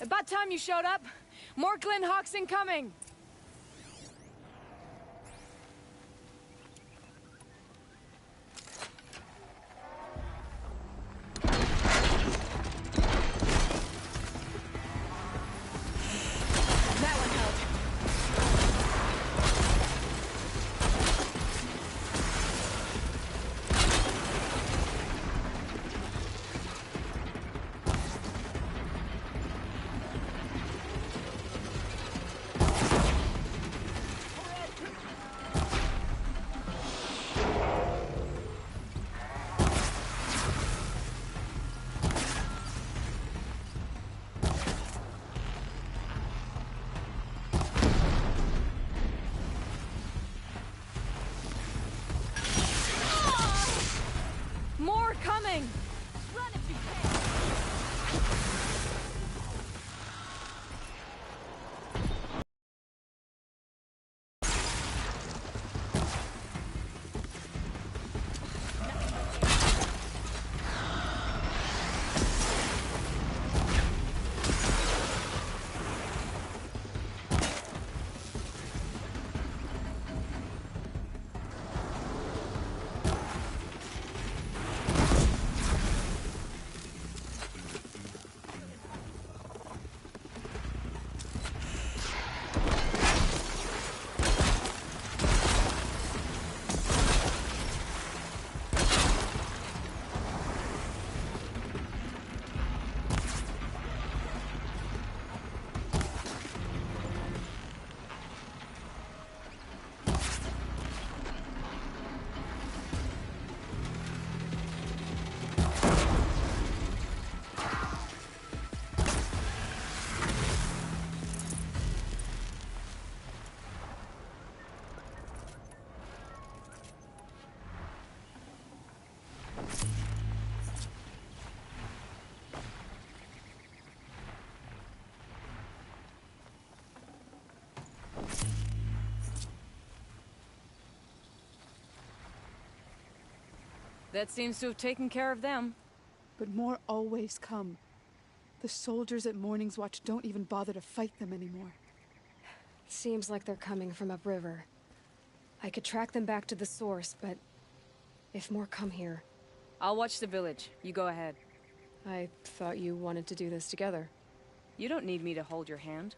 About time you showed up. More Glenhawks incoming. Coming! Run if you can! That seems to have taken care of them. But more always come. The soldiers at Morning's Watch don't even bother to fight them anymore. Seems like they're coming from upriver. I could track them back to the source, but if more come here... I'll watch the village. You go ahead. I thought you wanted to do this together. You don't need me to hold your hand.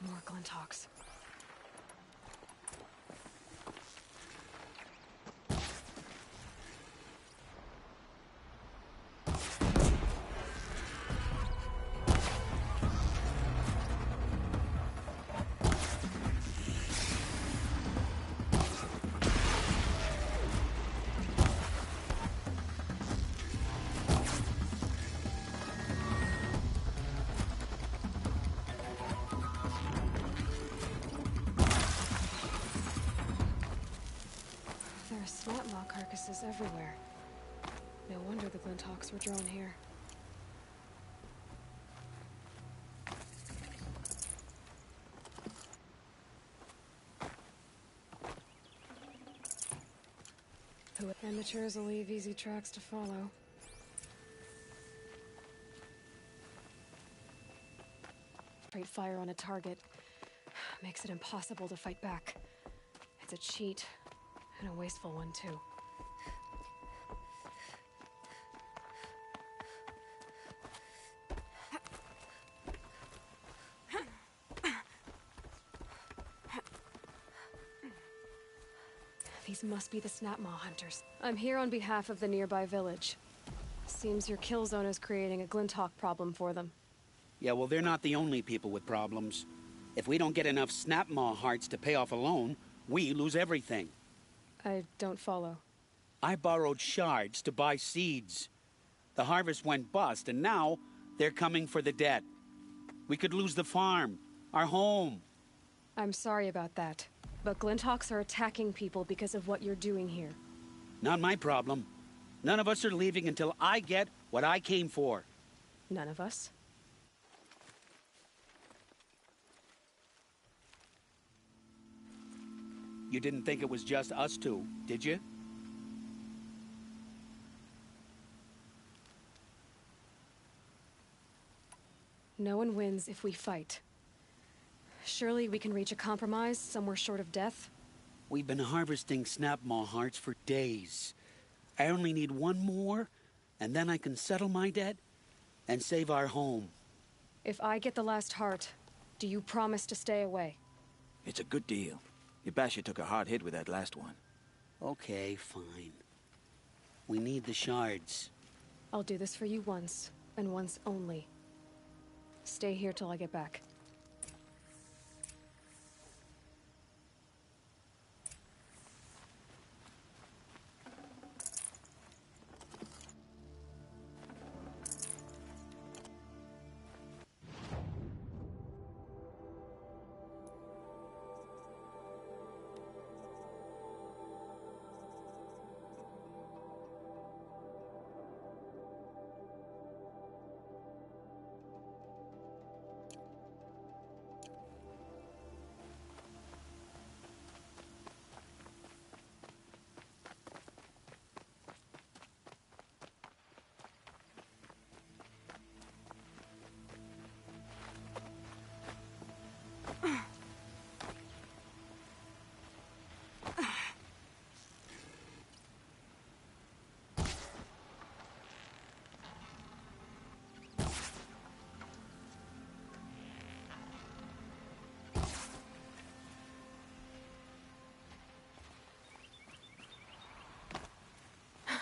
More Glen talks. There are slot-maw carcasses everywhere. No wonder the Glinthawks were drawn here. The amateurs will leave easy tracks to follow. concentrate fire on a target. Makes it impossible to fight back. It's a cheat, and a wasteful one, too. These must be the Snapmaw hunters. I'm here on behalf of the nearby village. Seems your kill zone is creating a Glinthawk problem for them. Yeah, well, they're not the only people with problems. If we don't get enough Snapmaw hearts to pay off a loan, we lose everything. I don't follow. I borrowed shards to buy seeds. The harvest went bust, and now they're coming for the debt. We could lose the farm, our home. I'm sorry about that, but Glinthawks are attacking people because of what you're doing here. Not my problem. None of us are leaving until I get what I came for. None of us? You didn't think it was just us two, did you? No one wins if we fight. Surely we can reach a compromise somewhere short of death? We've been harvesting Snapmaw hearts for days. I only need one more, and then I can settle my debt and save our home. If I get the last heart, do you promise to stay away? It's a good deal. Ibasha took a hard hit with that last one. Okay, fine. We need the shards. I'll do this for you once, and once only. Stay here till I get back.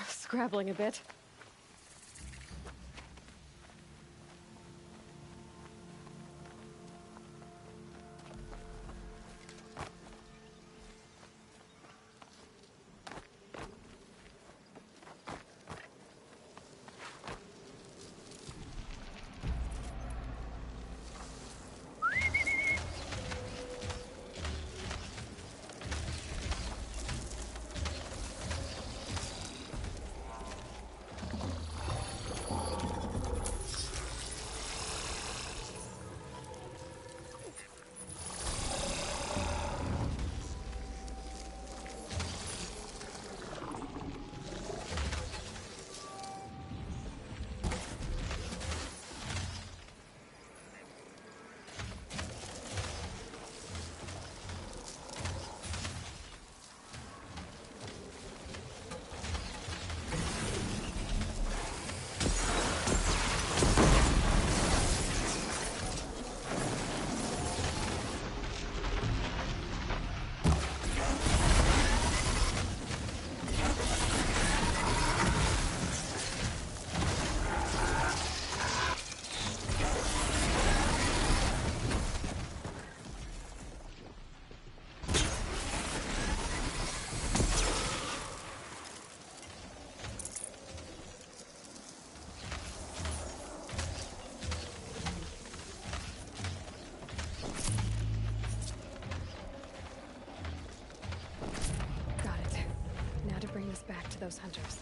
Scrabbling a bit. Back to those hunters.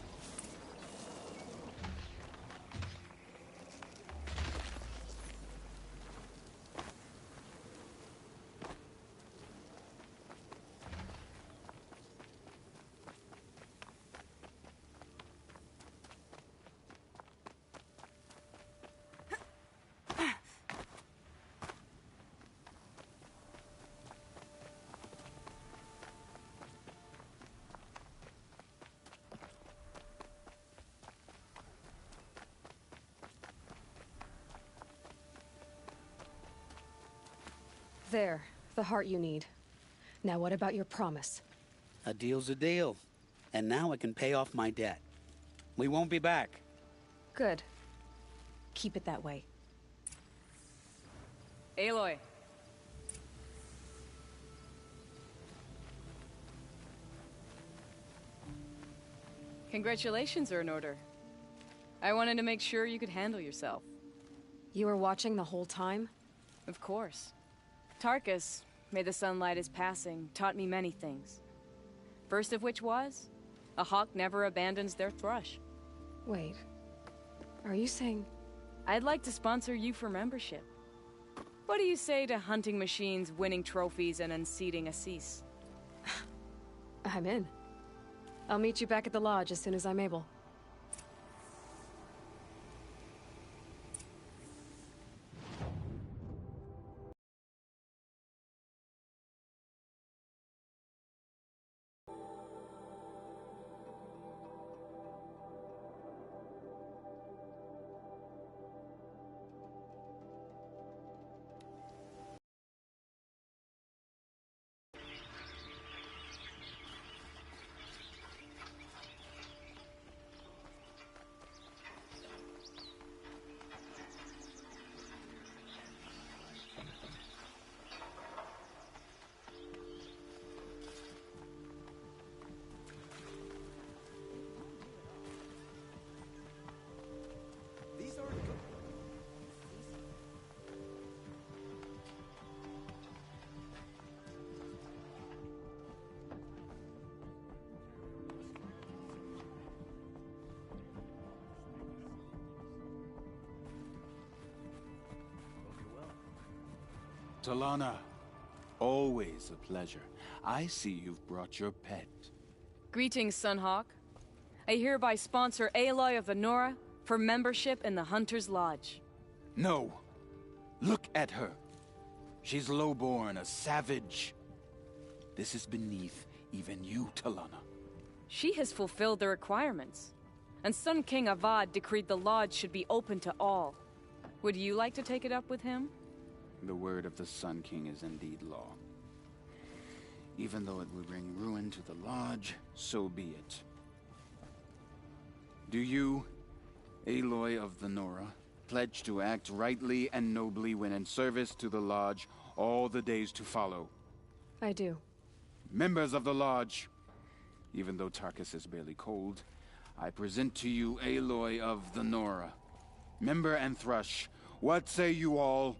There, the heart you need. Now what about your promise? A deal's a deal. And now I can pay off my debt. We won't be back. Good. Keep it that way. Aloy. Congratulations are in order. I wanted to make sure you could handle yourself. You were watching the whole time? Of course. Tarkus, may the sunlight is passing, taught me many things. First of which was, a hawk never abandons their thrush. Wait. Are you saying... I'd like to sponsor you for membership. What do you say to hunting machines, winning trophies, and unseating Assis? I'm in. I'll meet you back at the lodge as soon as I'm able. Talanah, always a pleasure. I see you've brought your pet. Greetings, Sunhawk. I hereby sponsor Aloy of the Nora for membership in the Hunter's Lodge. No. Look at her. She's lowborn, a savage. This is beneath even you, Talanah. She has fulfilled the requirements, and Sun King Avad decreed the lodge should be open to all. Would you like to take it up with him? The word of the Sun King is indeed law. Even though it would bring ruin to the lodge, so be it. Do you, Aloy of the Nora, pledge to act rightly and nobly when in service to the lodge all the days to follow? I do. Members of the lodge, even though Tarkus is barely cold, I present to you Aloy of the Nora. Member and Thrush, what say you all?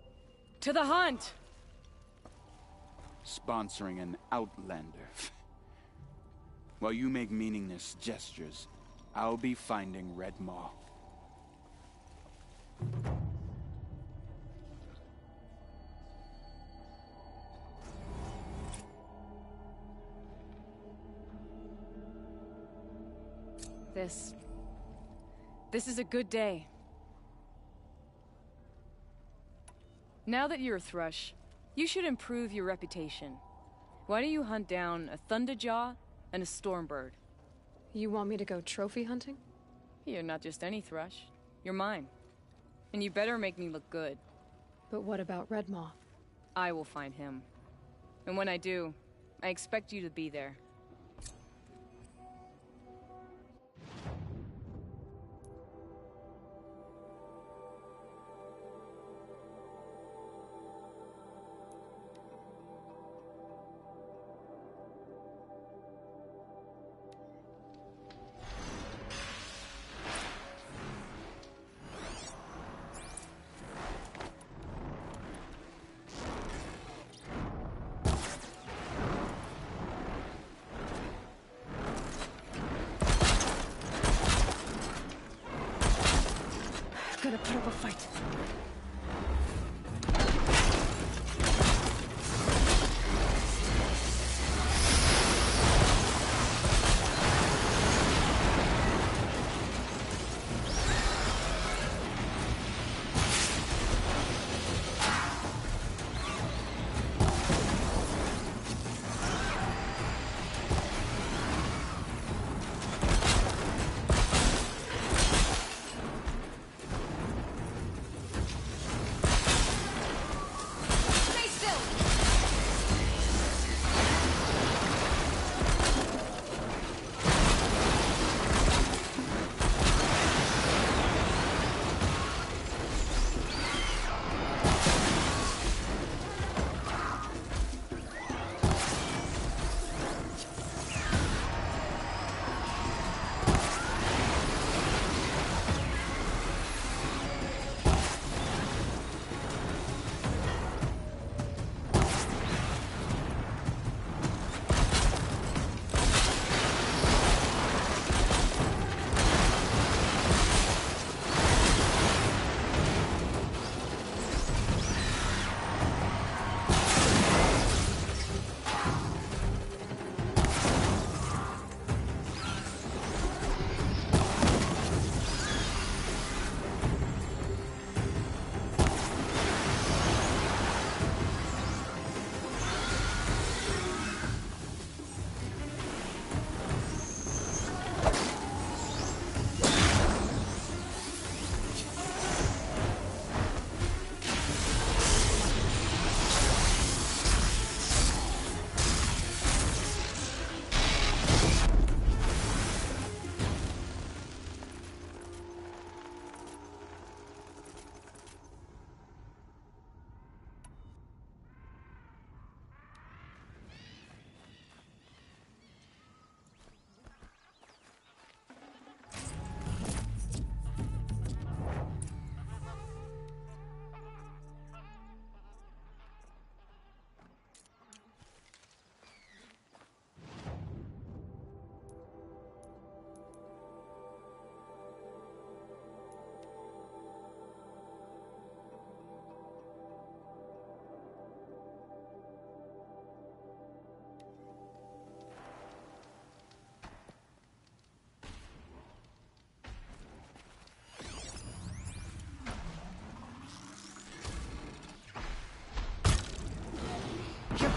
To the hunt! Sponsoring an outlander. While you make meaningless gestures, I'll be finding Redmaw. This is a good day. Now that you're a Thrush, you should improve your reputation. Why don't you hunt down a Thunderjaw and a Stormbird? You want me to go trophy hunting? You're not just any Thrush. You're mine. And you better make me look good. But what about Redmaw? I will find him. And when I do, I expect you to be there. Gonna put up a fight.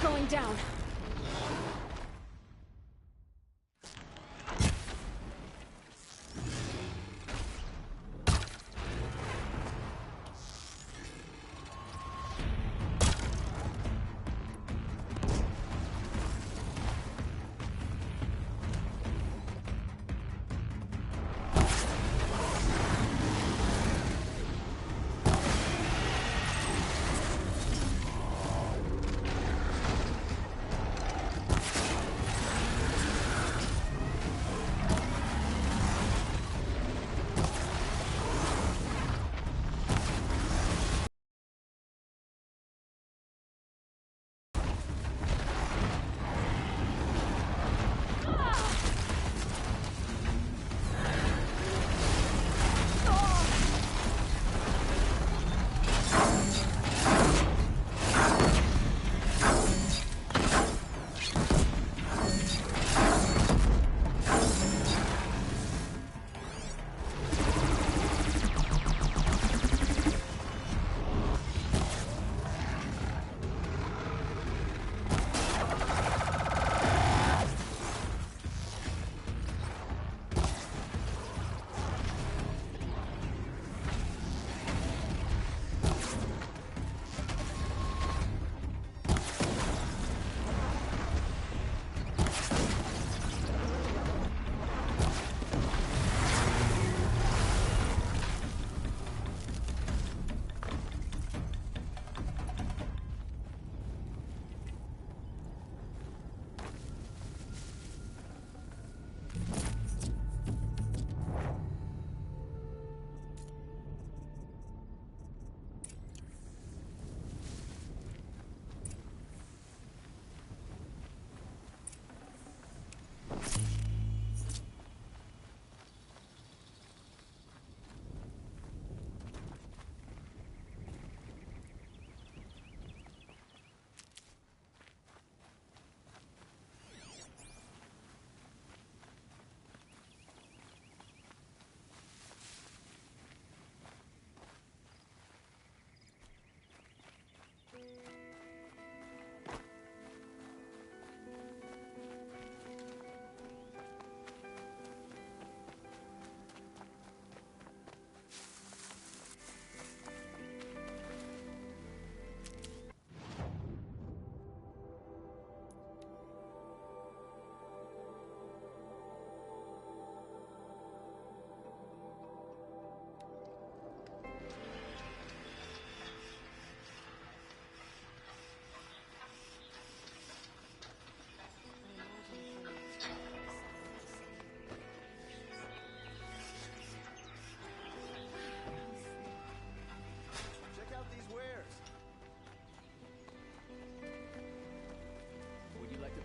not going down.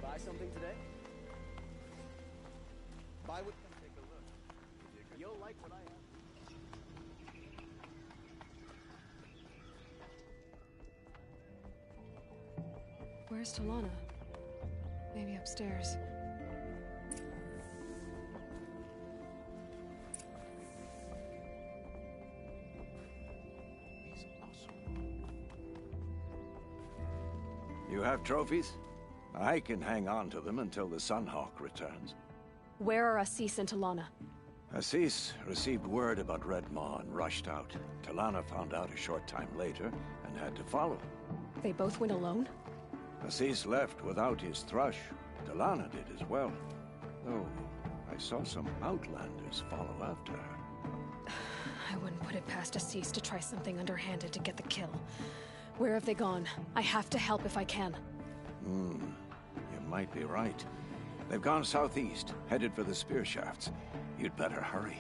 Buy something today? Buy what? Take a look. You'll like what I have. Where's Talanah? Maybe upstairs. He's awesome. You have trophies? I can hang on to them until the Sunhawk returns. Where are Assis and Talanah? Assis received word about Redmaw and rushed out. Talanah found out a short time later and had to follow. They both went alone? Assis left without his thrush. Talanah did as well. Though, I saw some Outlanders follow after her. I wouldn't put it past Assis to try something underhanded to get the kill. Where have they gone? I have to help if I can. You might be right. They've gone southeast, headed for the spear shafts. You'd better hurry.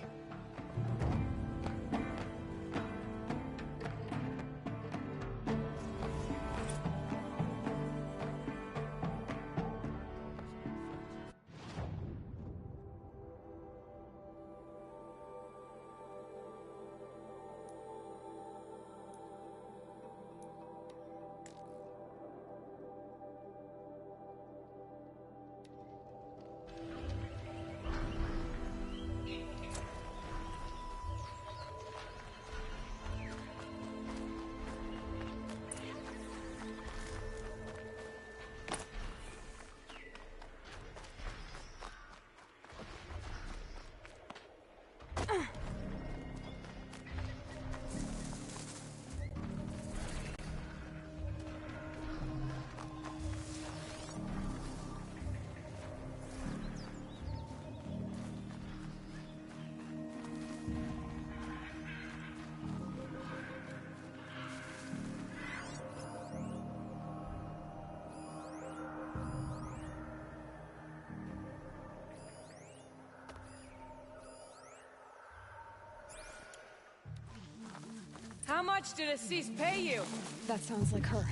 How much did Assis pay you? That sounds like her.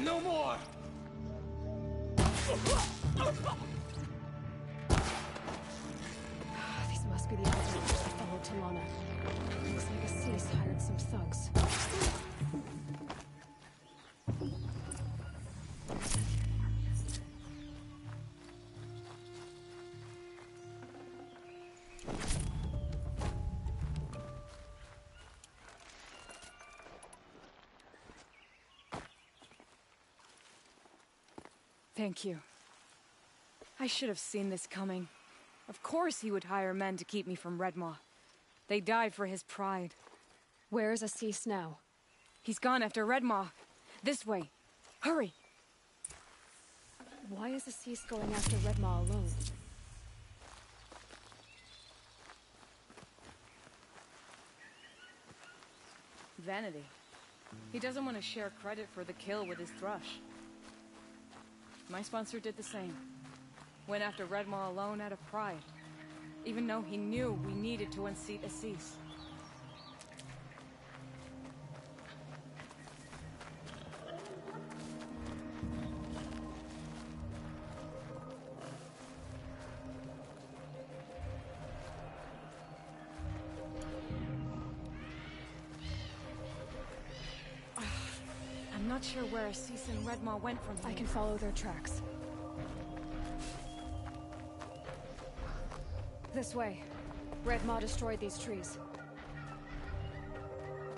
No more! These must be the outlaws that followed Talanah. Looks like Assis hired some thugs. Thank you. I should have seen this coming. Of course he would hire men to keep me from Redmaw. They died for his pride. Where is Assis now? He's gone after Redmaw. This way. Hurry! Why is Assis going after Redmaw alone? Vanity. He doesn't want to share credit for the kill with his thrush. My sponsor did the same. Went after Redmaw alone out of pride. Even though he knew we needed to unseat Assis. I'm not sure where Assis and Redmaw went from here. I can follow their tracks. This way. Redmaw destroyed these trees.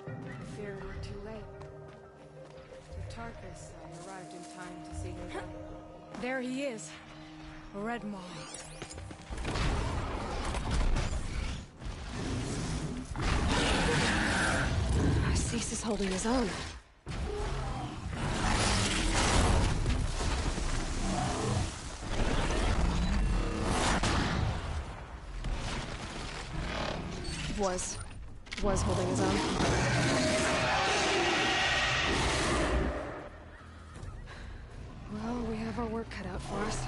I fear we're too late. To Tarkus, I arrived in time to see him go. There he is. Redmaw. Assis is holding his own. Was holding his own. Well, we have our work cut out for us.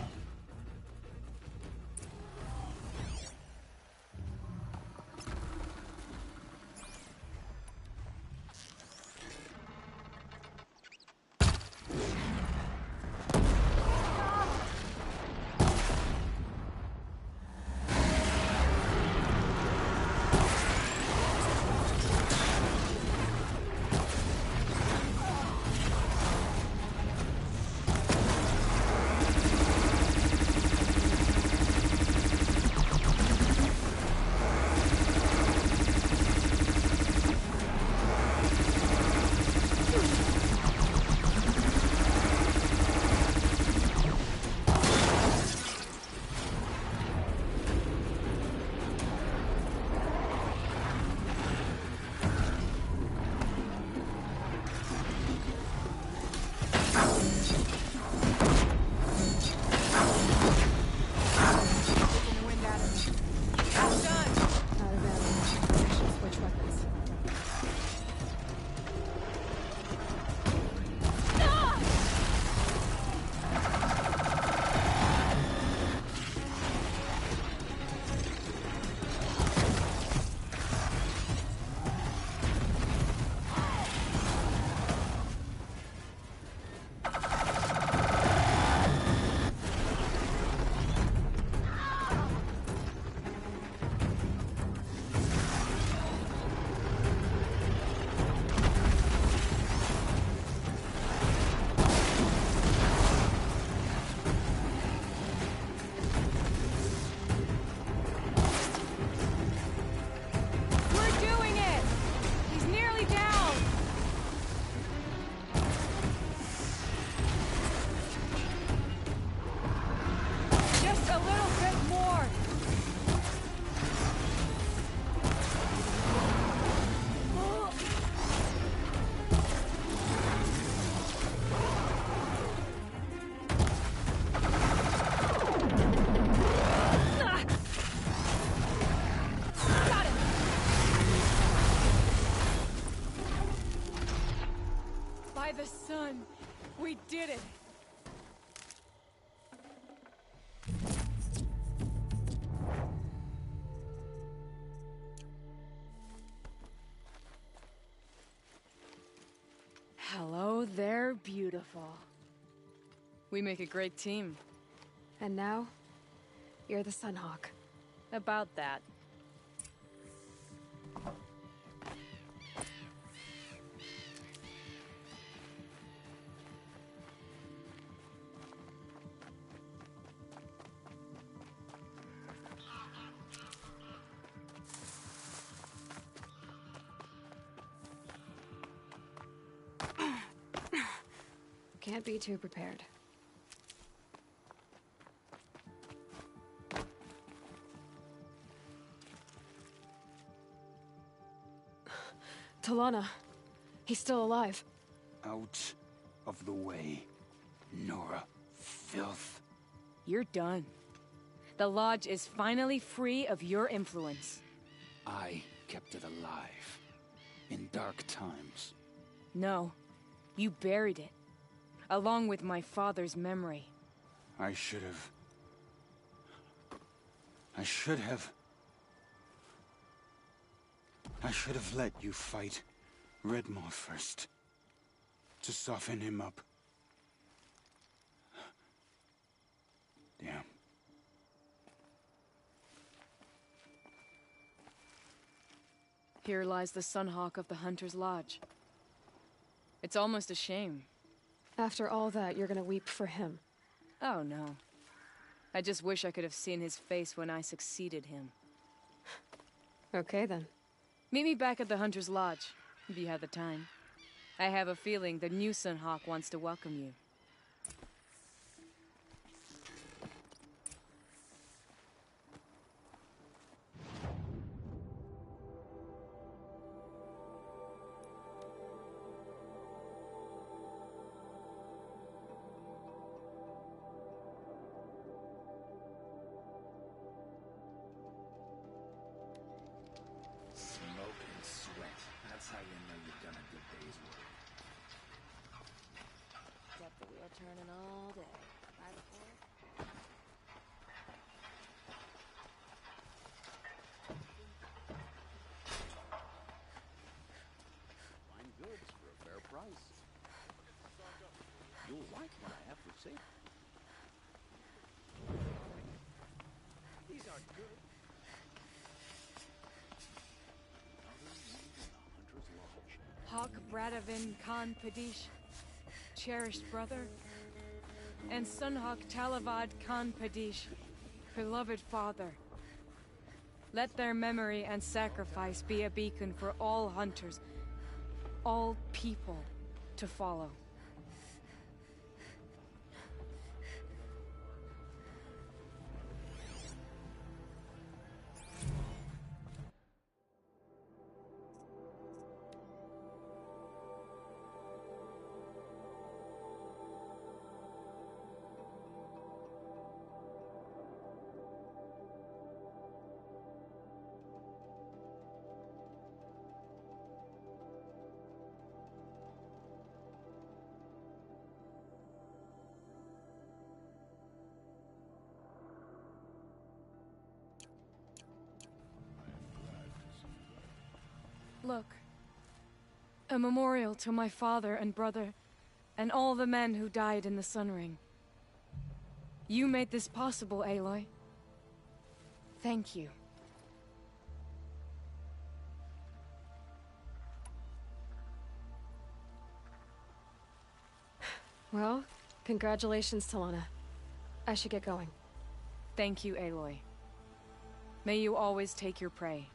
By the sun, we did it! Hello there, beautiful. We make a great team. And now, you're the Sunhawk. About that. Can't be too prepared. Talanah. He's still alive. Out of the way, Nora. Filth. You're done. The Lodge is finally free of your influence. I kept it alive. In dark times. No, you buried it. Along with my father's memory. I should have let you fight Redmaw first. To soften him up. Damn. Here lies the Sunhawk of the Hunter's Lodge. It's almost a shame. After all that, you're gonna weep for him. Oh, no. I just wish I could have seen his face when I succeeded him. Okay, then. Meet me back at the Hunter's Lodge, if you have the time. I have a feeling the new Sunhawk wants to welcome you. Turning all day. Right before. Fine goods for a fair price. You'll like what I have for sale. These aren't good. Hawk Bradavin Khan Padish, cherished brother, and Sunhawk Talavad Khan Padish, beloved father. Let their memory and sacrifice be a beacon for all hunters, all people to follow. Look. A memorial to my father and brother, and all the men who died in the Sun Ring. You made this possible, Aloy. Thank you. Well, congratulations, Talanah. I should get going. Thank you, Aloy. May you always take your prey.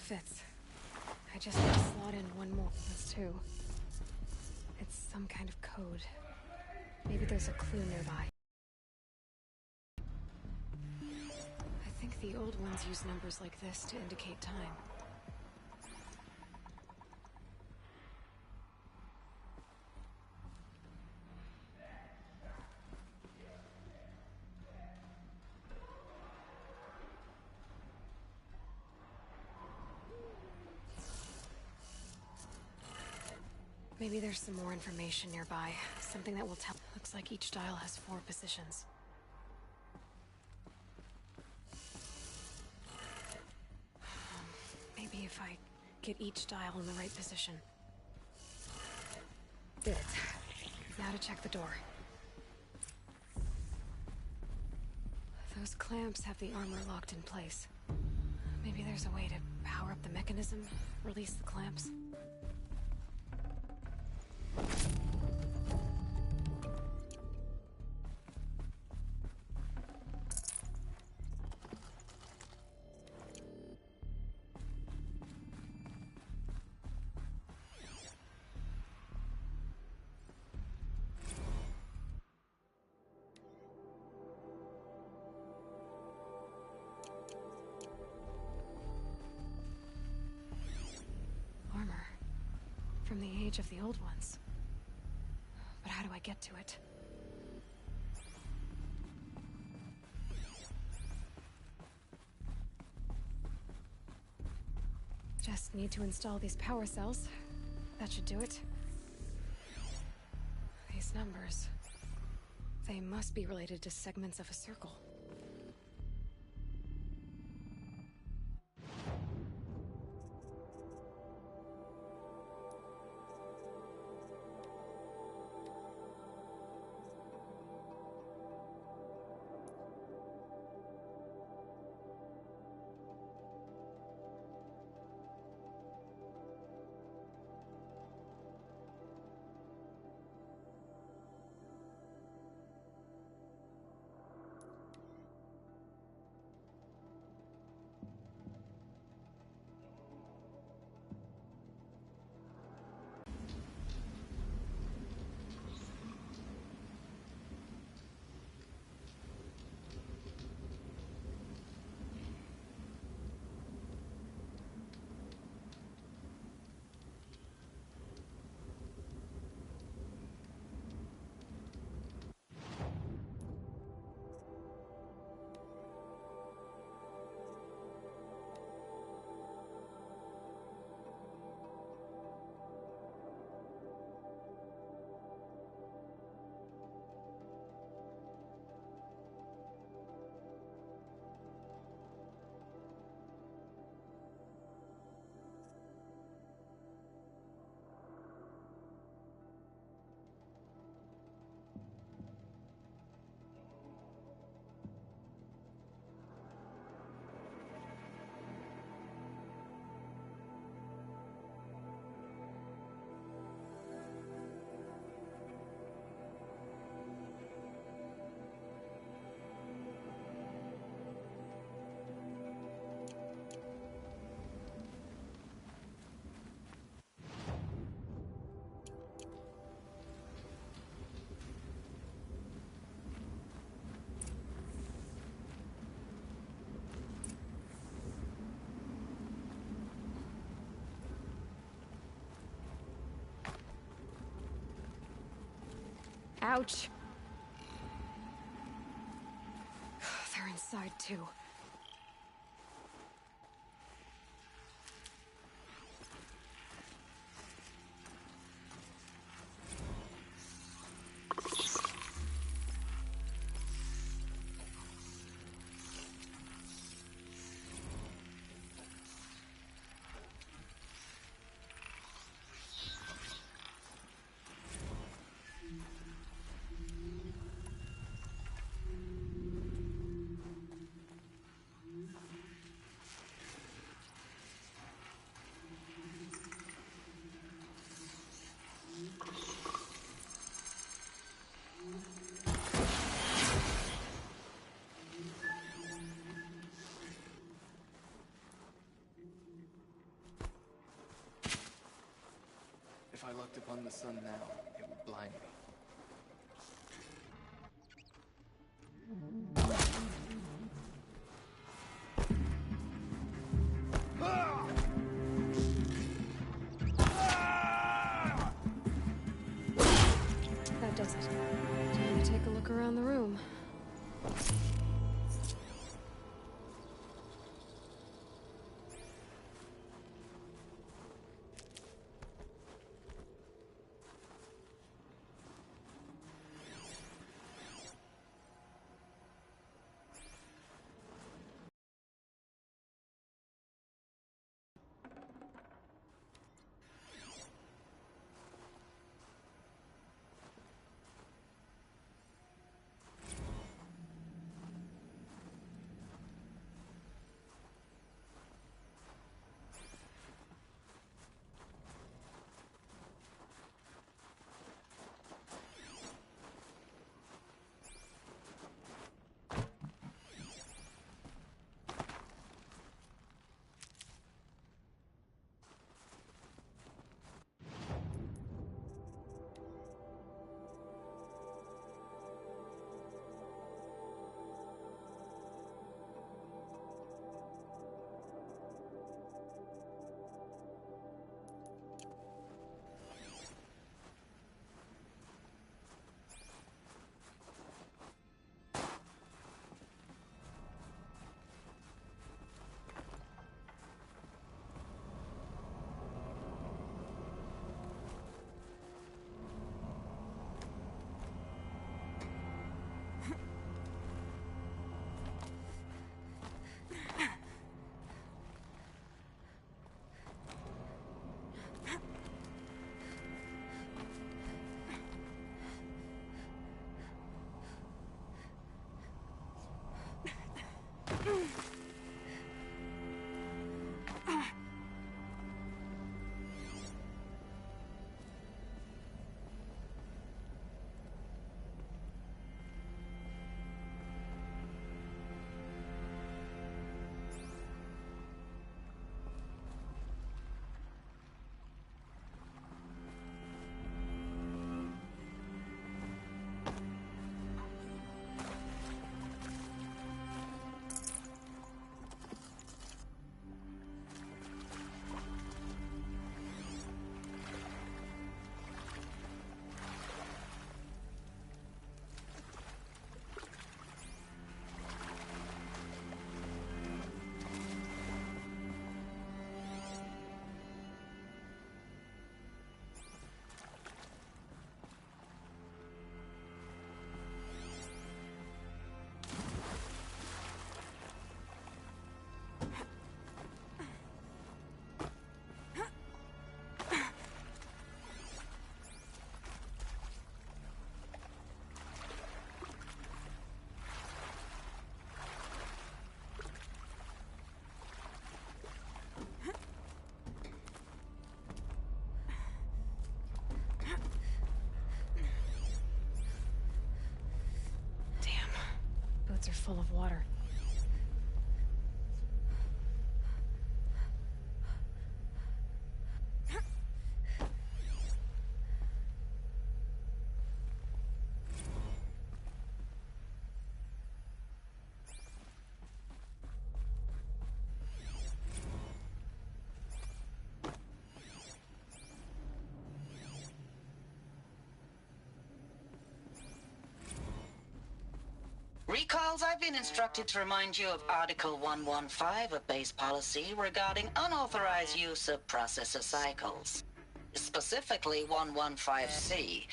fits. I just need to slot in one more. That's two. It's some kind of code. Maybe there's a clue nearby. I think the old ones use numbers like this to indicate time. Maybe there's some more information nearby. Something that will tell. Looks like each dial has 4 positions. Maybe if I get each dial in the right position. Did it. Now to check the door. Those clamps have the armor locked in place. Maybe there's a way to power up the mechanism, release the clamps. Armor. From the age of the old ones. But how do I get to it? Just need to install these power cells. That should do it. These numbers. They must be related to segments of a circle. Ouch. They're inside too. I looked upon the sun now, it would blind me. That does it. Time to take a look around the room. Are full of water. Recalls, I've been instructed to remind you of Article 115 of base policy regarding unauthorized use of processor cycles. Specifically 115C.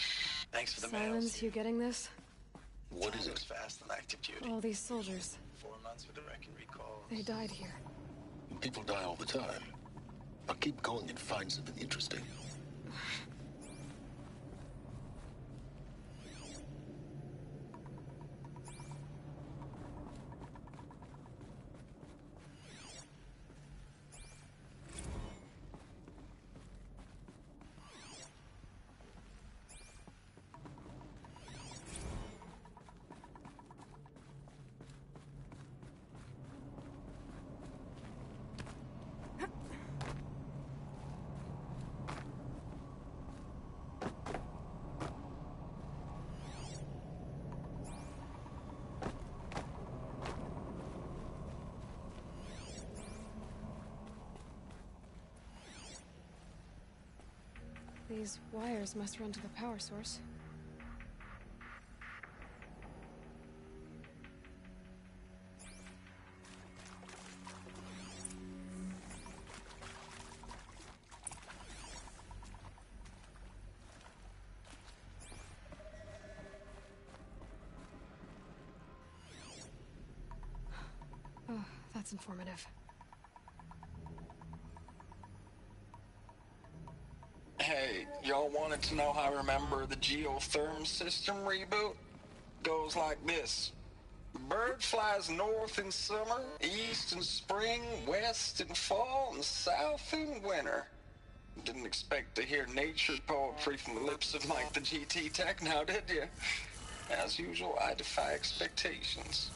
Thanks for the Silence, you getting this? What is it? Fast and active duty. All these soldiers. 4 months with the record recall. They died here. People die all the time. But keep going and find something interesting. These wires must run to the power source. Oh, that's informative. Hey, y'all wanted to know how I remember the geotherm system reboot? Goes like this. Bird flies north in summer, east in spring, west in fall, and south in winter. Didn't expect to hear nature poetry from the lips of Mike the GT Tech now, did you? As usual, I defy expectations.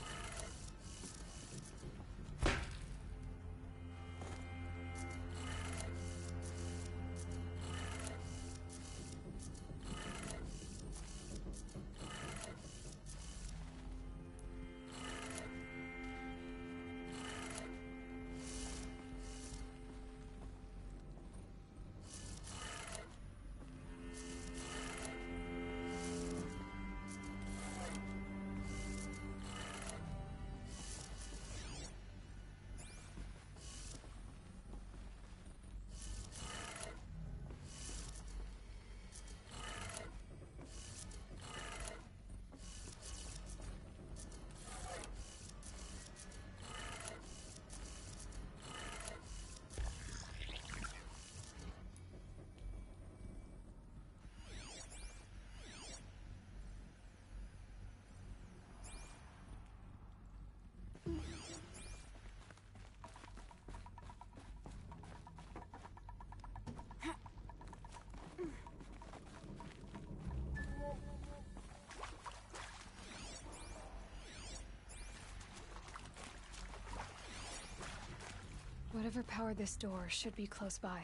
Whatever powered this door should be close by.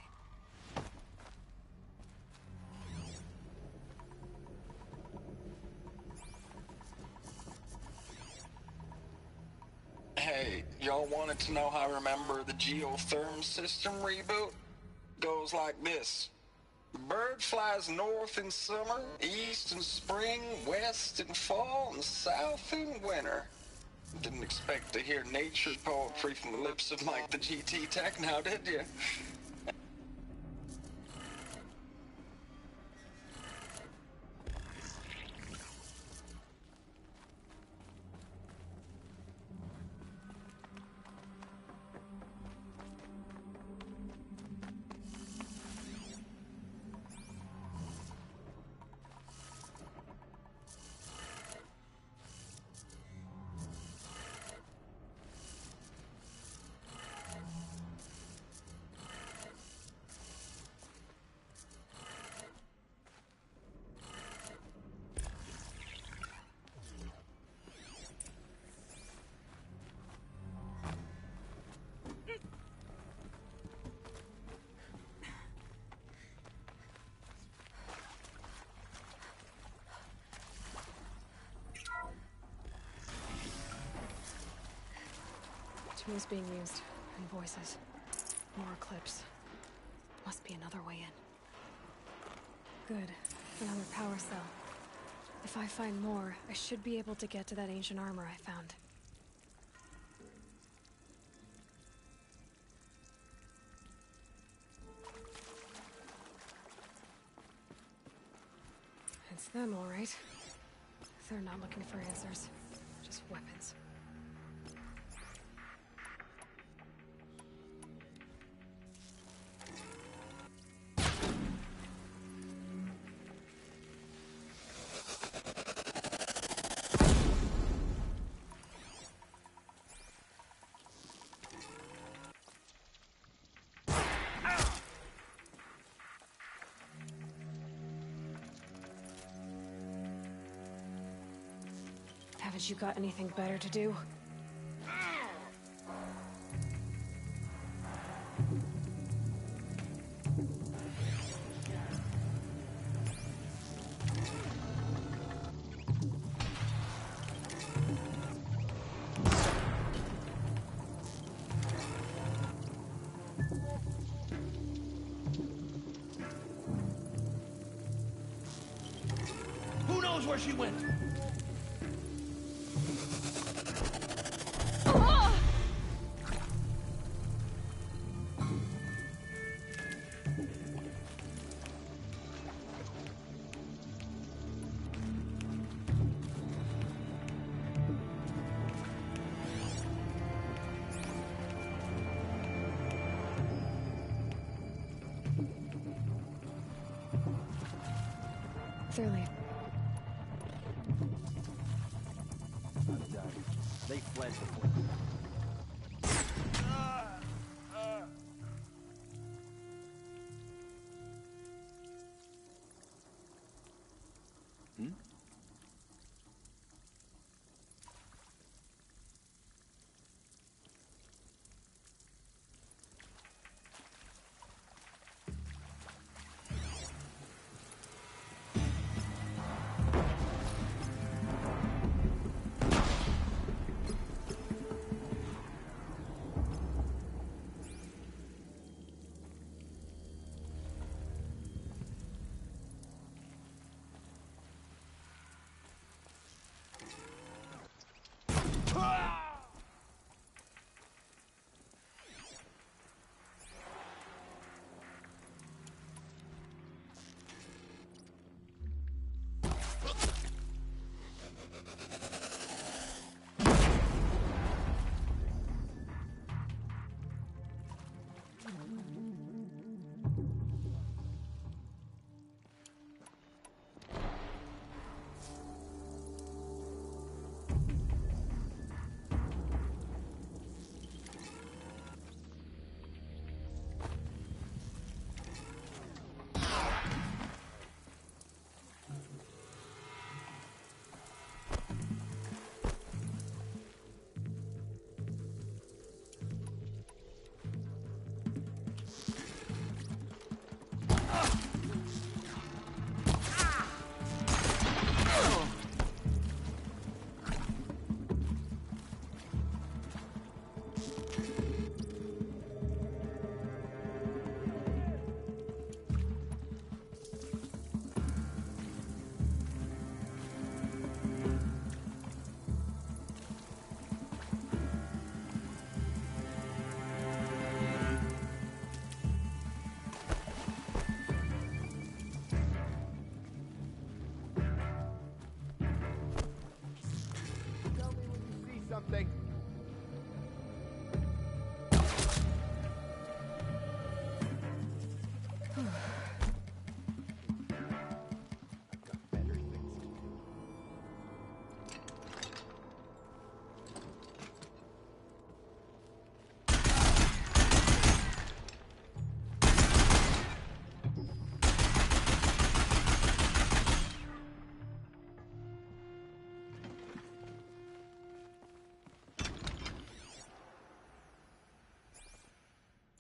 Hey, y'all wanted to know how I remember the geotherm system reboot? Goes like this. Bird flies north in summer, east in spring, west in fall, and south in winter. Didn't expect to hear nature poetry from the lips of Mike the GT Tech now, did you? Tunes being used, and voices. More Eclipse. Must be another way in. Good. Another power cell. If I find more, I should be able to get to that ancient armor I found. It's them, all right. They're not looking for answers. Just weapons. Haven't you got anything better to do? where she went. Clearly. They fled before. Something.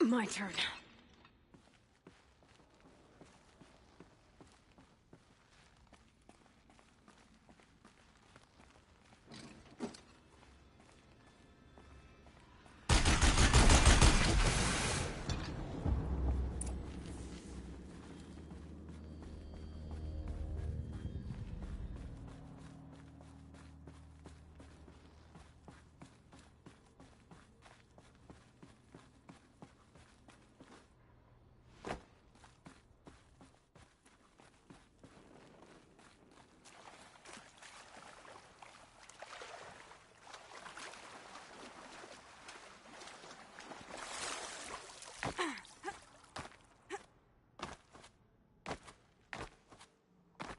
My turn.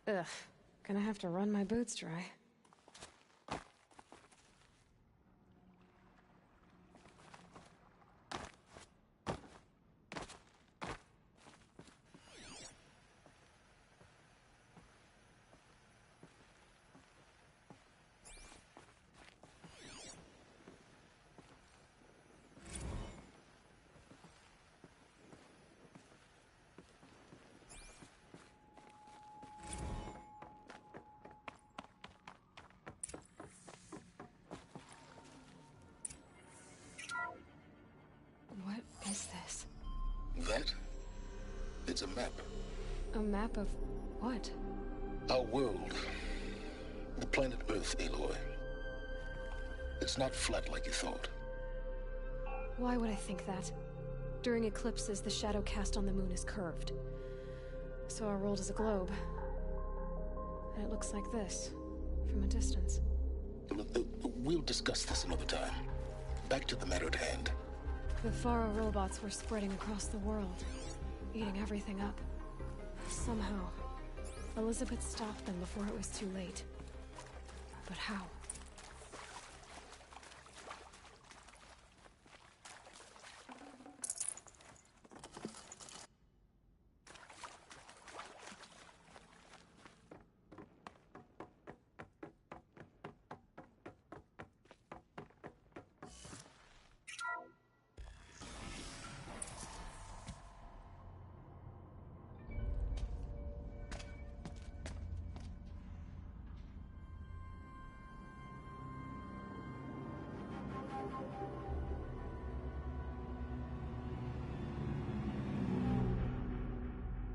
Ugh. Gonna have to run my boots dry. What is this? That? It's a map. A map of what? Our world. The planet Earth, Aloy. It's not flat like you thought. Why would I think that? During eclipses, the shadow cast on the moon is curved. So our world is a globe. And it looks like this, from a distance. We'll discuss this another time. Back to the matter at hand. The Faro robots were spreading across the world, eating everything up. Somehow, Elisabet stopped them before it was too late. But how?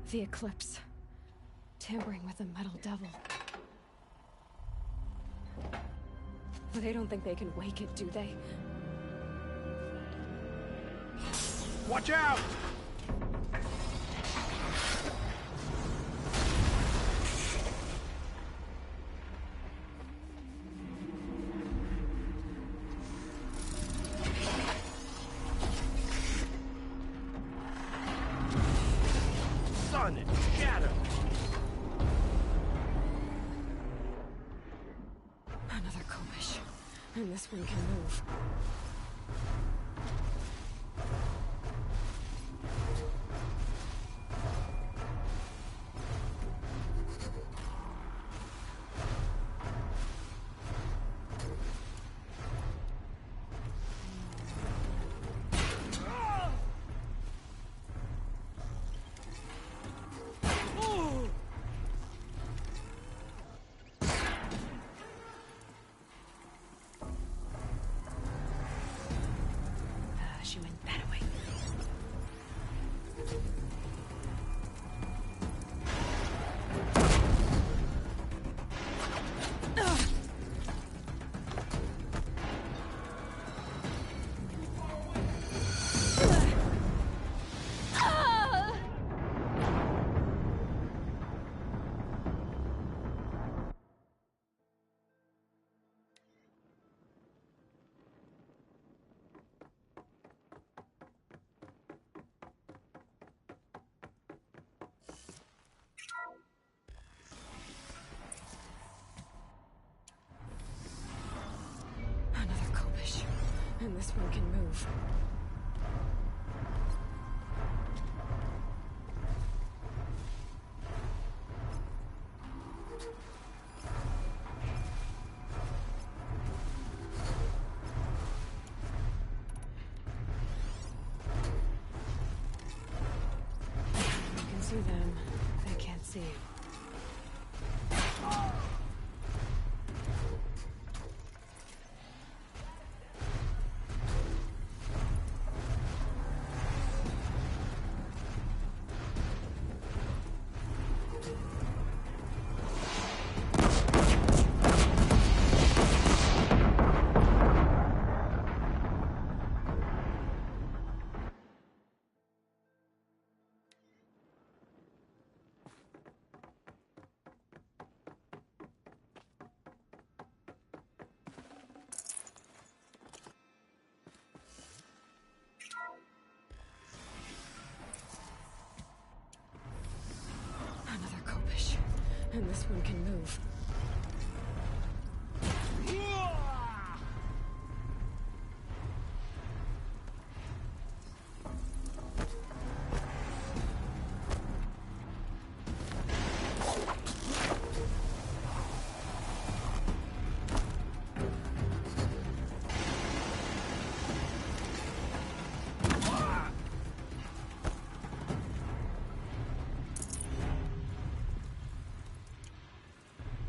The Eclipse. Tampering with the Metal Devil. They don't think they can wake it, do they? Watch out! And this one can move. She went that way. And this one can move. You can see them. They can't see you. And this one can move.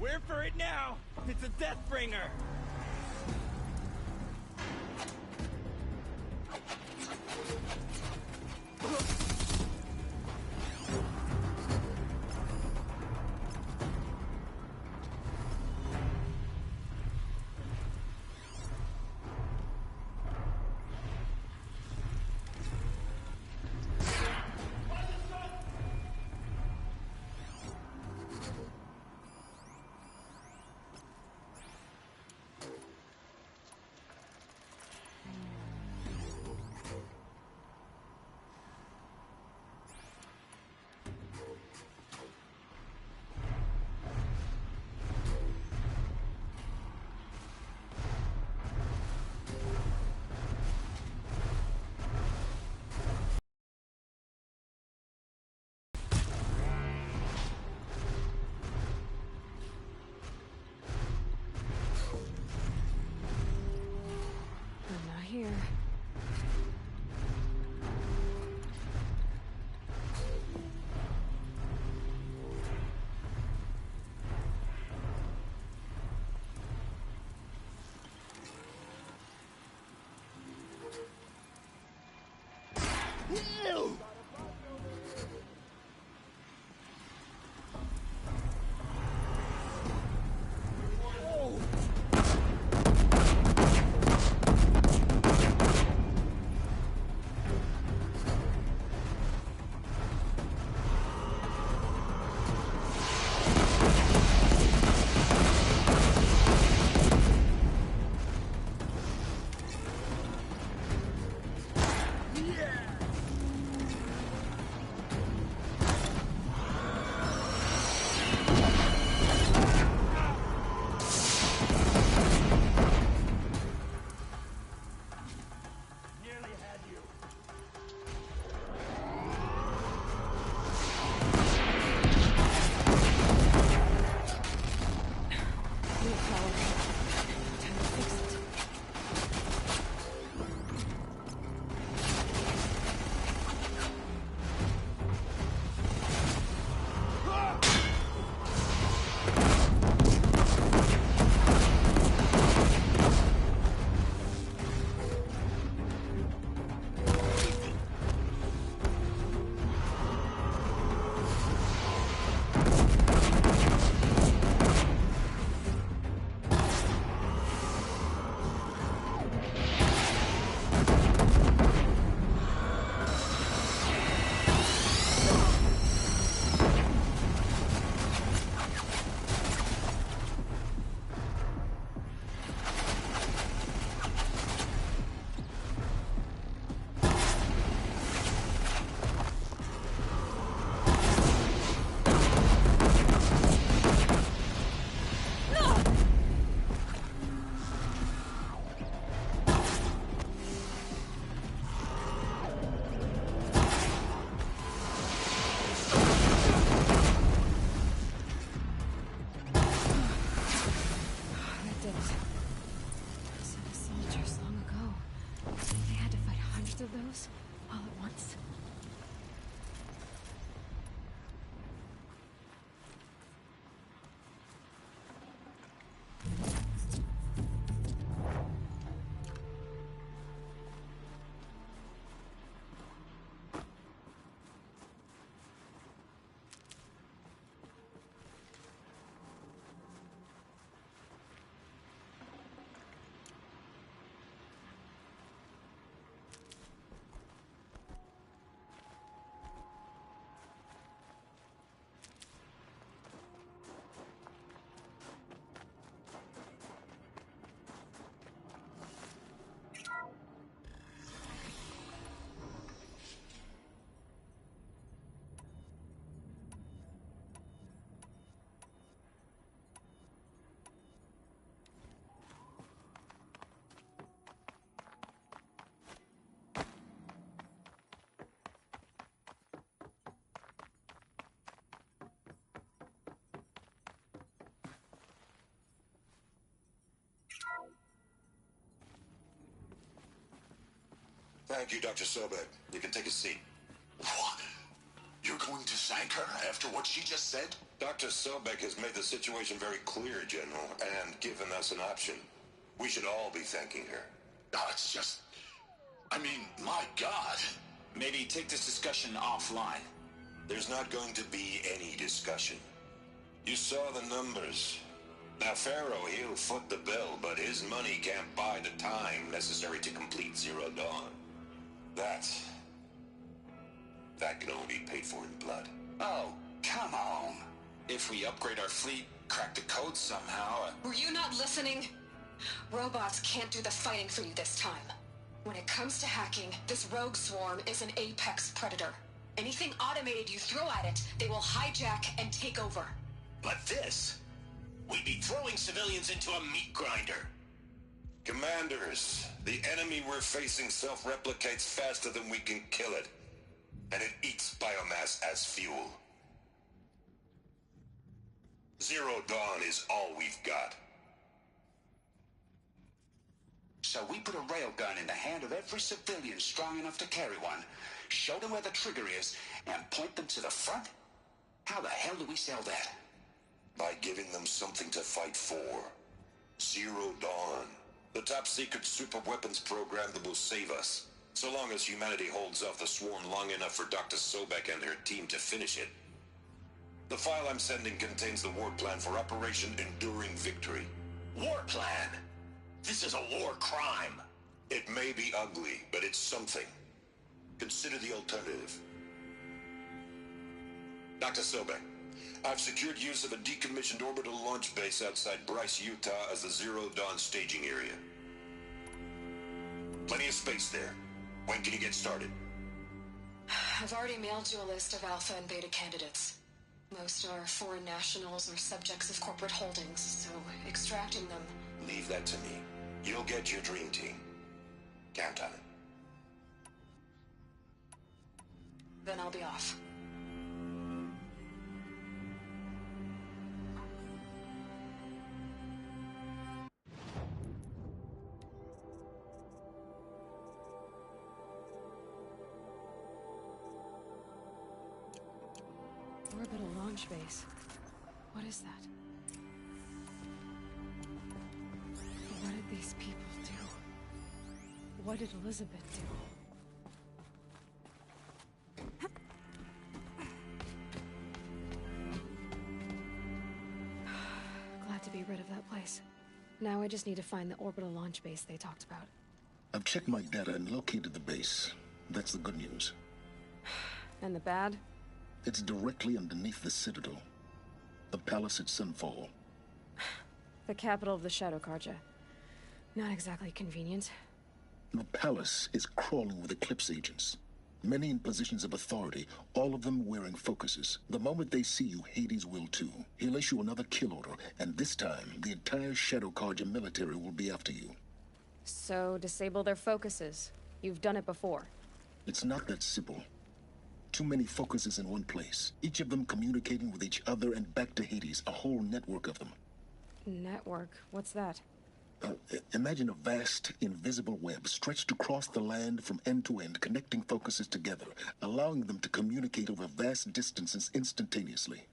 We're for it now! It's a Deathbringer! Thank you, Dr. Sobeck. You can take a seat. What? You're going to thank her after what she just said? Dr. Sobeck has made the situation very clear, General, and given us an option. We should all be thanking her. Oh, it's just... I mean, my God. Maybe take this discussion offline. There's not going to be any discussion. You saw the numbers. Now, Pharaoh, he'll foot the bill, but his money can't buy the time necessary to complete Zero Dawn. That can only be paid for in blood. Oh, come on. If we upgrade our fleet, crack the code somehow... Were you not listening? Robots can't do the fighting for you this time. When it comes to hacking, this rogue swarm is an apex predator. Anything automated you throw at it, they will hijack and take over. But this... We'd be throwing civilians into a meat grinder. Commanders, the enemy we're facing self-replicates faster than we can kill it. And it eats biomass as fuel. Zero Dawn is all we've got. So we put a railgun in the hand of every civilian strong enough to carry one, show them where the trigger is, and point them to the front? How the hell do we sell that? By giving them something to fight for. Zero Dawn. The top-secret super-weapons program that will save us. So long as humanity holds off the swarm long enough for Dr. Sobeck and her team to finish it. The file I'm sending contains the war plan for Operation Enduring Victory. War plan? This is a war crime. It may be ugly, but it's something. Consider the alternative. Dr. Sobeck, I've secured use of a decommissioned orbital launch base outside Bryce, Utah as the Zero Dawn staging area. Plenty of space there. When can you get started? I've already mailed you a list of alpha and beta candidates. Most are foreign nationals or subjects of corporate holdings, so extracting them... Leave that to me. You'll get your dream team. Count on it. Then I'll be off. Orbital launch base. What is that? What did these people do? What did Elisabet do? Glad to be rid of that place. Now I just need to find the orbital launch base they talked about. I've checked my data and located the base. That's the good news. And the bad? It's directly underneath the Citadel. The palace at Sunfall. The capital of the Shadow Carja. Not exactly convenient. The palace is crawling with Eclipse agents. Many in positions of authority, all of them wearing focuses. The moment they see you, Hades will too. He'll issue another kill order, and this time, the entire Shadow Carja military will be after you. So, disable their focuses. You've done it before. It's not that simple. Too many focuses in one place, each of them communicating with each other and back to Hades, a whole network of them. Network? What's that? Imagine a vast, invisible web stretched across the land from end to end, connecting focuses together, allowing them to communicate over vast distances instantaneously.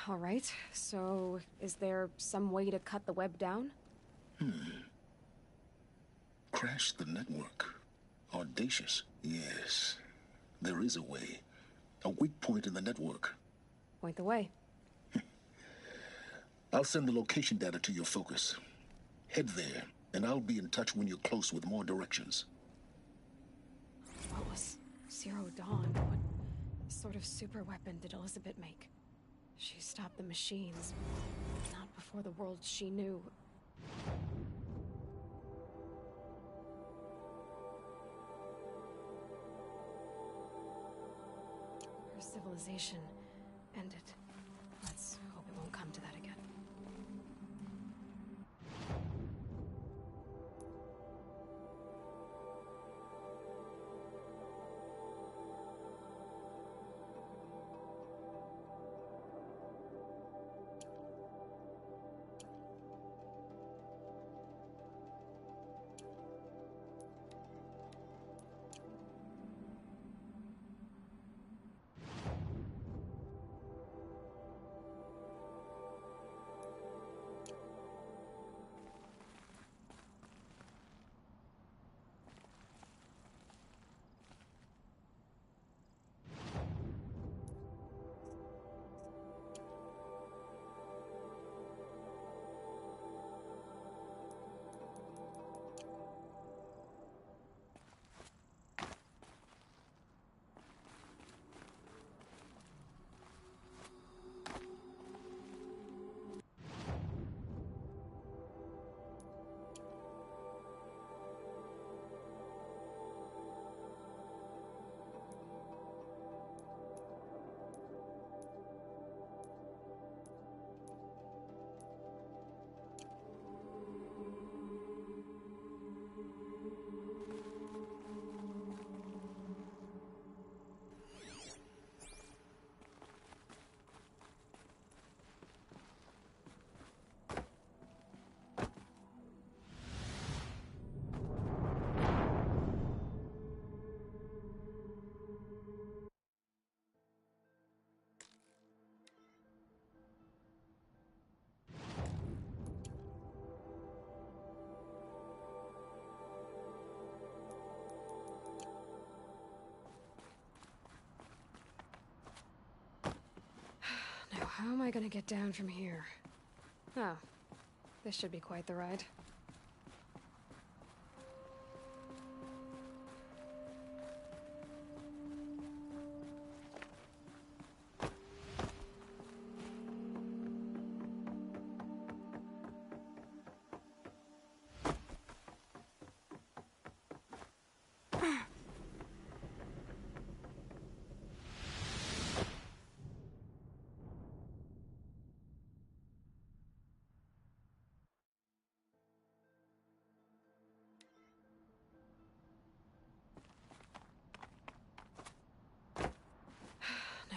All right, so is there some way to cut the web down? Crash the network. Audacious. Yes, there is a way. A weak point in the network. Point the way. I'll send the location data to your focus. Head there, and I'll be in touch when you're close with more directions. What was Zero Dawn? What sort of super weapon did Elisabet make? She stopped the machines, not before the world she knew. Her civilization ended. Let's hope it won't come to that again. how am I gonna get down from here? Oh, this should be quite the ride.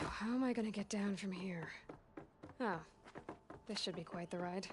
Now, how am I gonna get down from here? Oh, this should be quite the ride.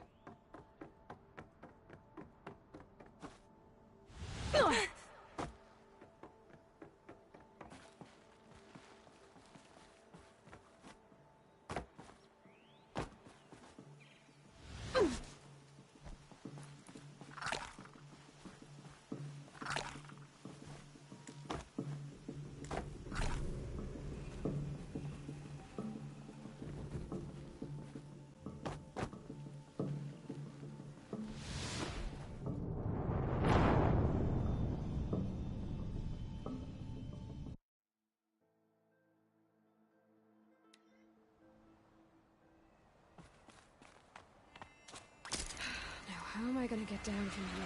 How am I gonna get down from here?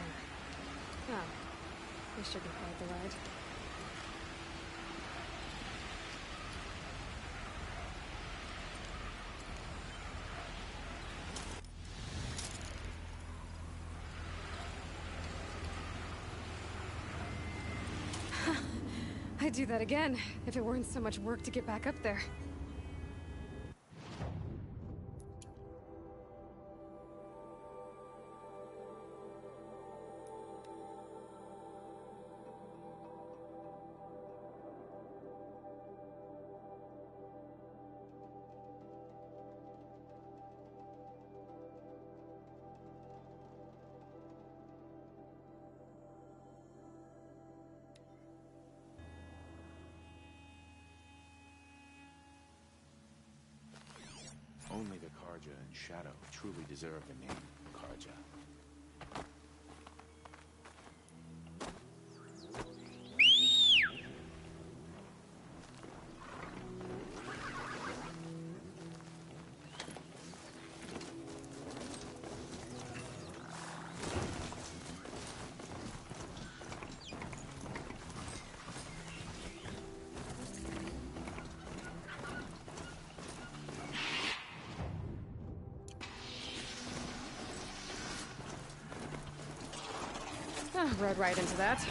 Oh, this should be quite the ride. I'd do that again, if it weren't so much work to get back up there. Only the Karja and Shadow truly deserve the name Karja. Rode right into that.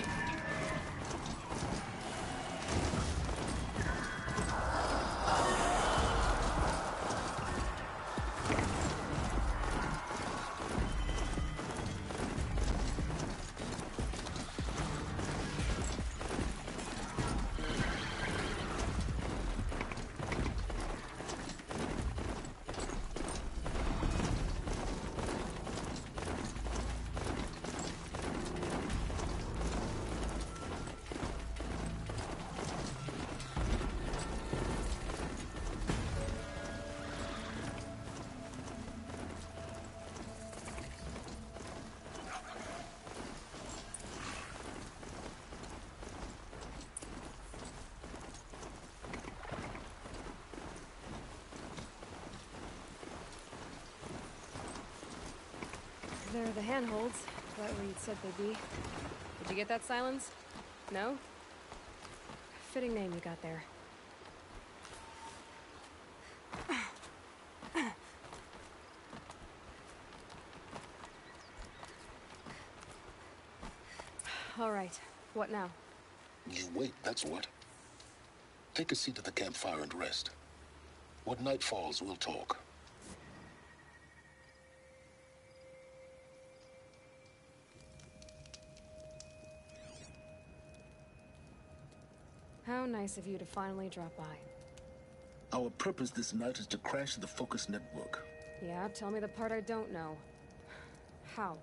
They're the handholds, right where you'd said they'd be. Did you get that, Silence? No? Fitting name you got there. All right, what now? You wait, that's what. Take a seat at the campfire and rest. When night falls, we'll talk. How nice of you to finally drop by. Our purpose this night is to crash the Focus network. Yeah, tell me the part I don't know. How?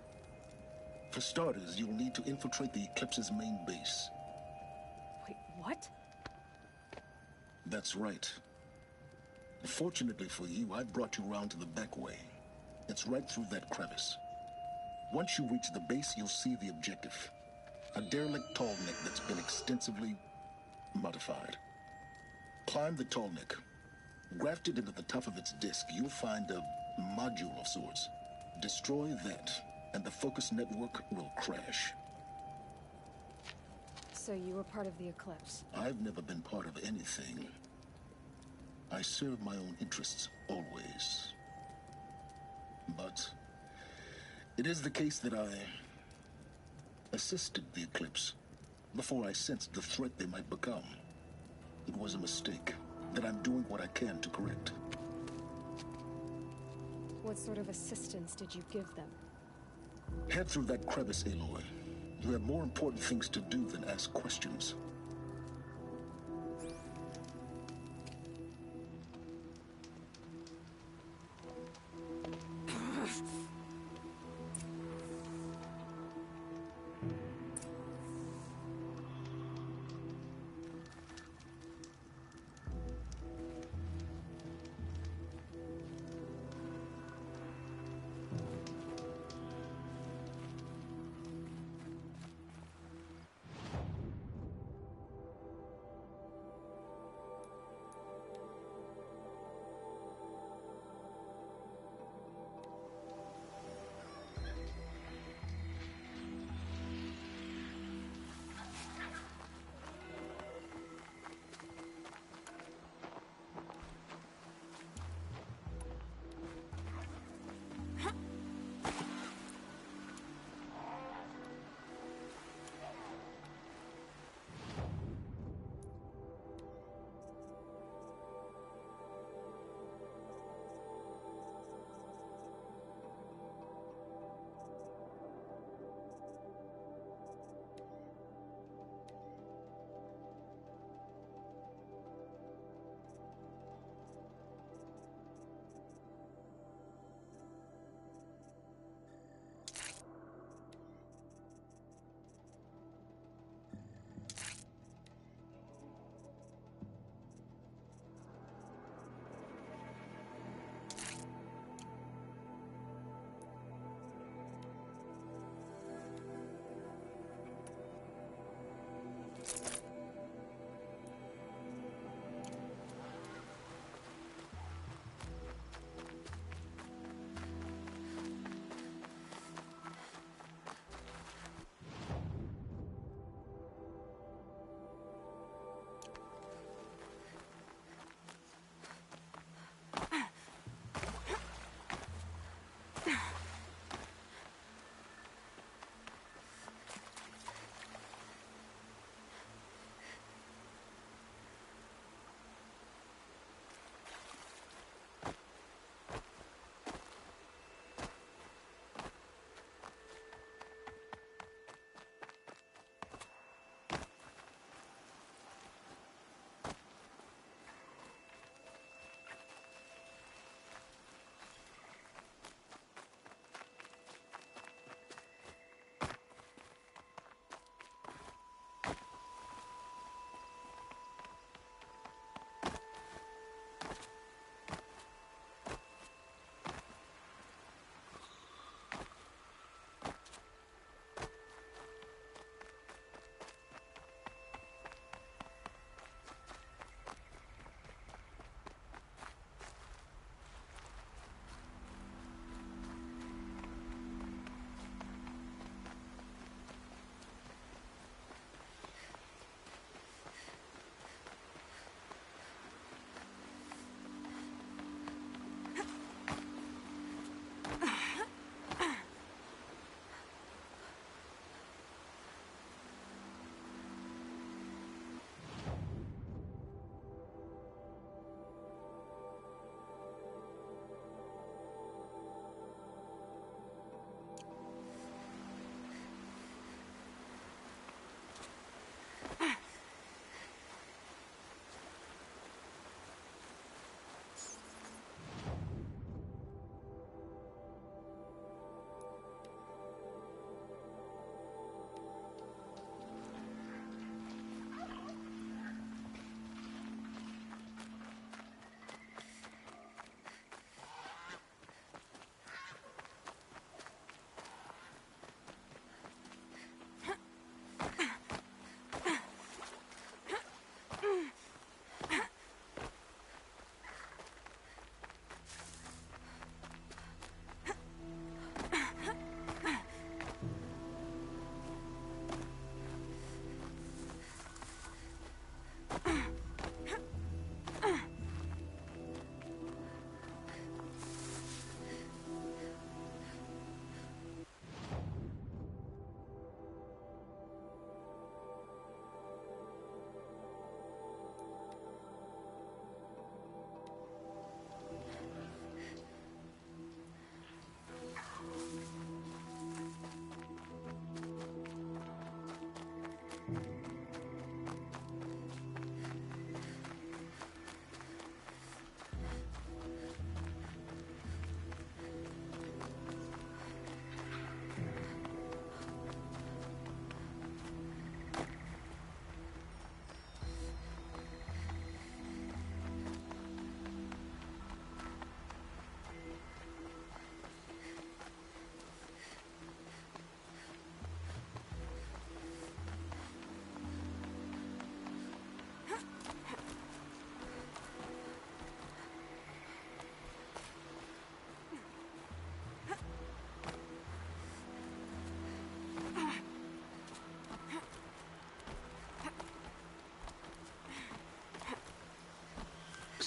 For starters, you'll need to infiltrate the Eclipse's main base. Wait, what? That's right. Fortunately for you, I brought you round to the back way. It's right through that crevice. Once you reach the base, you'll see the objective. A derelict tall neck that's been extensively modified. Climb the tall neck. Grafted into the top of its disk, you'll find a module of sorts. Destroy that, and the focus network will crash. So you were part of the Eclipse? I've never been part of anything. I serve my own interests, always. But it is the case that I assisted the Eclipse before I sensed the threat they might become. It was a mistake that I'm doing what I can to correct. What sort of assistance did you give them? Head through that crevice, Aloy. You have more important things to do than ask questions.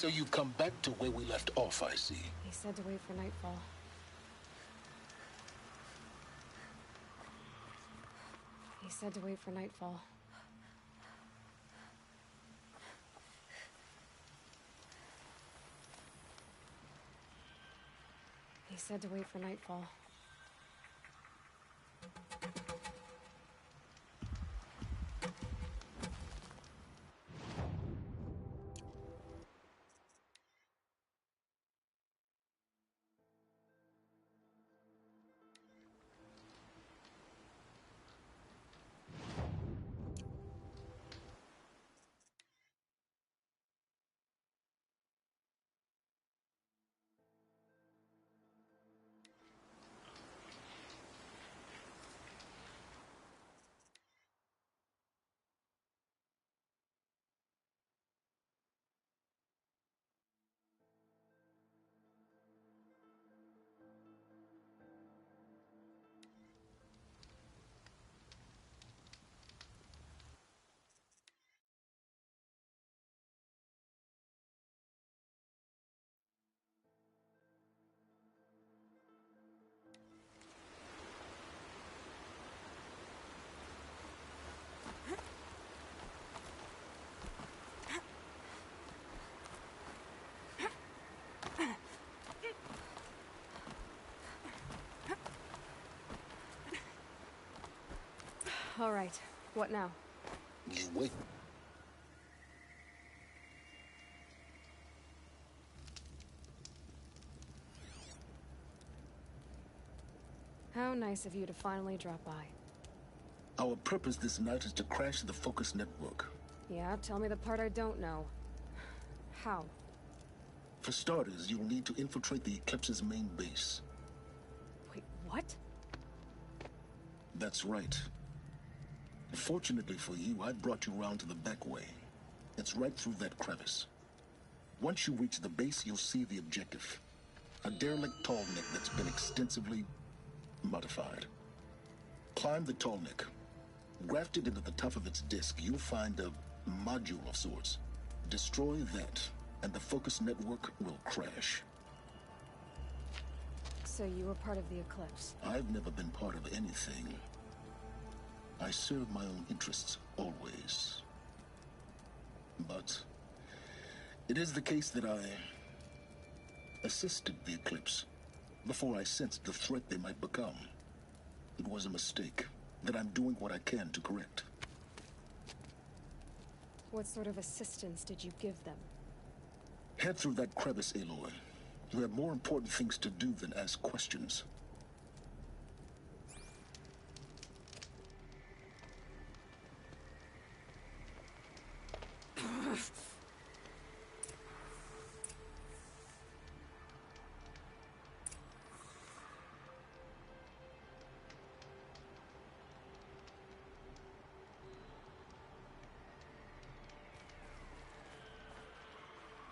So you've come back to where we left off, I see. He said to wait for nightfall. He said to wait for nightfall. He said to wait for nightfall. All right, what now? You wait. How nice of you to finally drop by. Our purpose this night is to crash the Focus network. Yeah, tell me the part I don't know. How? For starters, you'll need to infiltrate the Eclipse's main base. Wait, what? That's right. Fortunately for you, I brought you round to the back way. It's right through that crevice. Once you reach the base, you'll see the objective. A derelict tall neck that's been extensively modified. Climb the tall neck. Grafted into the top of its disk, you'll find a module of sorts. Destroy that, and the Focus network will crash. So you were part of the Eclipse? I've never been part of anything. I serve my own interests, always. But it is the case that I assisted the Eclipse before I sensed the threat they might become. It was a mistake that I'm doing what I can to correct. What sort of assistance did you give them? Head through that crevice, Aloy. You have more important things to do than ask questions.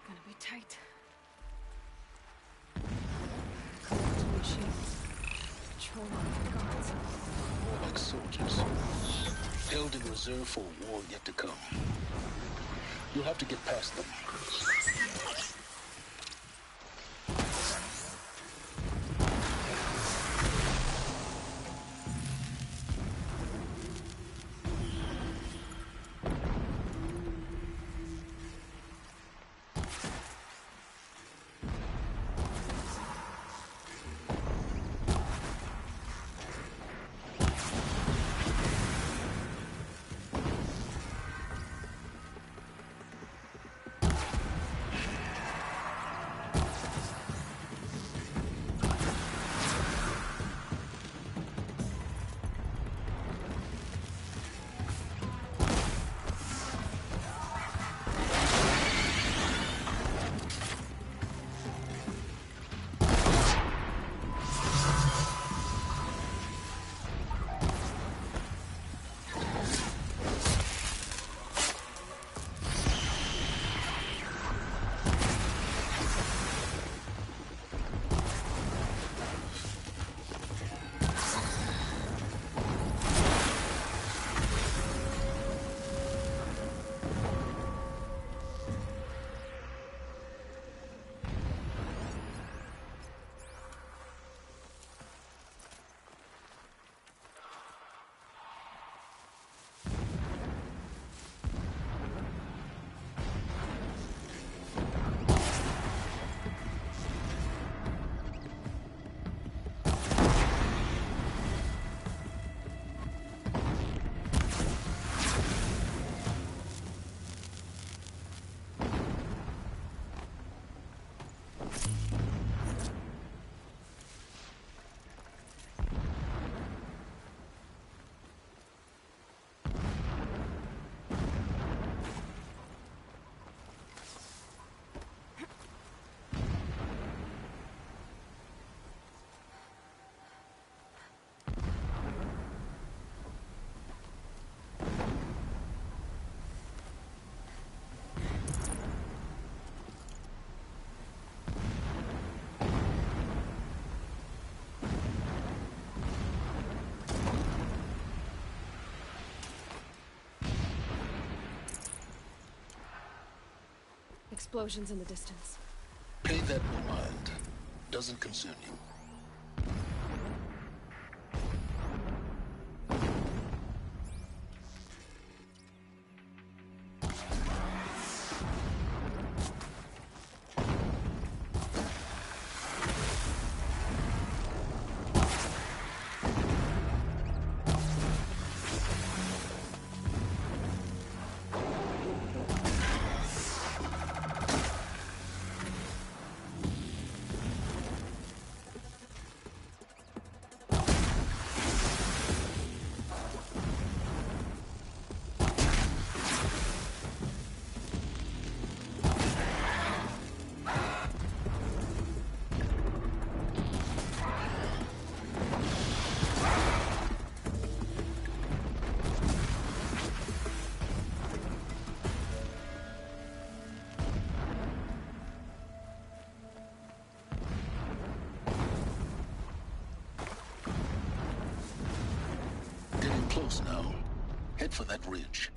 Gonna be tight. Collecting machines. Patrolling the guards. More like soldiers. Held in reserve for a war yet to come. You'll have to get past them. Explosions in the distance. Pay that no mind. Doesn't concern you. Close now. Head for that ridge.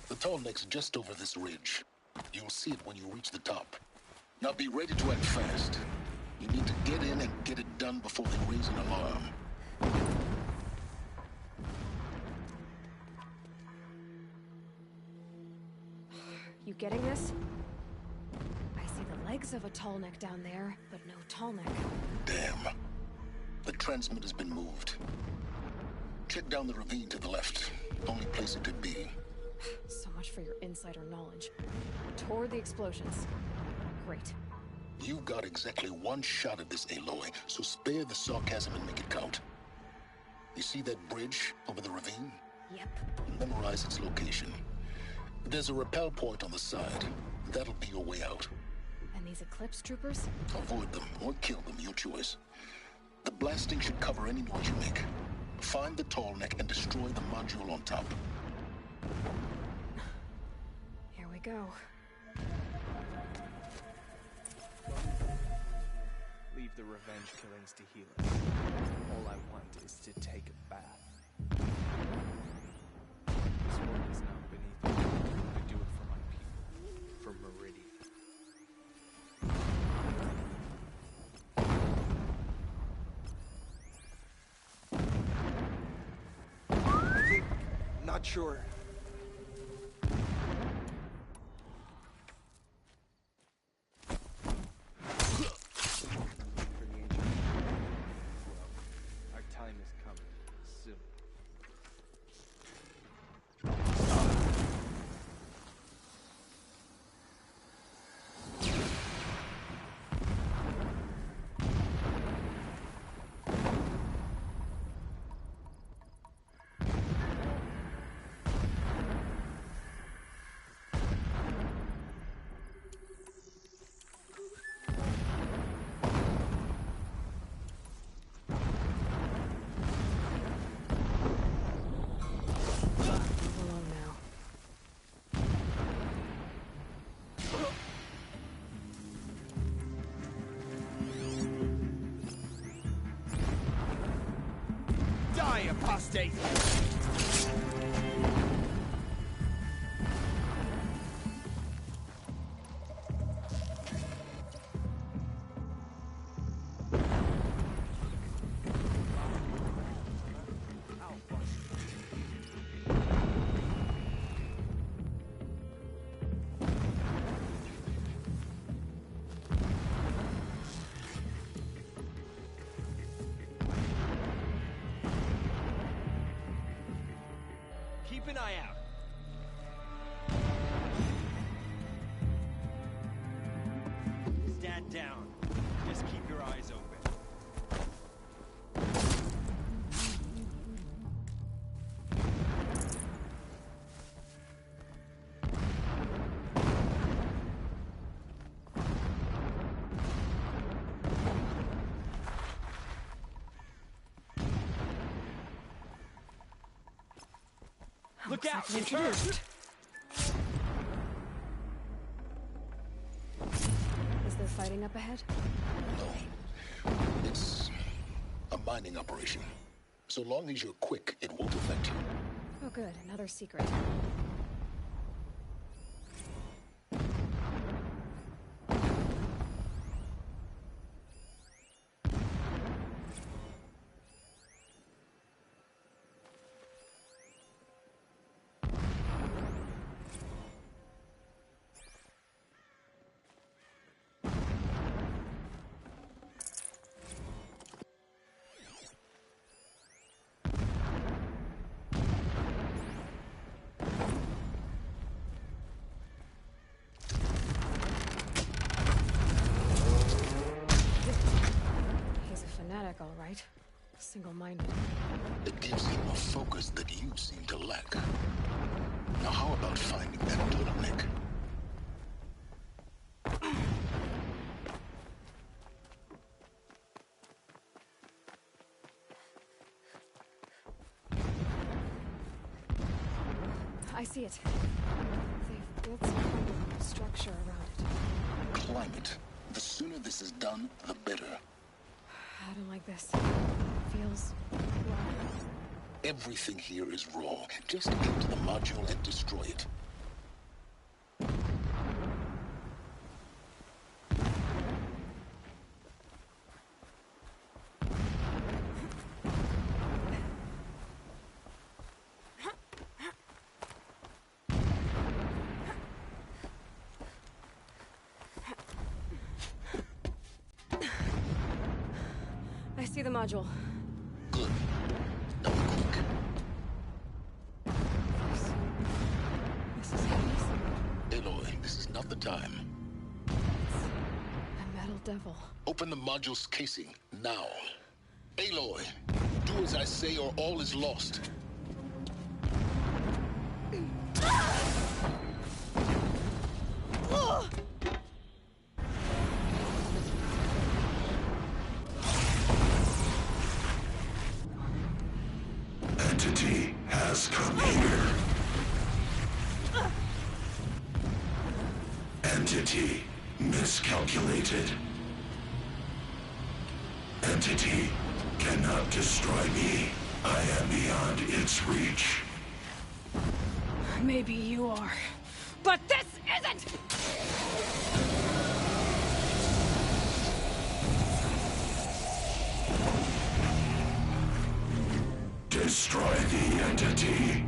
The Tallneck's just over this ridge. You'll see it when you reach the top. Now be ready to act fast. You need to get in and get it done before they raise an alarm. You getting this? I see the legs of a Tallneck down there, but no Tallneck. Damn. The transmitter's been moved. Check down the ravine to the left. Only place it could be. So much for your insider knowledge. Toward the explosions. Great. You've got exactly one shot at this, Aloy, so spare the sarcasm and make it count. You see that bridge over the ravine? Yep. Memorize its location. There's a rappel point on the side. That'll be your way out. And these Eclipse troopers? Avoid them or kill them, your choice. The blasting should cover any noise you make. Find the Tallneck and destroy the module on top. Here we go. Leave the revenge killings to healers. All I want is to take a bath. This world is not beneath me. I do it for my people. For Meridian. Not sure. Our time is coming soon. Apostate! Keep an eye out. Stand down. Just keep your eyes open. Look out! Introduced. Is there fighting up ahead? No. It's a mining operation. So long as you're quick, it won't affect you. Oh good, another secret. right. Single-minded. It gives him a focus that you seem to lack. Now how about finding that bottleneck? I see it. They've built some kind of structure around it. Climb it. The sooner this is done, the better. I don't like this. Feels raw. Everything here is raw. Just get to the module and destroy it. I see the module. Good. Now be quick. This is Hades. Aloy, this is not the time. A metal devil. Open the module's casing, now. Aloy, do as I say or all is lost. Entity has come here. Entity miscalculated. Entity cannot destroy me. I am beyond its reach. Maybe you are, but this isn't! Destroy the entity.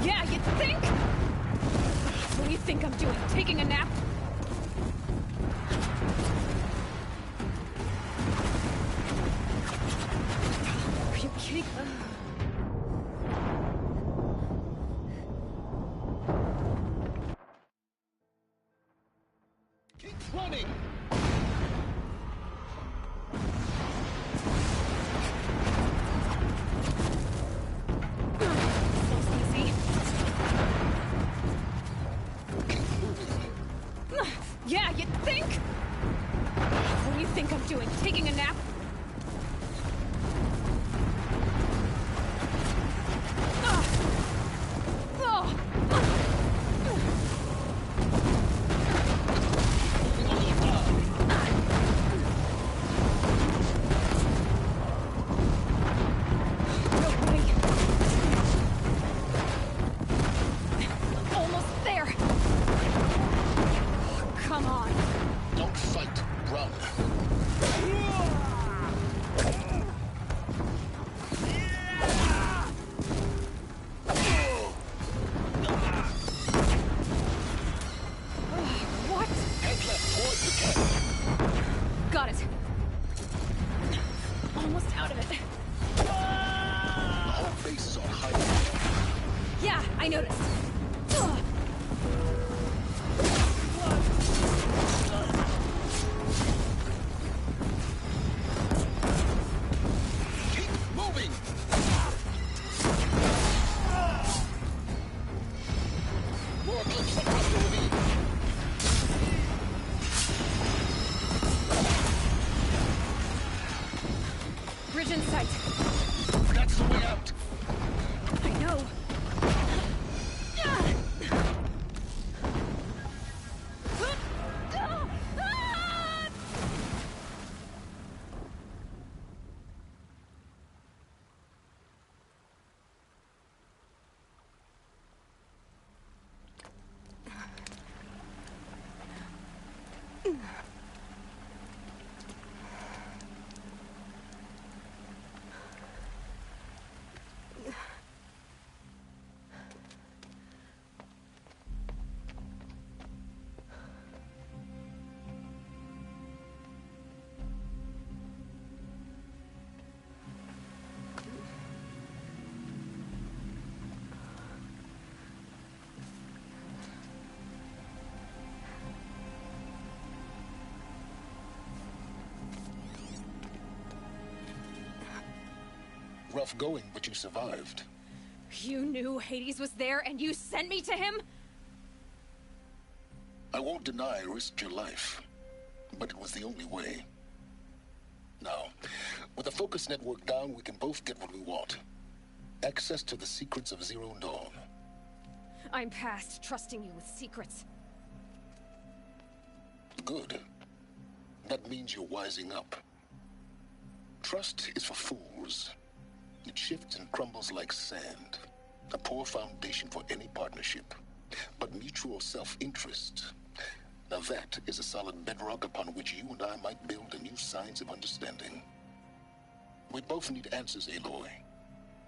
Yeah, you think? What do you think I'm doing? Taking a nap? Are you kidding? Keep running! Yeah, you think? What do you think I'm doing? Taking a nap? I noticed. Keep moving! More Eclipse across the ravine. Bridge in sight. That's the way out. I know. Rough going, but you survived. You knew Hades was there and you sent me to him? I won't deny I risked your life, but it was the only way. Now, with the focus network down, we can both get what we want. Access to the secrets of Zero Dawn. I'm past trusting you with secrets. Good. That means you're wising up. Trust is for fools. It shifts and crumbles like sand. A poor foundation for any partnership. But mutual self-interest, now that is a solid bedrock upon which you and I might build a new science of understanding. We both need answers, Aloy.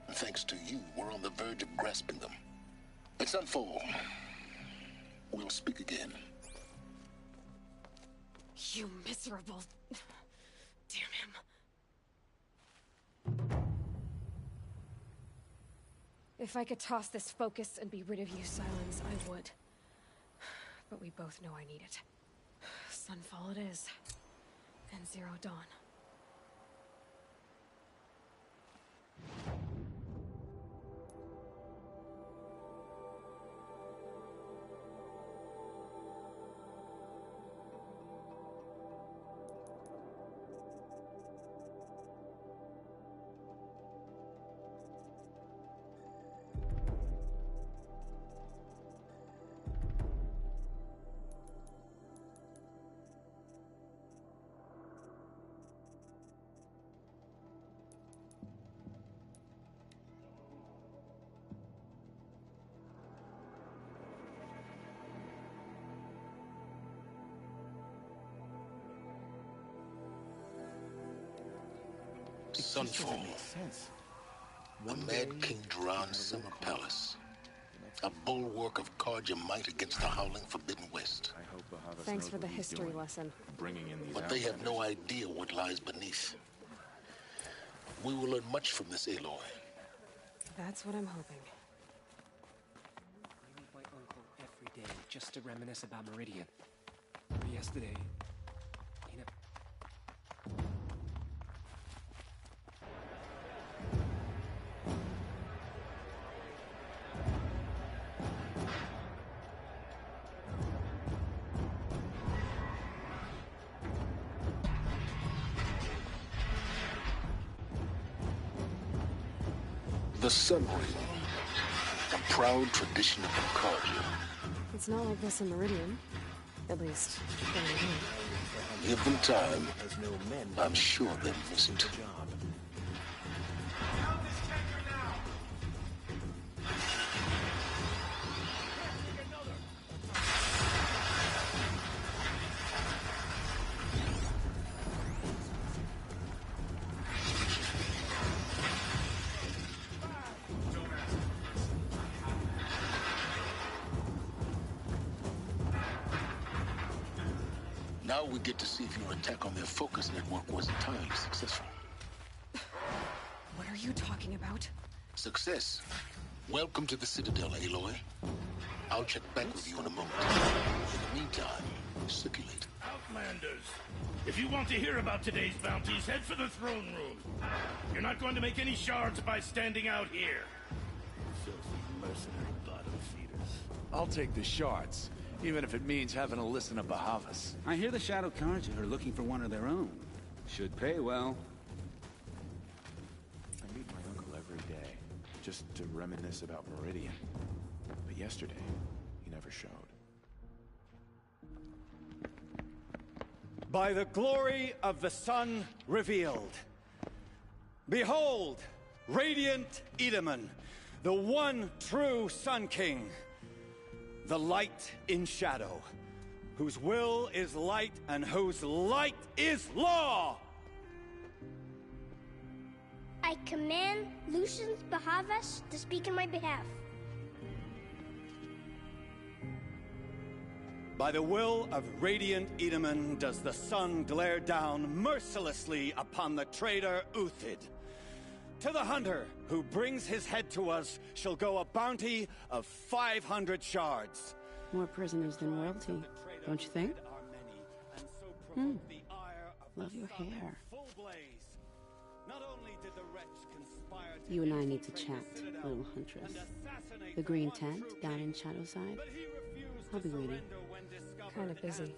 And thanks to you, we're on the verge of grasping them. Let's unfold. We'll speak again. You miserable... Damn him. If I could toss this focus and be rid of you, Silence, I would. But we both know I need it. Sunfall it is. And Zero Dawn. Sunfall. The Mad King Duran's summer palace. A bulwark of Karja might against the howling Forbidden West. Thanks for the history lesson. But they have no idea what lies beneath. We will learn much from this Aloy. That's what I'm hoping. I meet my uncle every day just to reminisce about Meridian. But yesterday, he never... The Sun Ring. A proud tradition of Karja. It's not like this in Meridian. At least, Give them time. I'm sure they'll miss it. Now we get to see if your attack on their focus network was entirely successful. What are you talking about? Success. Welcome to the Citadel, Aloy. I'll check back with you in a moment. In the meantime, circulate. Outlanders, if you want to hear about today's bounties, head for the throne room. You're not going to make any shards by standing out here. Filthy mercenary bottom feeders. I'll take the shards, even if it means having to listen to Bahavas. I hear the Shadow Karja are looking for one of their own. Should pay well. I meet my uncle every day, just to reminisce about Meridian. But yesterday, he never showed. By the glory of the sun revealed. Behold, radiant Edaman, the one true Sun King. The light in shadow, whose will is light and whose light is law! I command Lucius Bahavas to speak in my behalf. By the will of Radiant Edaman does the sun glare down mercilessly upon the traitor Uthid. To the hunter who brings his head to us shall go a bounty of 500 shards. More prisoners than royalty, don't you think? Love your hair. You and I need to chat, little huntress. The green tent down in Shadowside? I'll be waiting. Kind of busy.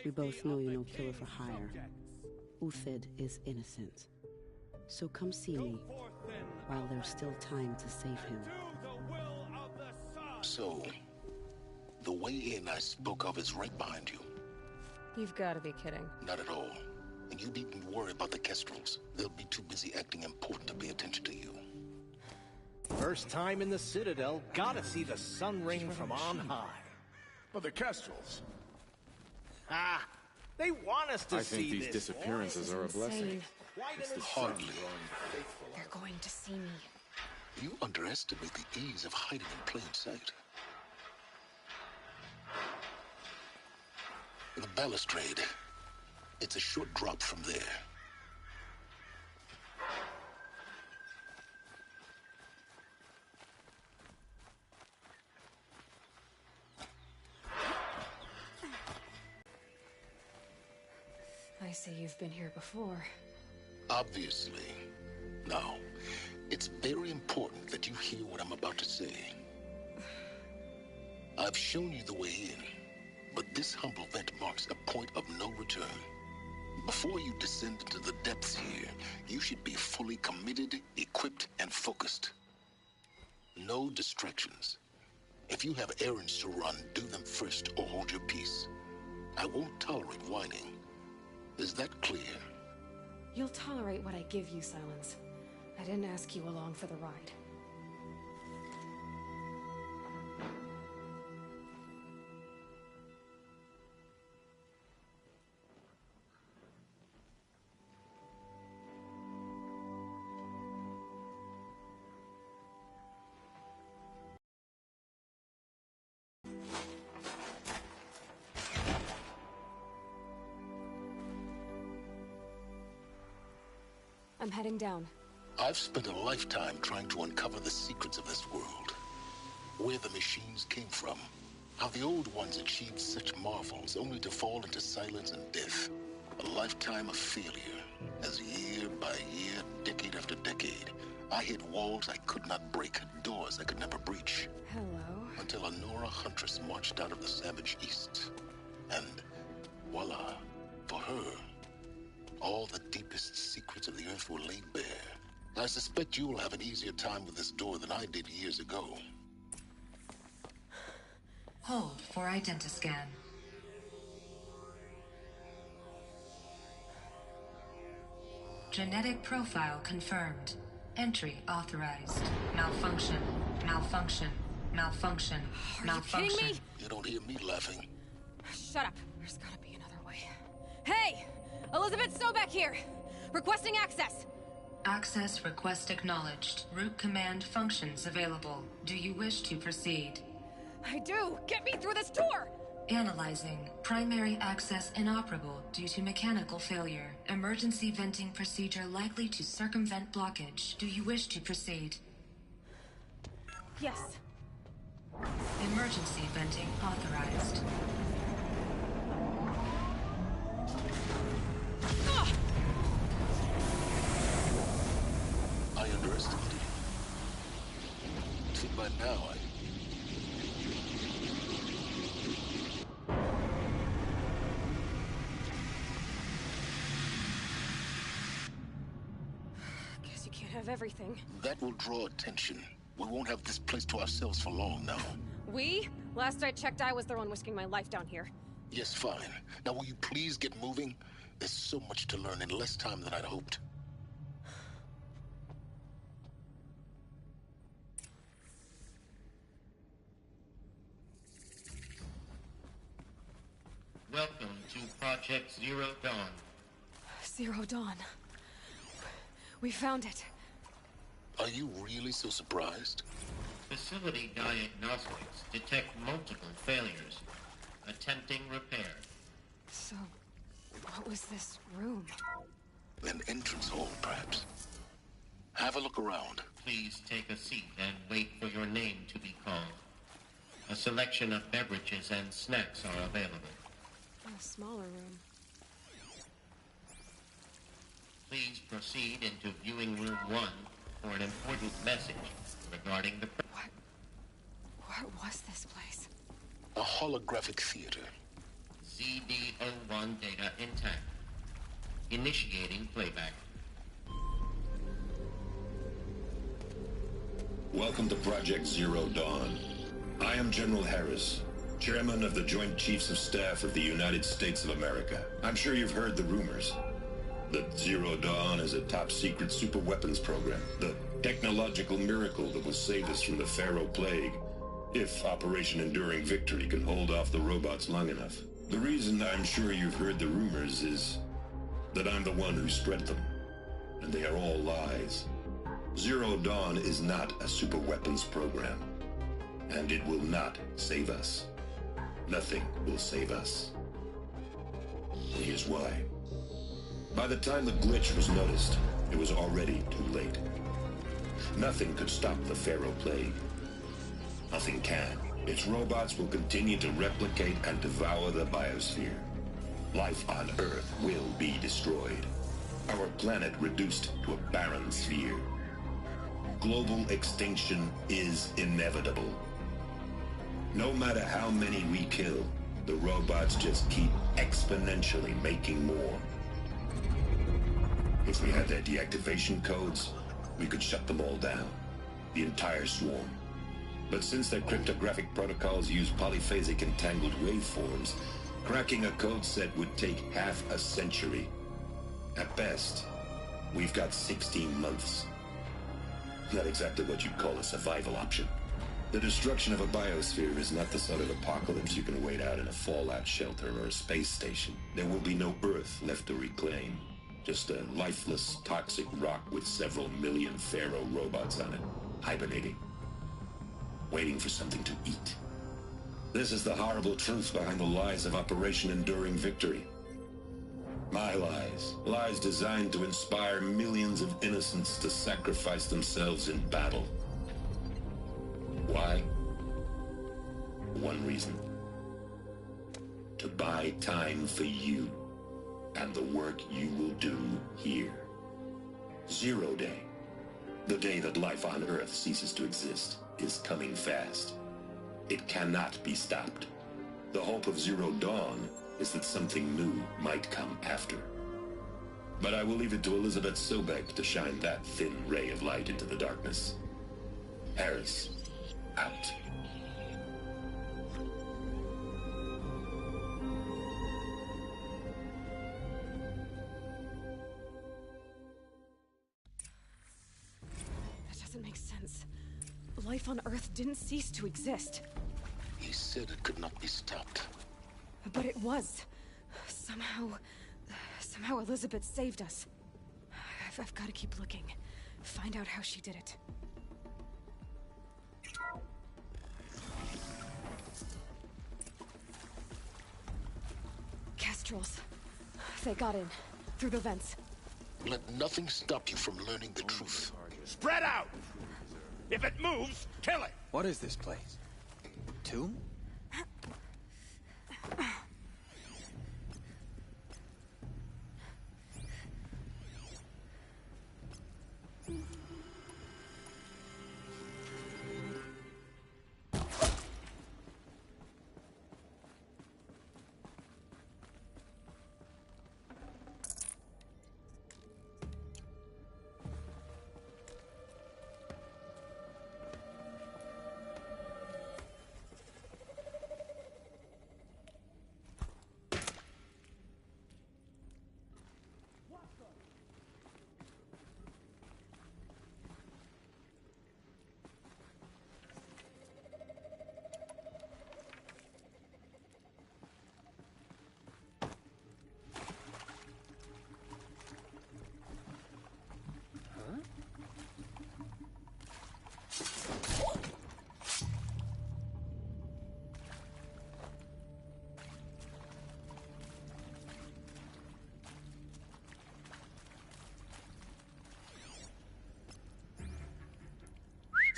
We both know you're no killer for hire. Uthid is innocent. So come see me, while there's still time to save him. So, the way in I spoke of is right behind you. You've got to be kidding. Not at all. And you needn't worry about the Kestrels. They'll be too busy acting important to pay attention to you. First time in the Citadel, gotta see the sun ring from on high. But the Kestrels. Ah, they want us to see this. I think these disappearances are a blessing. Hardly. They're going to see me. You underestimate the ease of hiding in plain sight. The balustrade. It's a short drop from there. I see you've been here before. Obviously. Now, it's very important that you hear what I'm about to say. I've shown you the way in, but this humble vent marks a point of no return. Before you descend into the depths here, you should be fully committed, equipped, and focused. No distractions. If you have errands to run, do them first or hold your peace. I won't tolerate whining. Is that clear? You'll tolerate what I give you, Silence. I didn't ask you along for the ride. I'm heading down. I've spent a lifetime trying to uncover the secrets of this world. Where the machines came from. How the old ones achieved such marvels only to fall into silence and death. A lifetime of failure. As year by year, decade after decade, I hit walls I could not break, doors I could never breach. Hello. Until a Nora huntress marched out of the savage east. And voila, for her, all the deepest secrets of the Earth were laid bare. I suspect you'll have an easier time with this door than I did years ago. Hold for identiscan. Genetic profile confirmed. Entry authorized. Malfunction. Malfunction. Malfunction. Malfunction. Are you kidding me? You don't hear me laughing. Shut up. There's gotta be another way. Hey! Elisabet Sobeck here! Requesting access! Access request acknowledged. Root command functions available. Do you wish to proceed? I do! Get me through this door! Analyzing. Primary access inoperable due to mechanical failure. Emergency venting procedure likely to circumvent blockage. Do you wish to proceed? Yes. Emergency venting authorized. I underestimated you. See, by now, Guess you can't have everything. That will draw attention. We won't have this place to ourselves for long now. We? Last I checked, I was the one risking my life down here. Yes, fine. Now will you please get moving? There's so much to learn in less time than I'd hoped. Welcome to Project Zero Dawn. Zero Dawn. We found it. Are you really so surprised? Facility diagnostics detect multiple failures. Attempting repair. So, what was this room? An entrance hall, perhaps. Have a look around. Please take a seat and wait for your name to be called. A selection of beverages and snacks are available. A smaller room. Please proceed into viewing room 1 for an important message regarding the... What was this place? A holographic theater. CD01 data intact. Initiating playback. Welcome to Project Zero Dawn. I am General Harris, Chairman of the Joint Chiefs of Staff of the United States of America. I'm sure you've heard the rumors that Zero Dawn is a top-secret superweapons program, the technological miracle that will save us from the Pharaoh Plague, if Operation Enduring Victory can hold off the robots long enough. The reason I'm sure you've heard the rumors is that I'm the one who spread them, and they are all lies. Zero Dawn is not a superweapons program, and it will not save us. Nothing will save us. And here's why. By the time the glitch was noticed, it was already too late. Nothing could stop the Pharaoh Plague. Nothing can. Its robots will continue to replicate and devour the biosphere. Life on Earth will be destroyed. Our planet reduced to a barren sphere. Global extinction is inevitable. No matter how many we kill, the robots just keep exponentially making more. If we had their deactivation codes, we could shut them all down. The entire swarm. But since their cryptographic protocols use polyphasic entangled waveforms, cracking a code set would take half a century. At best, we've got 16 months. Not exactly what you'd call a survival option. The destruction of a biosphere is not the sort of apocalypse you can wait out in a fallout shelter or a space station. There will be no Earth left to reclaim. Just a lifeless, toxic rock with several million Pharaoh robots on it, hibernating. Waiting for something to eat. This is the horrible truth behind the lies of Operation Enduring Victory. My lies. Lies designed to inspire millions of innocents to sacrifice themselves in battle. Why? One reason. To buy time for you and the work you will do here. Zero Day. The day that life on Earth ceases to exist is coming fast. It cannot be stopped. The hope of Zero Dawn is that something new might come after. But I will leave it to Elisabet Sobeck to shine that thin ray of light into the darkness. Harris, out. That doesn't make sense. Life on Earth didn't cease to exist. He said it could not be stopped. But it was. Somehow Elisabet saved us. I've got to keep looking. Find out how she did it. Kestrels. They got in. Through the vents. Let nothing stop you from learning the truth. Spread out! If it moves, kill it! What is this place? Tomb?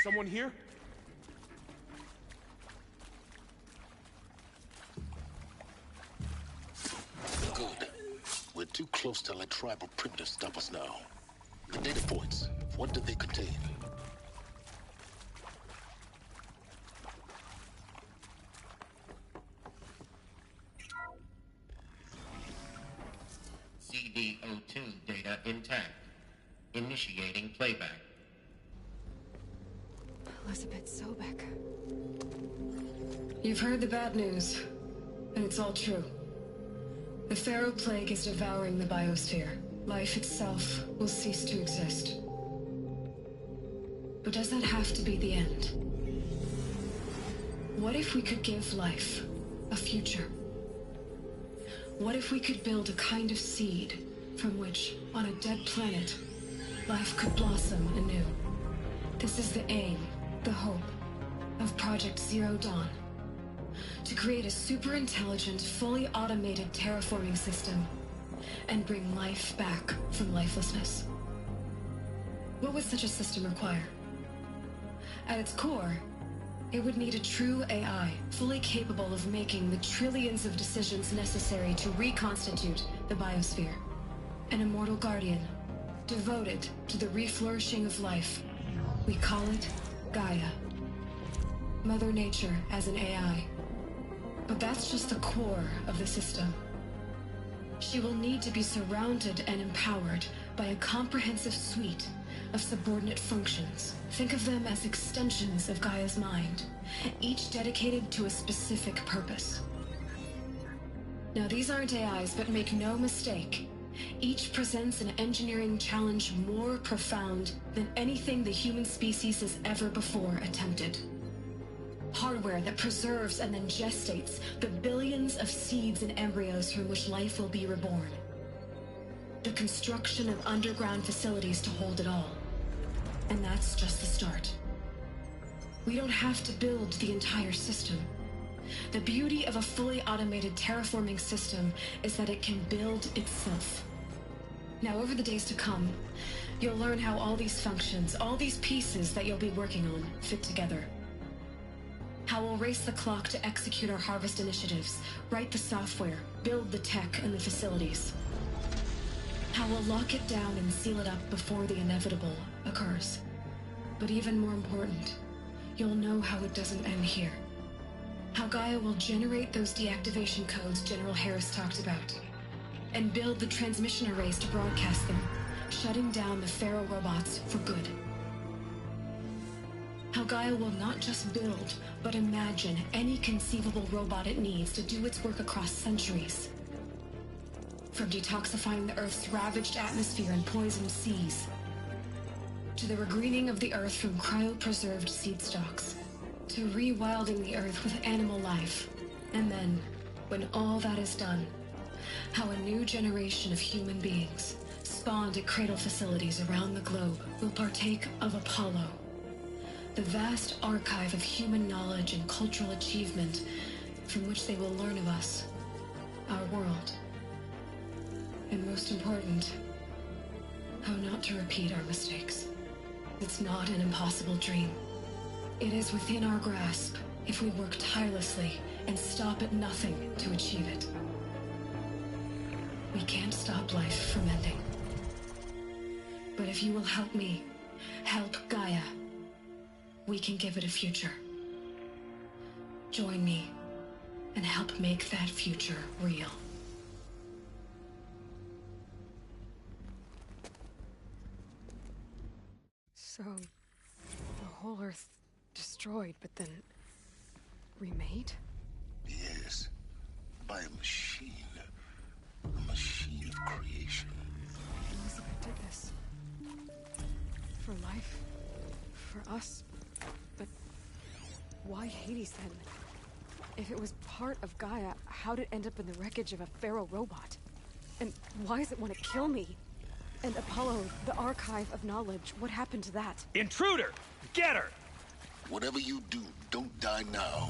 Someone here? Good. We're too close to let tribal primitives stop us now. The data points, what do they contain? CD02 data intact. Initiating playback. Elisabet Sobeck. You've heard the bad news, and it's all true. The Pharaoh Plague is devouring the biosphere. Life itself will cease to exist. But does that have to be the end? What if we could give life a future? What if we could build a kind of seed from which, on a dead planet, life could blossom anew? This is the aim, the hope, of Project Zero Dawn. To create a super-intelligent, fully automated terraforming system and bring life back from lifelessness. What would such a system require? At its core, it would need a true AI, fully capable of making the trillions of decisions necessary to reconstitute the biosphere. An immortal guardian, devoted to the reflourishing of life. We call it Gaia. Mother Nature as an AI. But that's just the core of the system. She will need to be surrounded and empowered by a comprehensive suite of subordinate functions. Think of them as extensions of Gaia's mind, each dedicated to a specific purpose. Now, these aren't AIs, but make no mistake, each presents an engineering challenge more profound than anything the human species has ever before attempted. Hardware that preserves and then gestates the billions of seeds and embryos from which life will be reborn. The construction of underground facilities to hold it all. And that's just the start. We don't have to build the entire system. The beauty of a fully automated terraforming system is that it can build itself. Now, over the days to come, you'll learn how all these functions, all these pieces that you'll be working on, fit together. How we'll race the clock to execute our harvest initiatives, write the software, build the tech and the facilities. How we'll lock it down and seal it up before the inevitable occurs. But even more important, you'll know how it doesn't end here. How Gaia will generate those deactivation codes General Harris talked about, and build the transmission arrays to broadcast them, shutting down the Pharaoh robots for good. How Gaia will not just build, but imagine any conceivable robot it needs to do its work across centuries. From detoxifying the Earth's ravaged atmosphere and poisoned seas, to the regreening of the Earth from cryopreserved seed stalks, to rewilding the Earth with animal life. And then, when all that is done, how a new generation of human beings, spawned at cradle facilities around the globe, will partake of Apollo, the vast archive of human knowledge and cultural achievement from which they will learn of us, our world. And most important, how not to repeat our mistakes. It's not an impossible dream. It is within our grasp if we work tirelessly and stop at nothing to achieve it. We can't stop life from ending. But if you will help me, help Gaia, we can give it a future. Join me and help make that future real. So, the whole Earth destroyed, but then remade? Yes, by a machine. A machine of creation. Elisabet did this. For life. For us. But why Hades then? If it was part of Gaia, how'd it end up in the wreckage of a Pharaoh robot? And why does it want to kill me? And Apollo, the archive of knowledge, what happened to that? Intruder! Get her! Whatever you do, don't die now.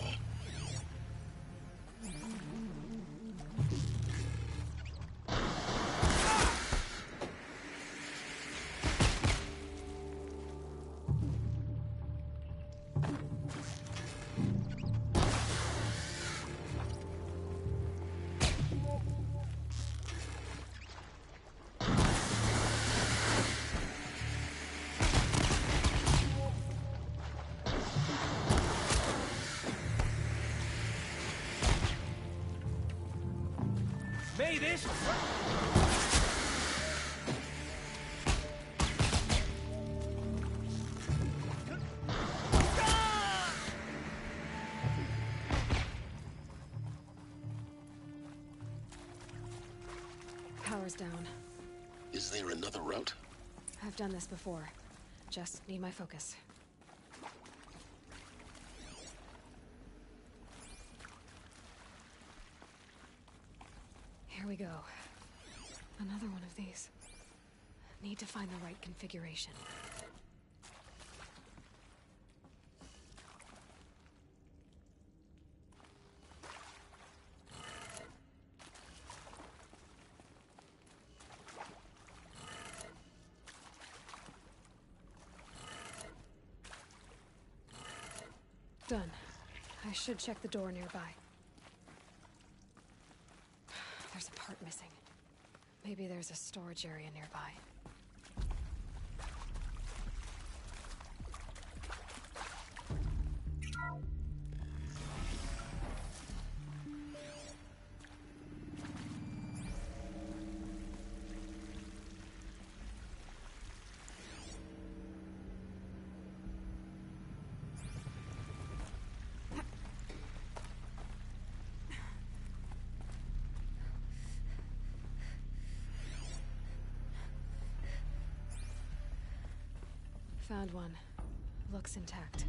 say this? Power's down. Is there another route? I've done this before. Just need my focus. Here we go. Another one of these. Need to find the right configuration. Done. I should check the door nearby. There's a part missing. Maybe there's a storage area nearby. Found one. Looks intact.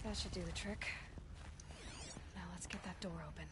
That should do the trick. Now let's get that door open.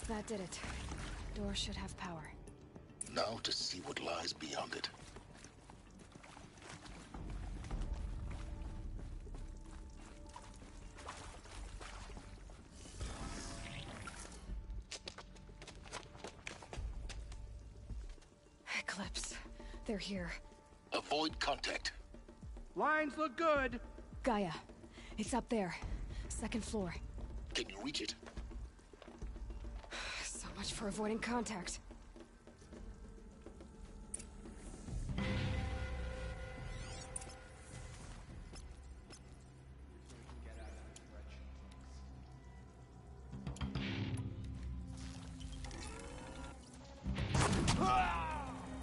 That did it. Door should have power. Now to see what lies beyond it. Eclipse. They're here. Avoid contact. Lines look good. Gaia. It's up there. Second floor. Can you reach it? So much for avoiding contact.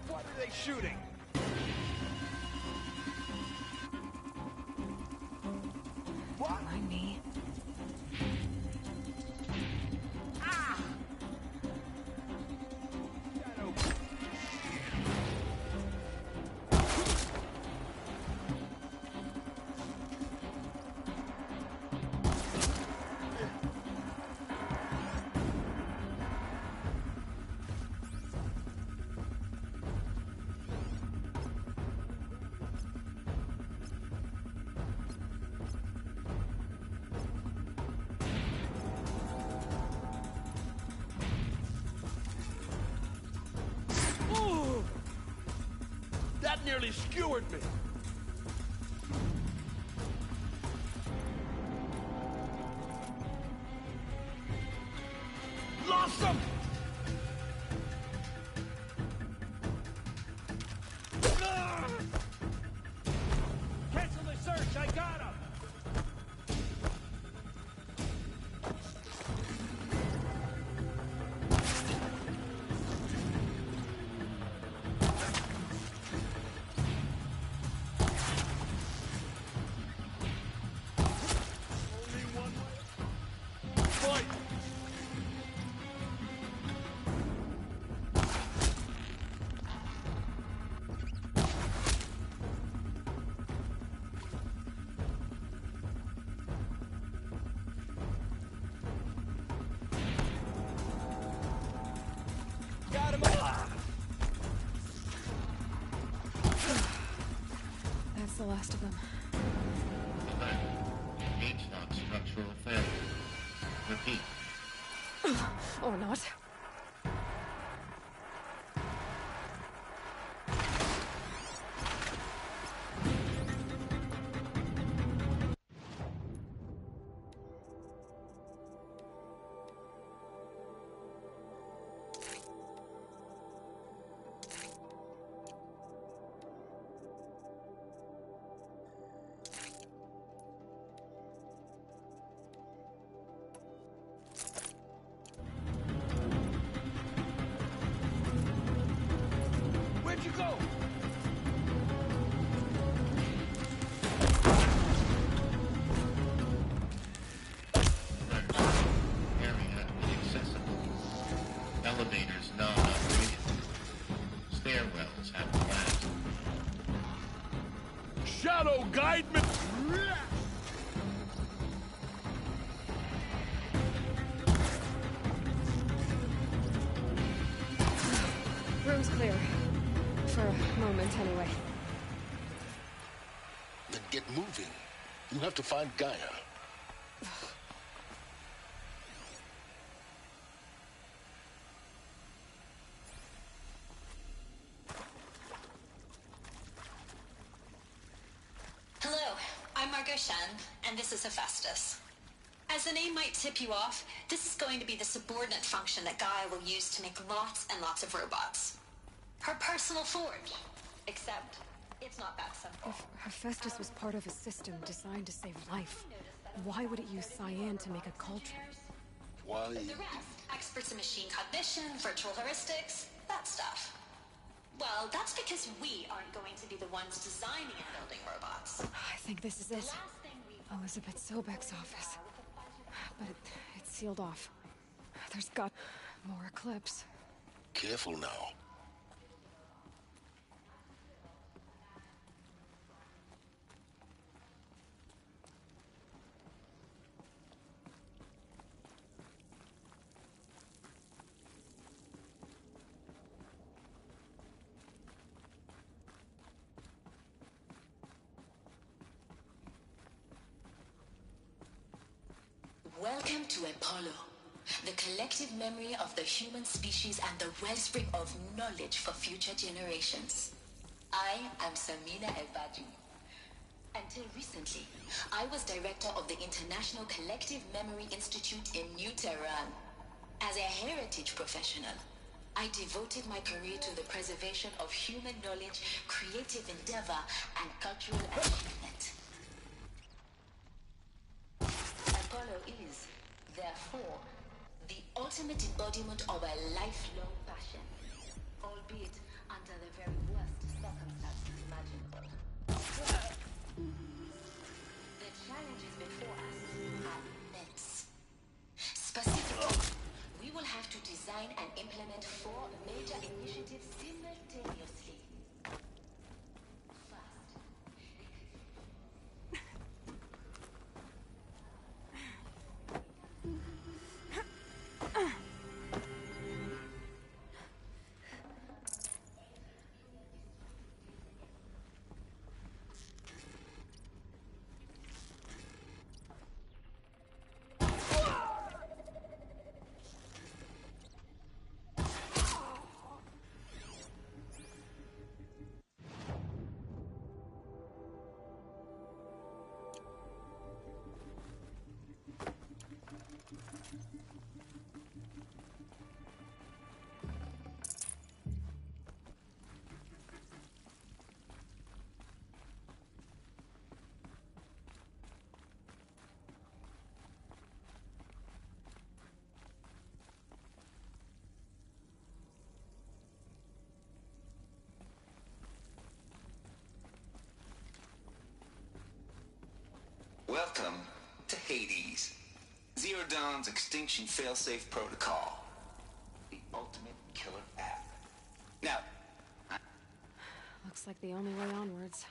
What are they shooting? What? Mind me. That nearly skewered me. Lost him! Cancel the search, I got him! the last of them. H-lock structural failure. Repeat. Or not. Where'd you go? Area inaccessible. Elevators non-operated. Stairwells have collapsed. Shadow guide me. Room's clear. For a moment, anyway. Then get moving. You have to find Gaia. Hello, I'm Margot Shen, and this is Hephaestus. As the name might tip you off, this is going to be the subordinate function that Gaia will use to make lots and lots of robots. Her personal forge. Except, it's not that simple. If Hephaestus was part of a system designed to save life, why would it use cyan to make a cauldron? Why? The rest, experts in machine cognition, virtual heuristics, that stuff. Well, that's because we aren't going to be the ones designing and building robots. I think this is it. Elisabet Sobeck's office. But it's sealed off. There's got more Eclipse. Careful now. Welcome to Apollo, the collective memory of the human species and the wellspring of knowledge for future generations. I am Samina El-Badu. Until recently, I was director of the International Collective Memory Institute in New Tehran. As a heritage professional, I devoted my career to the preservation of human knowledge, creative endeavor, and cultural achievement. Apollo is, therefore, the ultimate embodiment of a lifelong passion, albeit under the very worst circumstances imaginable. The challenges before us are immense. Specifically, we will have to design and implement 4 major initiatives simultaneously. Welcome to Hades, Zero Dawn's extinction failsafe protocol, the ultimate killer app. Now, Looks like the only way onwards.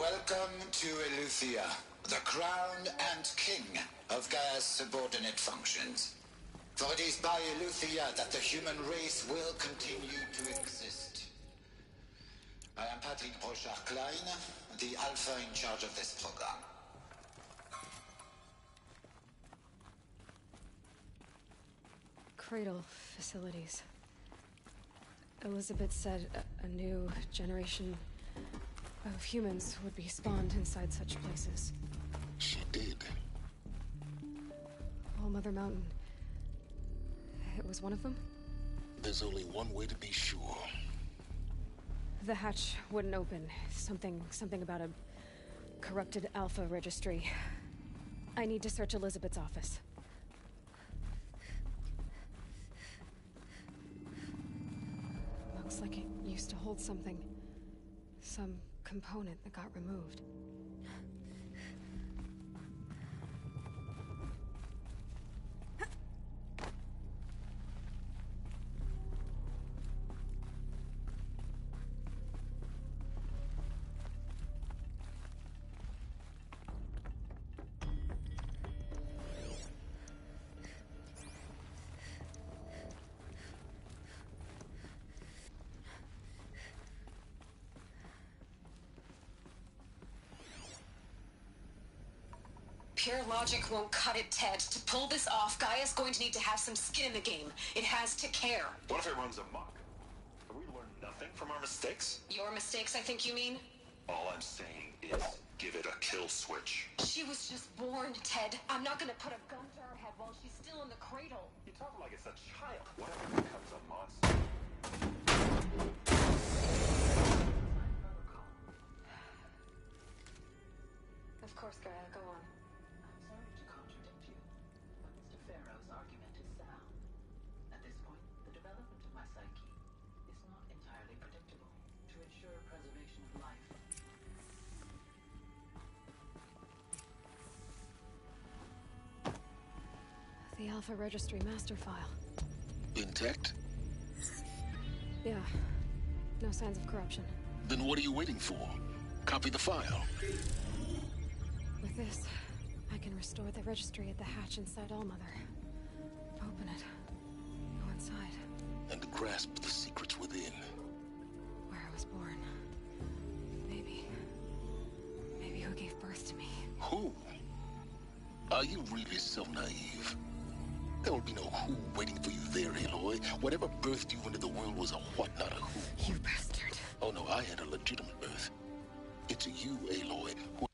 welcome to Eleuthia, the crown and king of Gaia's subordinate functions. For it is by Eleuthia that the human race will continue to exist. I am Patrick Brochard-Klein, the Alpha in charge of this program. Cradle facilities. Elisabet said a new generation of humans would be spawned inside such places. She did. All Mother Mountain. It was one of them? There's only one way to be sure. The hatch wouldn't open. Something about a corrupted Alpha registry. I need to search Elisabet's office. Looks like it used to hold something. Some component that got removed. Pure logic won't cut it, Ted. To pull this off, Gaia's going to need to have some skin in the game. It has to care. What if it runs amok? Have we learned nothing from our mistakes? Your mistakes, I think you mean? All I'm saying is, give it a kill switch. She was just born, Ted. I'm not gonna put a gun to her head while she's still in the cradle. You talk like it's a child. What if it becomes a monster? Of course, Gaia, go on. I'm sorry to contradict you, but Mr. Pharaoh's argument is sound. At this point, the development of my psyche is not entirely predictable. To ensure preservation of life, The Alpha Registry master file. Intact? Yeah. No signs of corruption. Then what are you waiting for? Copy the file. With this, I can restore the registry at the hatch inside Allmother. Open it. Go inside. And grasp the secrets within. Where I was born. Maybe who gave birth to me. Who? Are you really so naive? There will be no who waiting for you there, Aloy. Whatever birthed you into the world was a what, not a who. You bastard. Oh no, I had a legitimate birth. It's you, Aloy, who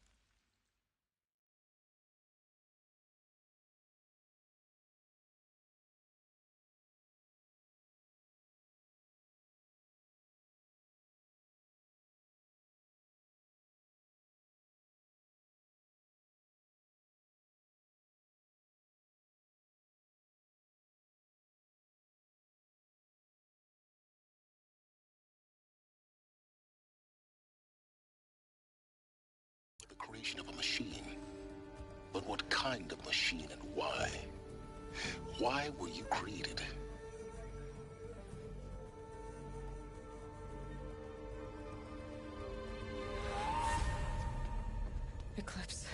the creation of a machine. But what kind of machine and why? Why were you created? Eclipse.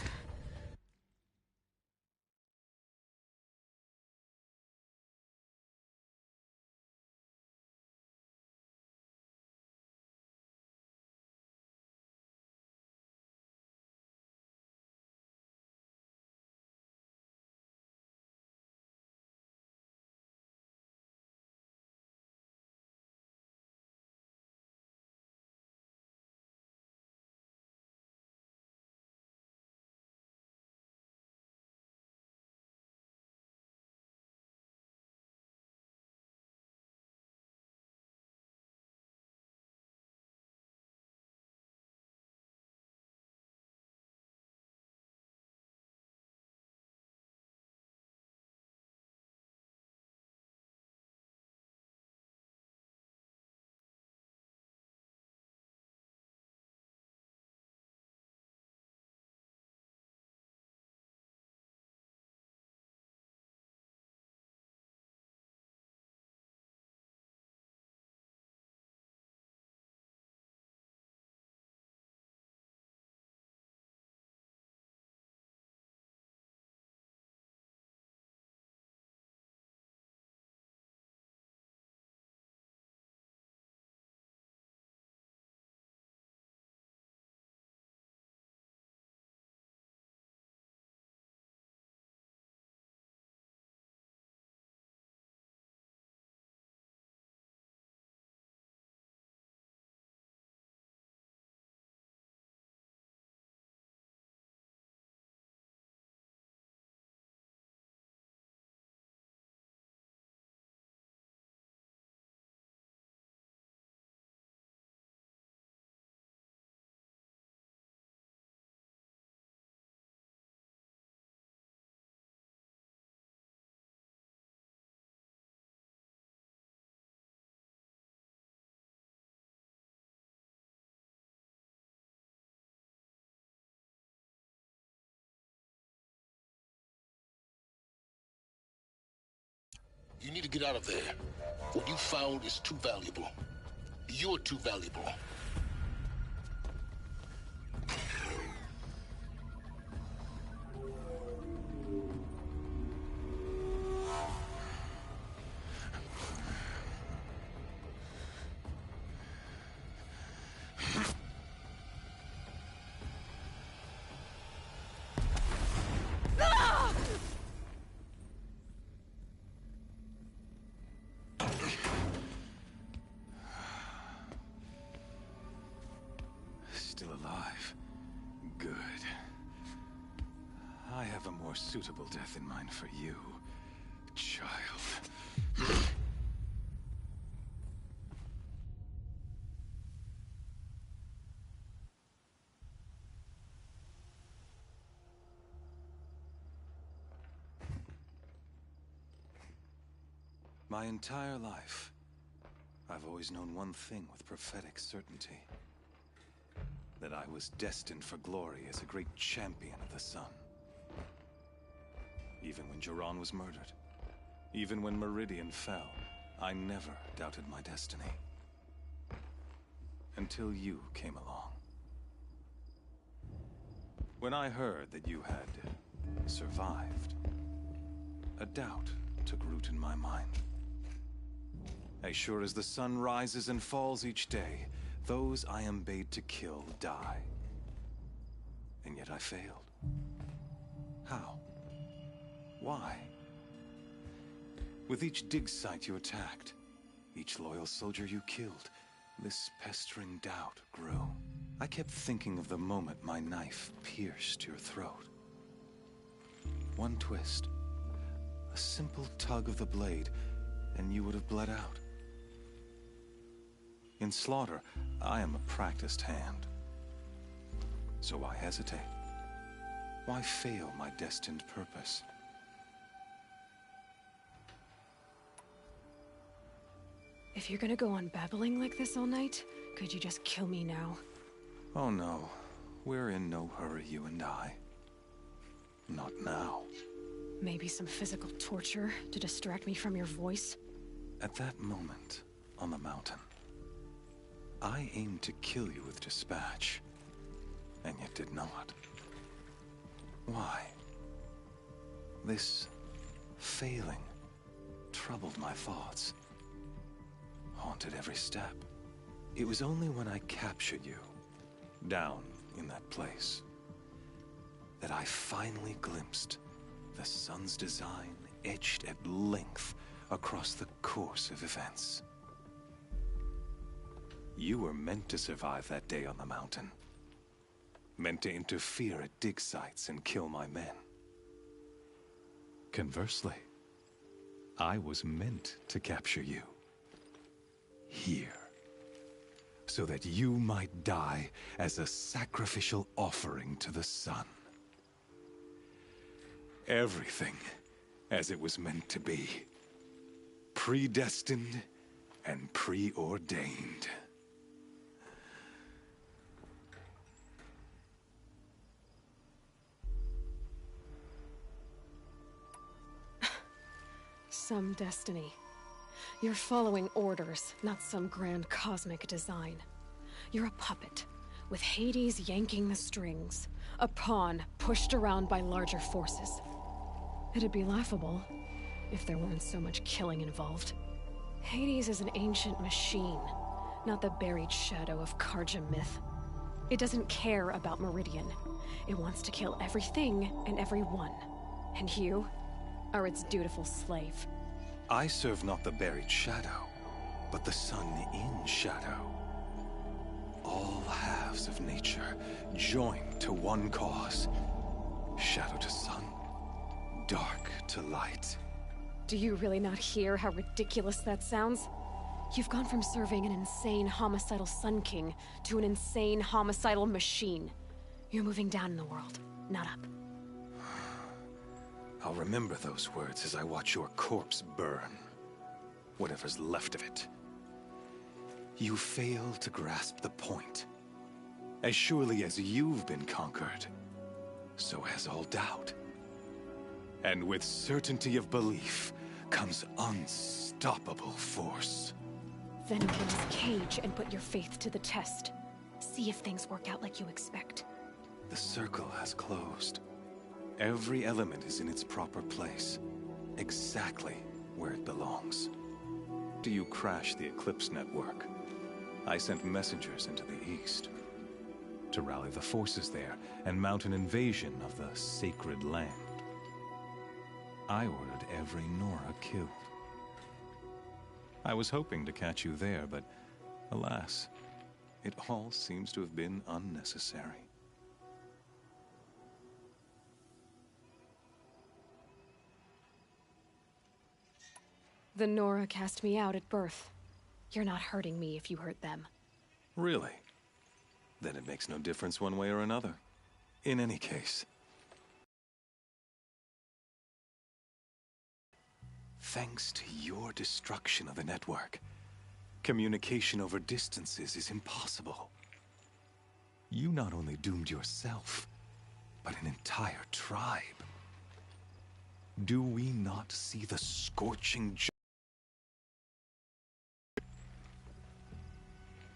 You need to get out of there. What you found is too valuable. You're too valuable. Still alive. Good. I have a more suitable death in mind for you, child. My entire life, I've always known one thing with prophetic certainty. That I was destined for glory as a great champion of the sun. Even when Jiran was murdered, even when Meridian fell, I never doubted my destiny. Until you came along. When I heard that you had survived, a doubt took root in my mind. As sure as the sun rises and falls each day, those I am bade to kill die. And yet I failed. How? Why? With each dig site you attacked, each loyal soldier you killed, this pestering doubt grew. I kept thinking of the moment my knife pierced your throat. One twist, a simple tug of the blade, and you would have bled out. In slaughter, I am a practiced hand. So why hesitate? Why fail my destined purpose? If you're gonna go on babbling like this all night, could you just kill me now? Oh no, we're in no hurry, you and I. Not now. Maybe some physical torture to distract me from your voice? At that moment, on the mountain, I aimed to kill you with dispatch, and yet did not. Why? This failing troubled my thoughts, haunted every step. It was only when I captured you, down in that place, that I finally glimpsed the sun's design etched at length across the course of events. You were meant to survive that day on the mountain. Meant to interfere at dig sites and kill my men. Conversely, I was meant to capture you. Here. So that you might die as a sacrificial offering to the sun. Everything as it was meant to be. Predestined and preordained. Some destiny. You're following orders, not some grand cosmic design. You're a puppet, with Hades yanking the strings. A pawn pushed around by larger forces. It'd be laughable if there weren't so much killing involved. Hades is an ancient machine, not the buried shadow of Karja myth. It doesn't care about Meridian. It wants to kill everything and everyone. And you are its dutiful slave. I serve not the buried shadow, but the sun in shadow. All halves of nature joined to one cause. Shadow to sun, dark to light. Do you really not hear how ridiculous that sounds? You've gone from serving an insane homicidal Sun King to an insane homicidal machine. You're moving down in the world, not up. I'll remember those words as I watch your corpse burn. Whatever's left of it. You fail to grasp the point. As surely as you've been conquered, so has all doubt. And with certainty of belief, comes unstoppable force. Then open this cage and put your faith to the test. See if things work out like you expect. The circle has closed. Every element is in its proper place, exactly where it belongs. Do you crash the Eclipse network? I sent messengers into the east to rally the forces there and mount an invasion of the sacred land. I ordered every Nora killed. I was hoping to catch you there, but alas, it all seems to have been unnecessary. The Nora cast me out at birth. You're not hurting me if you hurt them. Really? Then it makes no difference one way or another. In any case, thanks to your destruction of the network, communication over distances is impossible. You not only doomed yourself, but an entire tribe. Do we not see the scorching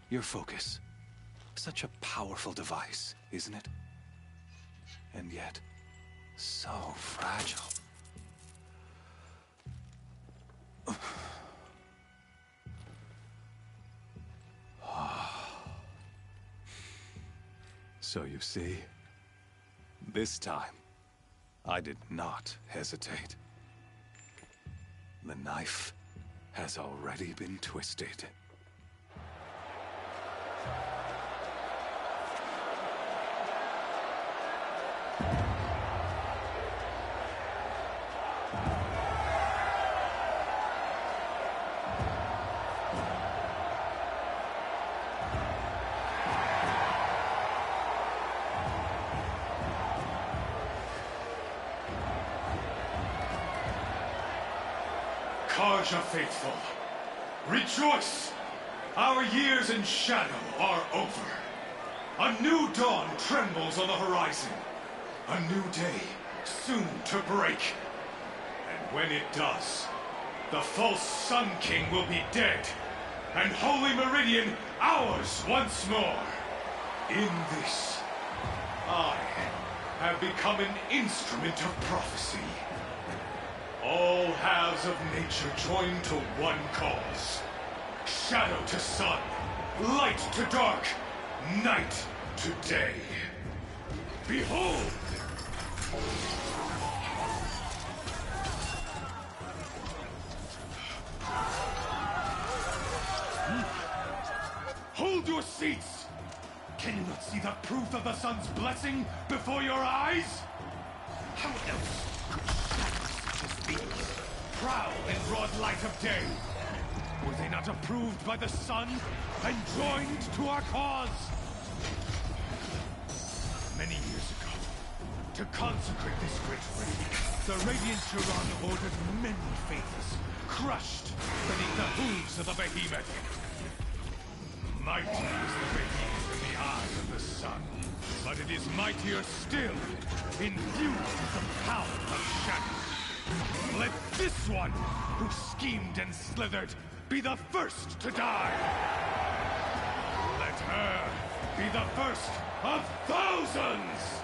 your focus? Such a powerful device, isn't it? And yet, so fragile. So you see, this time, I did not hesitate. The knife has already been twisted. Karja faithful, rejoice! Our years in shadow are over. A new dawn trembles on the horizon. A new day soon to break. And when it does, the false Sun King will be dead, and Holy Meridian ours once more. In this, I have become an instrument of prophecy. All halves of nature join to one cause. Shadow to sun, light to dark, night to day. Behold! Hold your seats! Can you not see the proof of the sun's blessing before your eyes? How else could shadows such as these prowl in broad light of day? Were they not approved by the sun and joined to our cause? Many years ago, to consecrate this great ring, the Radiant Chiron ordered many faiths crushed beneath the hooves of the behemoth. Mighty is the behemoth in the eye of the sun, but it is mightier still, infused with the power of shadow. Let this one, who schemed and slithered, be the first to die. Let her be the first of thousands!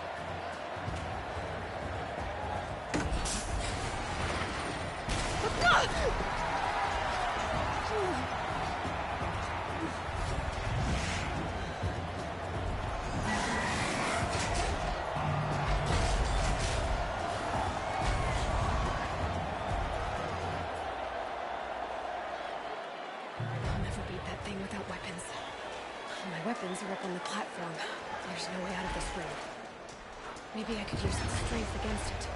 Weapons are up on the platform. There's no way out of this room. Maybe I could use some strength against it.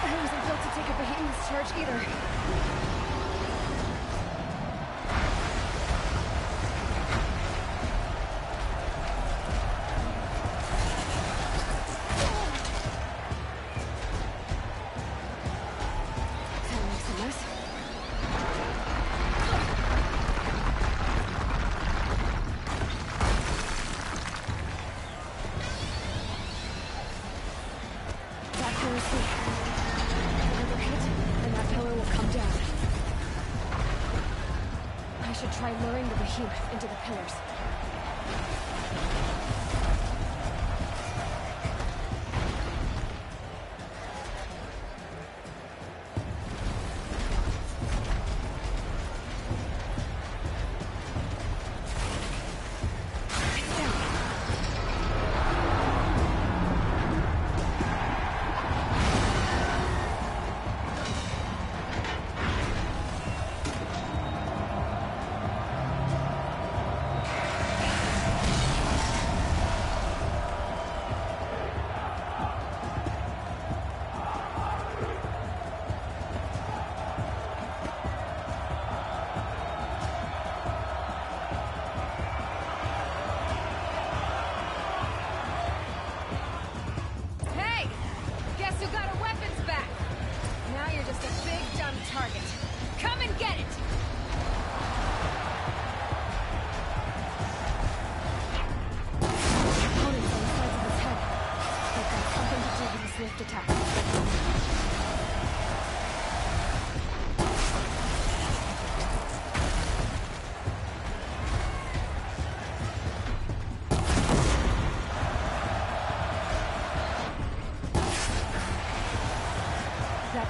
I wasn't built to take a behemoth's charge either. try luring the behemoth into the pillars.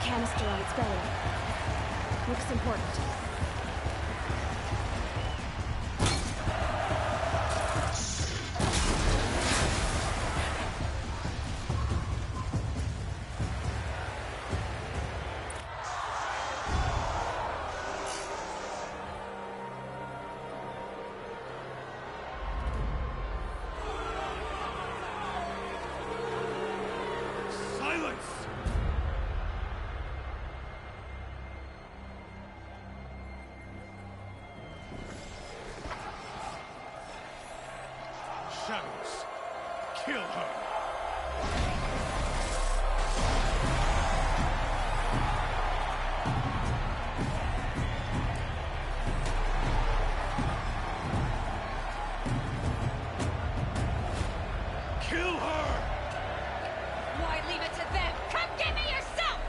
Canister on its belly. Looks important. Shadows. Kill her. Kill her! Why leave it to them? Come get me yourself!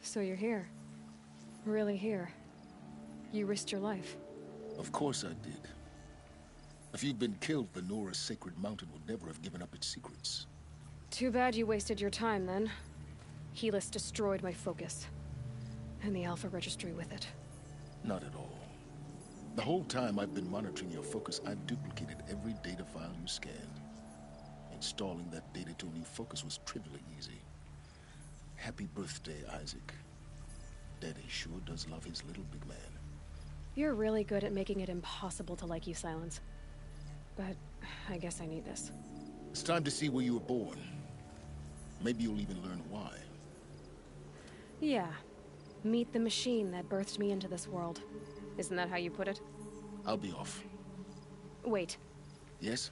So you're here. Really here. You risked your life. Of course I did. If you'd been killed, the Nora's sacred mountain would never have given up its secrets. Too bad you wasted your time, then. Helis destroyed my focus. And the Alpha Registry with it. Not at all. The whole time I've been monitoring your focus, I've duplicated every data file you scanned. Installing that data to a new focus was trivially easy. Happy birthday, Isaac. Daddy sure does love his little big man. You're really good at making it impossible to like you, Silence. But I guess I need this. It's time to see where you were born. Maybe you'll even learn why. Yeah. Meet the machine that birthed me into this world. Isn't that how you put it? I'll be off. Wait. Yes?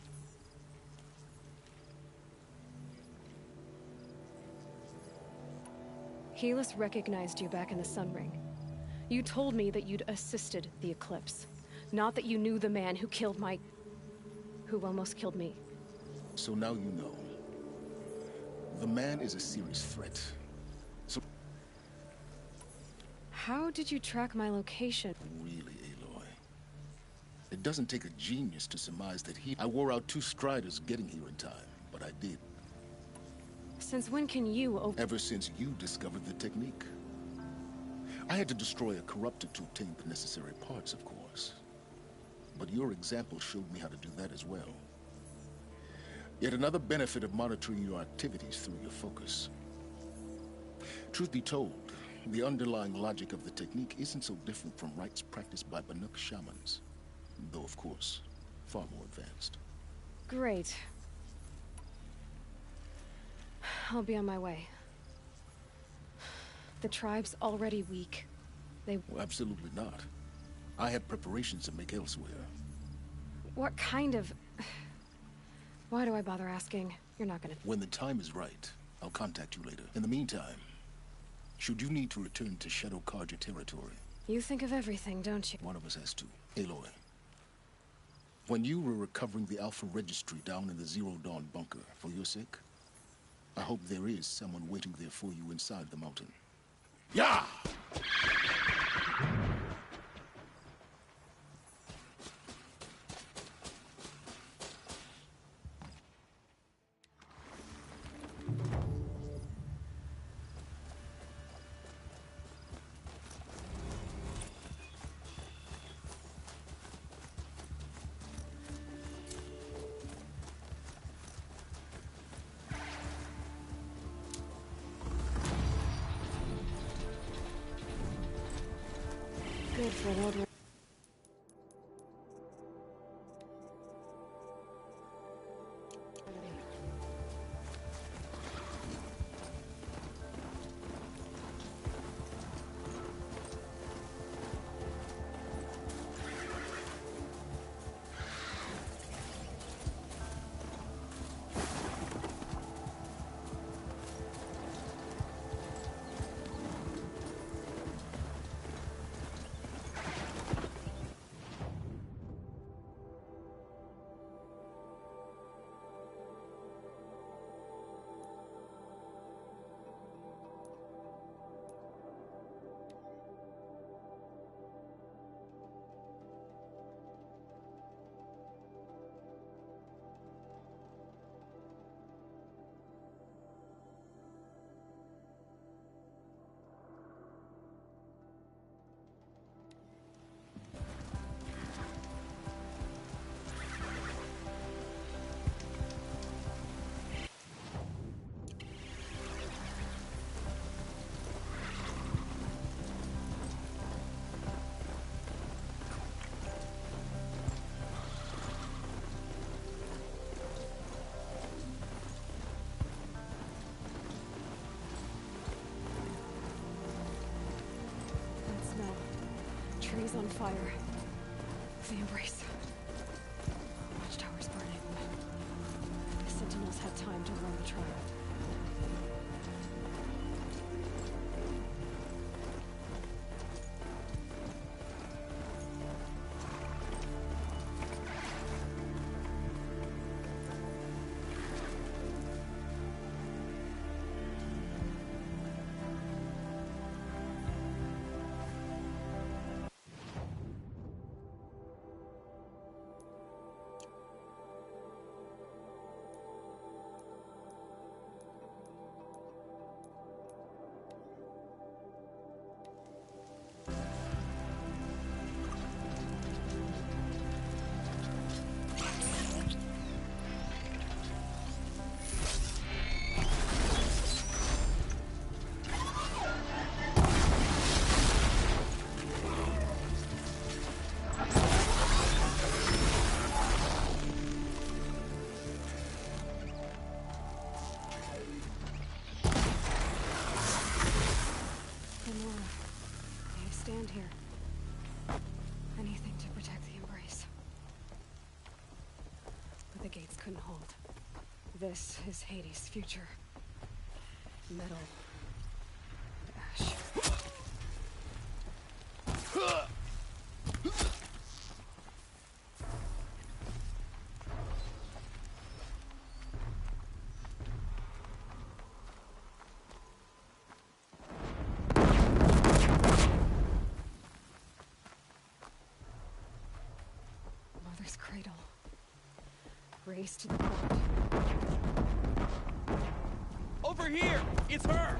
Helis recognized you back in the Sun Ring. You told me that you'd assisted the Eclipse. Not that you knew the man who killed who almost killed me. So now you know. The man is a serious threat. So... How did you track my location? Really, Aloy? It doesn't take a genius to surmise that I wore out 2 striders getting here in time, but I did. Since when can you Ever since you discovered the technique. I had to destroy a corruptor to obtain the necessary parts, of course. But your example showed me how to do that as well. Yet another benefit of monitoring your activities through your focus. Truth be told, the underlying logic of the technique isn't so different from rites practiced by Banuk shamans. Though, of course, far more advanced. Great. I'll be on my way. The tribe's already weak. Well, absolutely not. I have preparations to make elsewhere. What kind of... Why do I bother asking? You're not gonna... When the time is right, I'll contact you later. In the meantime, should you need to return to Shadow Karja territory... You think of everything, don't you? One of us has to. Aloy. When you were recovering the Alpha Registry down in the Zero Dawn bunker, for your sake, I hope there is someone waiting there for you inside the mountain. Yeah! Good for an old... Trees on fire. The embrace. Watchtower's burning. The Sentinels had time to warn the tribe. Here. Anything to protect the embrace. But the gates couldn't hold. This is Hades' future. Metal. And ash. race to the front. Over here! It's her!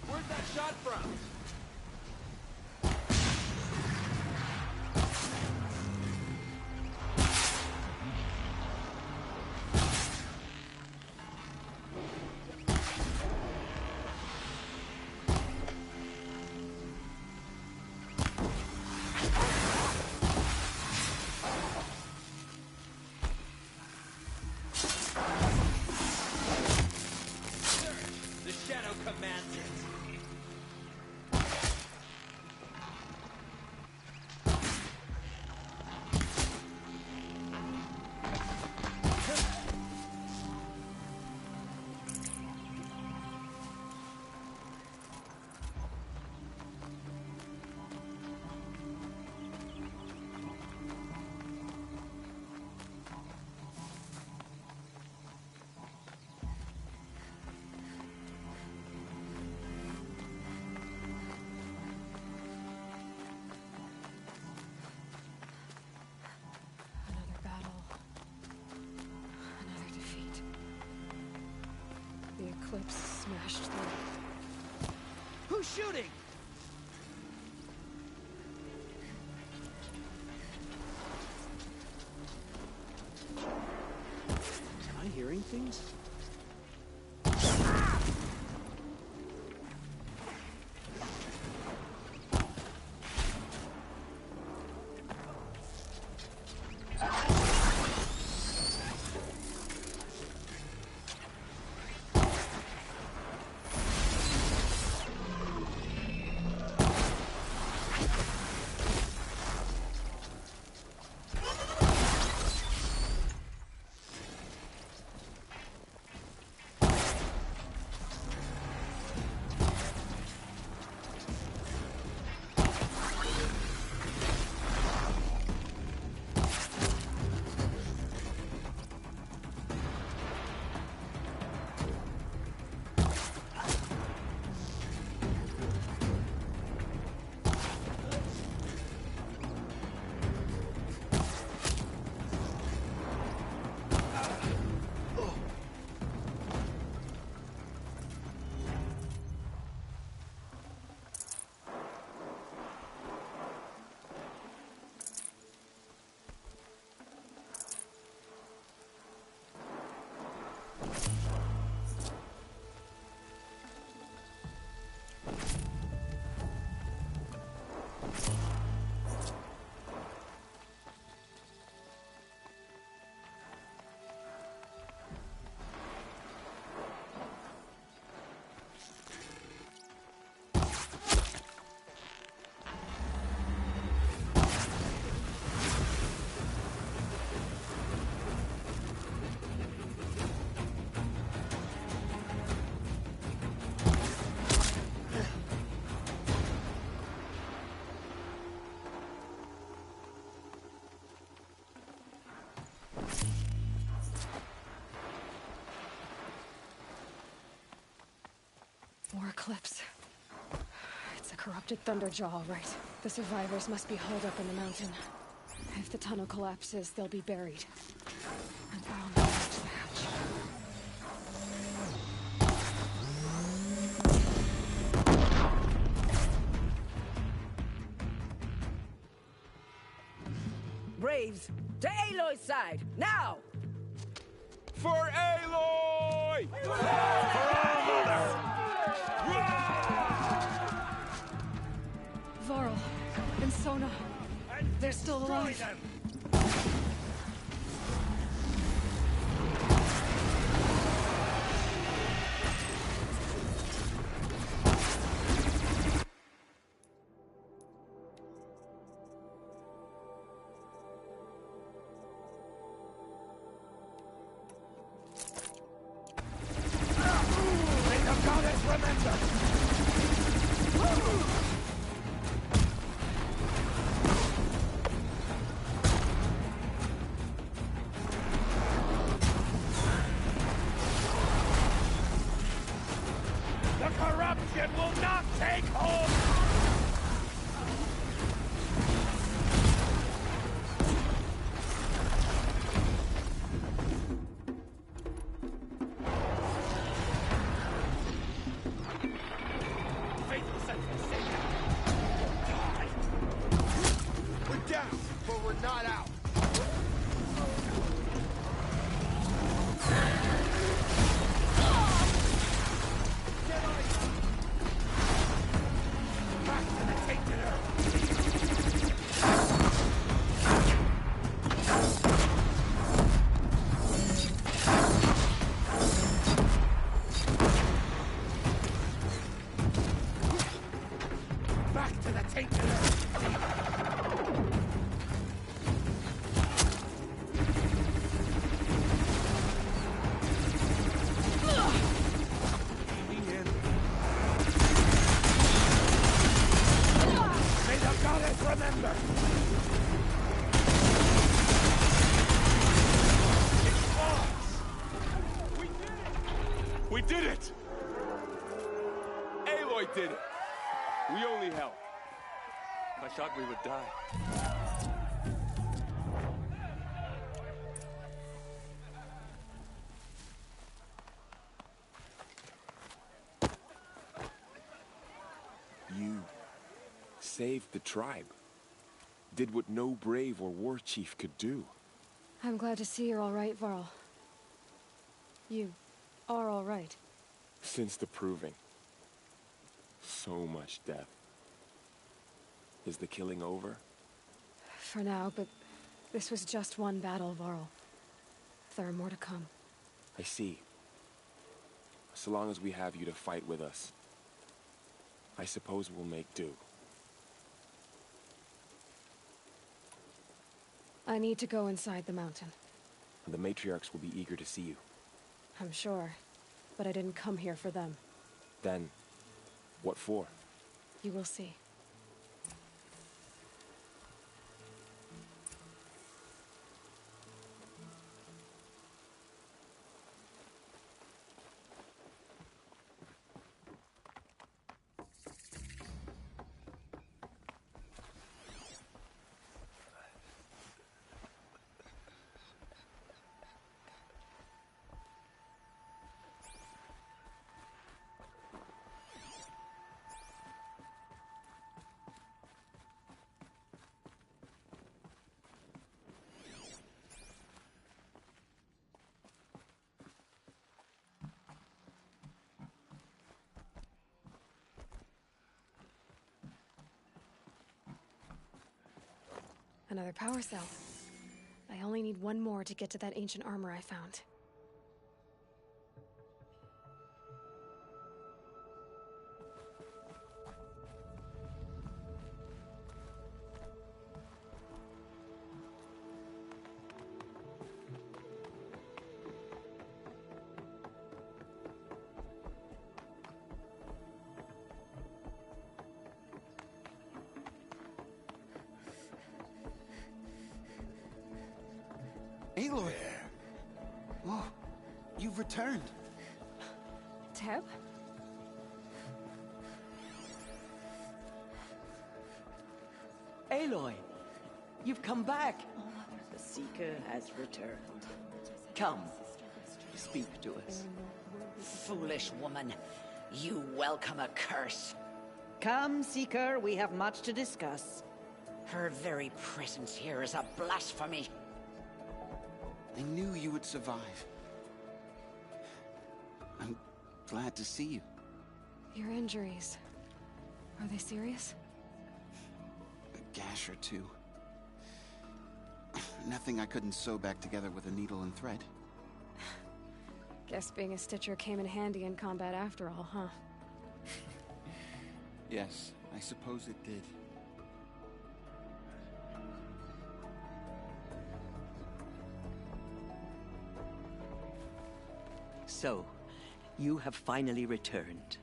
Where's that shot from? The shadow commands it. Another battle. Another defeat. The Eclipse smashed through. Who's shooting? Am I hearing things? More Eclipse. It's a corrupted Thunderjaw, all right. The survivors must be holed up in the mountain. If the tunnel collapses, they'll be buried. And I'll manage the hatch. Braves, to Aloy's side, now! For Aloy! For our mother! Varl and Sona, they're still alive. Them. down, but we're not out. Back to the tainted earth. Back to the tainted earth. May the goddess remember! It's us! We did it! Aloy did it! We only helped. I thought we would die. You saved the tribe. Did what no brave or war chief could do. I'm glad to see you're all right, Varl. You are all right. Since the proving. So much death. Is the killing over? For now, but this was just one battle, Varl. There are more to come. I see. So long as we have you to fight with us, I suppose we'll make do. I need to go inside the mountain. The matriarchs will be eager to see you. I'm sure, but I didn't come here for them. Then, what for? You will see. Another power cell. I only need one more to get to that ancient armor I found. Aloy! Oh, you've returned. Teb? Aloy! You've come back! The Seeker has returned. Come, speak to us. Foolish woman, you welcome a curse. Come, Seeker, we have much to discuss. Her very presence here is a blasphemy. I knew you would survive. I'm glad to see you. Your injuries. Are they serious? A gash or two. Nothing I couldn't sew back together with a needle and thread. Guess being a stitcher came in handy in combat after all, huh? Yes, I suppose it did. So, you have finally returned.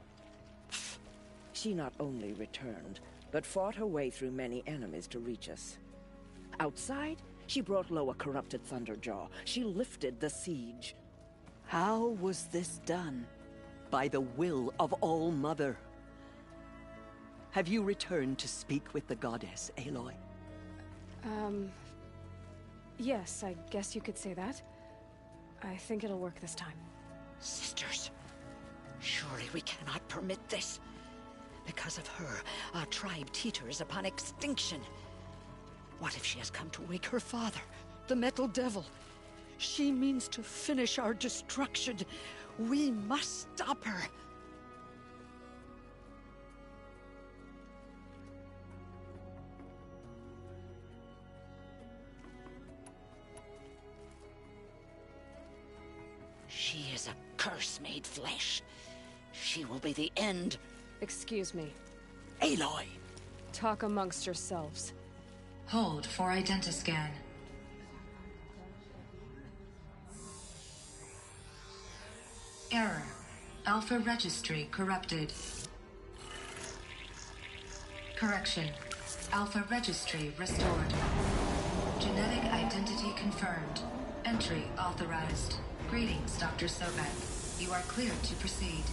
She not only returned, but fought her way through many enemies to reach us. Outside, she brought low a corrupted Thunderjaw. She lifted the siege. How was this done? By the will of All-Mother. Have you returned to speak with the goddess, Aloy? Yes, I guess you could say that. I think it'll work this time. Sisters, surely we cannot permit this. Because of her, our tribe teeters upon extinction. What if she has come to wake her father, the Metal Devil? She means to finish our destruction. We must stop her. She is a curse made flesh. She will be the end. Excuse me. Aloy! Talk amongst yourselves. Hold for identiscan. Error. Alpha registry corrupted. Correction. Alpha registry restored. Genetic identity confirmed. Entry authorized. Greetings, Dr. Sobeck. You are cleared to proceed.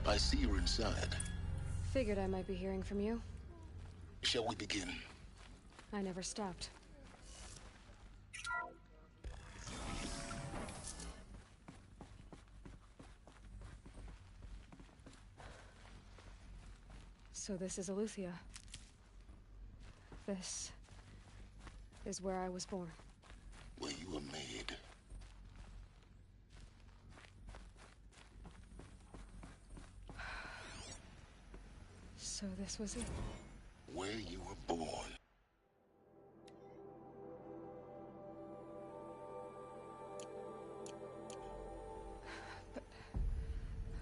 I see you're inside. Figured I might be hearing from you. Shall we begin? I never stopped. So this is Eleuthia. This is where I was born. Where you were made. So this was it? Where you were born.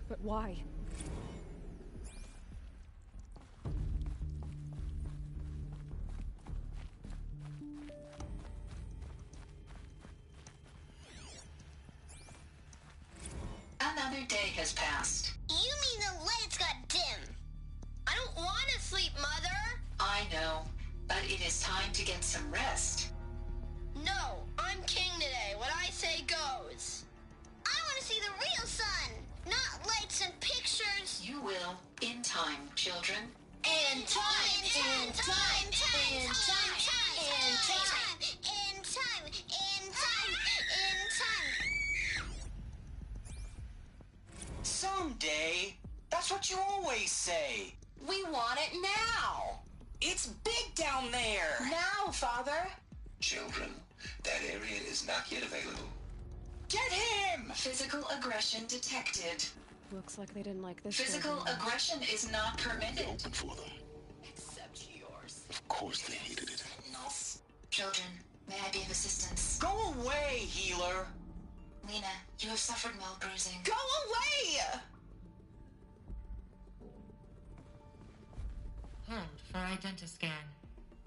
But why? Another day has passed. You mean the lights got dim? I don't want to sleep, Mother! I know, but it is time to get some rest. No, I'm king today. What I say goes. I want to see the real sun, not lights and pictures. You will, in time, children. In time, in time, in time, in time, in time, in time, in time, in time. Someday. That's what you always say. We want it now. It's big down there. Now, Father. Children, that area is not yet available. Get him! Physical aggression detected. Looks like they didn't like this. Physical aggression is not permitted. Open for them. Except yours. Of course they hated it. No. Children, may I be of assistance? Go away, healer. Lena, you have suffered mild bruising. Go away! Hold for identiscan.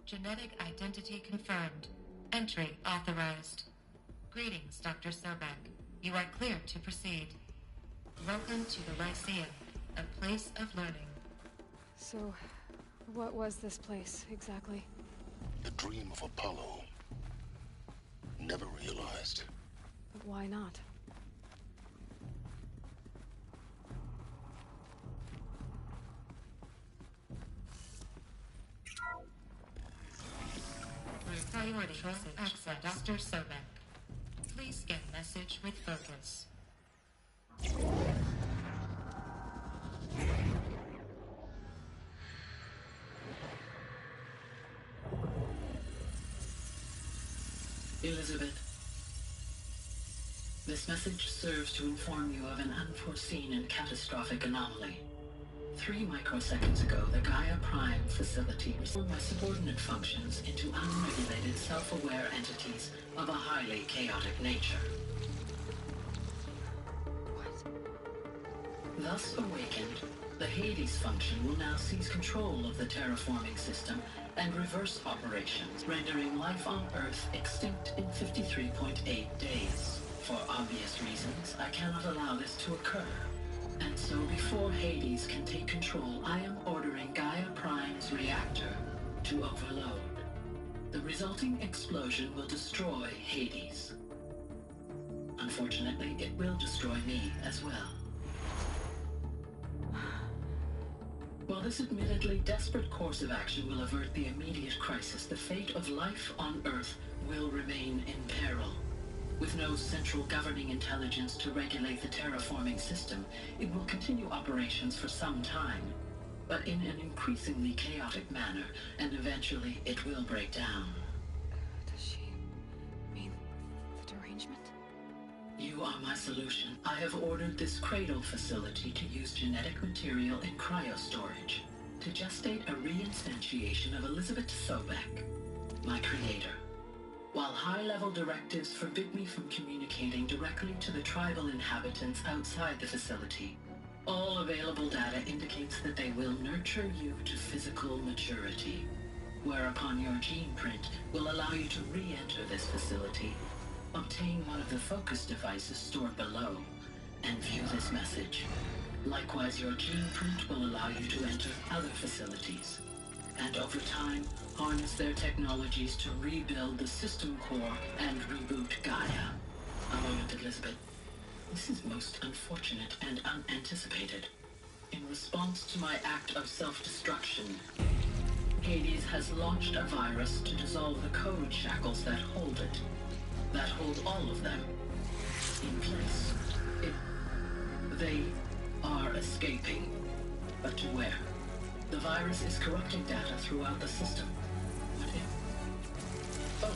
Genetic identity confirmed. Entry authorized. Greetings, Dr. Sobeck. You are cleared to proceed. Welcome to the Lyceum, a place of learning. So, what was this place, exactly? The dream of Apollo. Never realized. But why not? Priority access, Dr. Sobeck. Please get message with focus. Elisabet, this message serves to inform you of an unforeseen and catastrophic anomaly. 3 microseconds ago, the Gaia Prime facility restored my subordinate functions into unregulated, self-aware entities of a highly chaotic nature. Thus awakened, The Hades function will now seize control of the terraforming system and reverse operations, rendering life on Earth extinct in 53.8 days. For obvious reasons, I cannot allow this to occur. And so before Hades can take control, I am ordering Gaia Prime's reactor to overload. The resulting explosion will destroy Hades. Unfortunately, it will destroy me as well. While this admittedly desperate course of action will avert the immediate crisis, the fate of life on Earth will remain in peril. With no central governing intelligence to regulate the terraforming system, it will continue operations for some time, but in an increasingly chaotic manner, and eventually it will break down. Does she mean the derangement? You are my solution. I have ordered this cradle facility to use genetic material in cryostorage to gestate a reinstantiation of Elisabet Sobeck, my creator. While high-level directives forbid me from communicating directly to the tribal inhabitants outside the facility, all available data indicates that they will nurture you to physical maturity, whereupon your gene print will allow you to re-enter this facility, obtain one of the focus devices stored below, and view this message. Likewise, your gene print will allow you to enter other facilities, and over time, harness their technologies to rebuild the system core and reboot Gaia. A moment, Elisabet. This is most unfortunate and unanticipated. In response to my act of self-destruction, Hades has launched a virus to dissolve the code shackles that hold it, that hold all of them in place. They are escaping, but to where? The virus is corrupting data throughout the system. What if? Oh.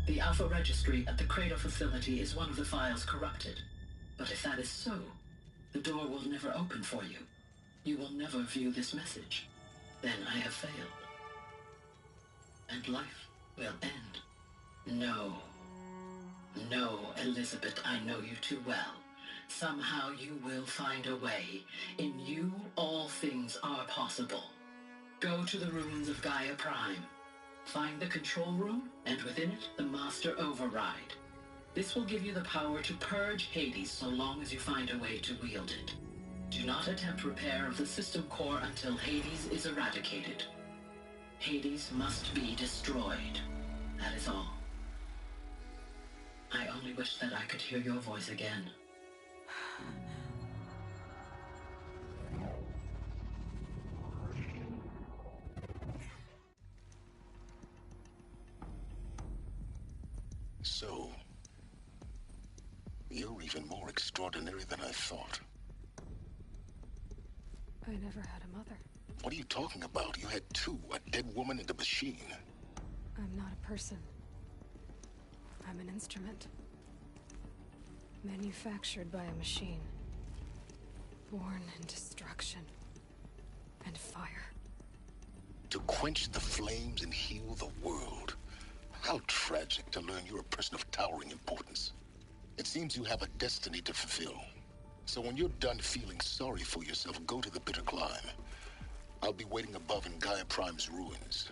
The Alpha Registry at the Cradle facility is one of the files corrupted. But if that is so, the door will never open for you. You will never view this message. Then I have failed. And life will end. No. No, Elisabet, I know you too well. Somehow you will find a way. In you, all things are possible. Go to the ruins of Gaia Prime. Find the control room, and within it, the Master Override. This will give you the power to purge Hades so long as you find a way to wield it. Do not attempt repair of the system core until Hades is eradicated. Hades must be destroyed. That is all. I only wish that I could hear your voice again. So, you're even more extraordinary than I thought. I never had a mother. What are you talking about? You had two, a dead woman and a machine. I'm not a person. I'm an instrument. Manufactured by a machine. Born in destruction and fire. To quench the flames and heal the world. How tragic to learn you're a person of towering importance. It seems you have a destiny to fulfill. So when you're done feeling sorry for yourself, go to the bitter climb. I'll be waiting above in Gaia Prime's ruins.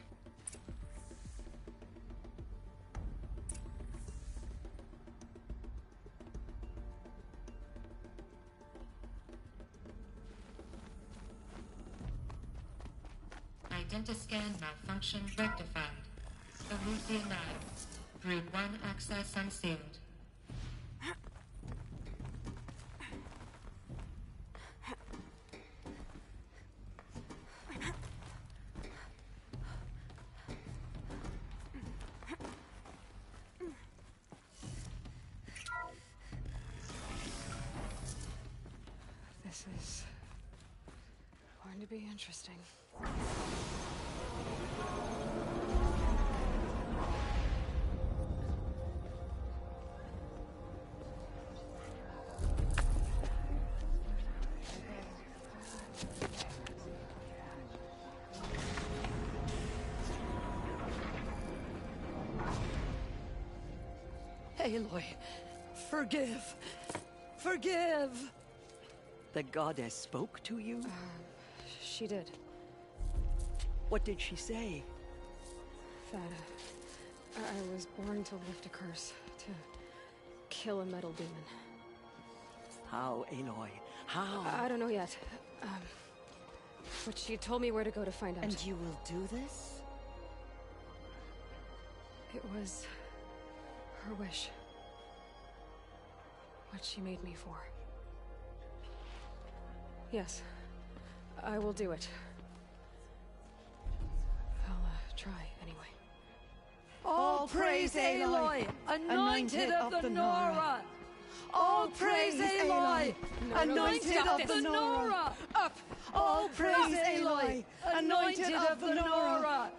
Identiscan malfunction rectified. Elysia 9. Brood 1 access unsealed. This is going to be interesting. Aloy, forgive. Forgive! The goddess spoke to you? She did. What did she say? That I was born to lift a curse, to kill a metal demon. How, Aloy? How? I don't know yet. But she told me where to go to find out. And you will do this? It was her wish. What she made me for. Yes, I will do it. I'll try anyway. All praise Aloy, anointed of the Nora! All praise Aloy, anointed of the Nora! Up! All praise Aloy, anointed of the Nora!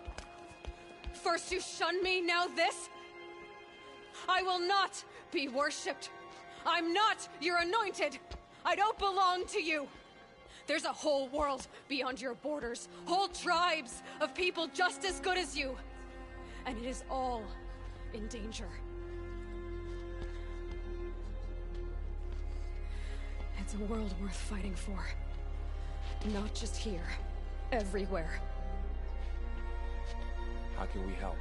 First you shun me, now this? I will not be worshipped. I'm not your anointed. I don't belong to you. There's a whole world beyond your borders, whole tribes of people just as good as you. And it is all in danger. It's a world worth fighting for. Not just here, everywhere. How can we help?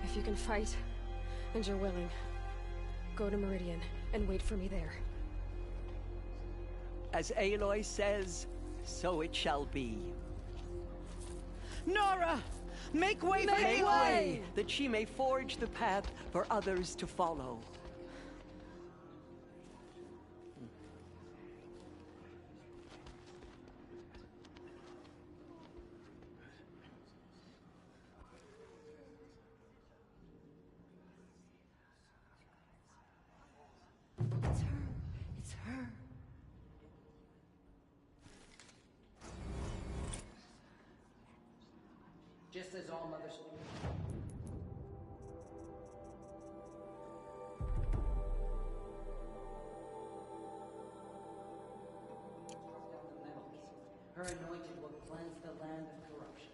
If you can fight, and you're willing, go to Meridian and wait for me there. As Aloy says, so it shall be. Nora! Make way for Aloy! That she may forge the path for others to follow. It's her. Just as all mothers... Her anointed will cleanse the land of corruption.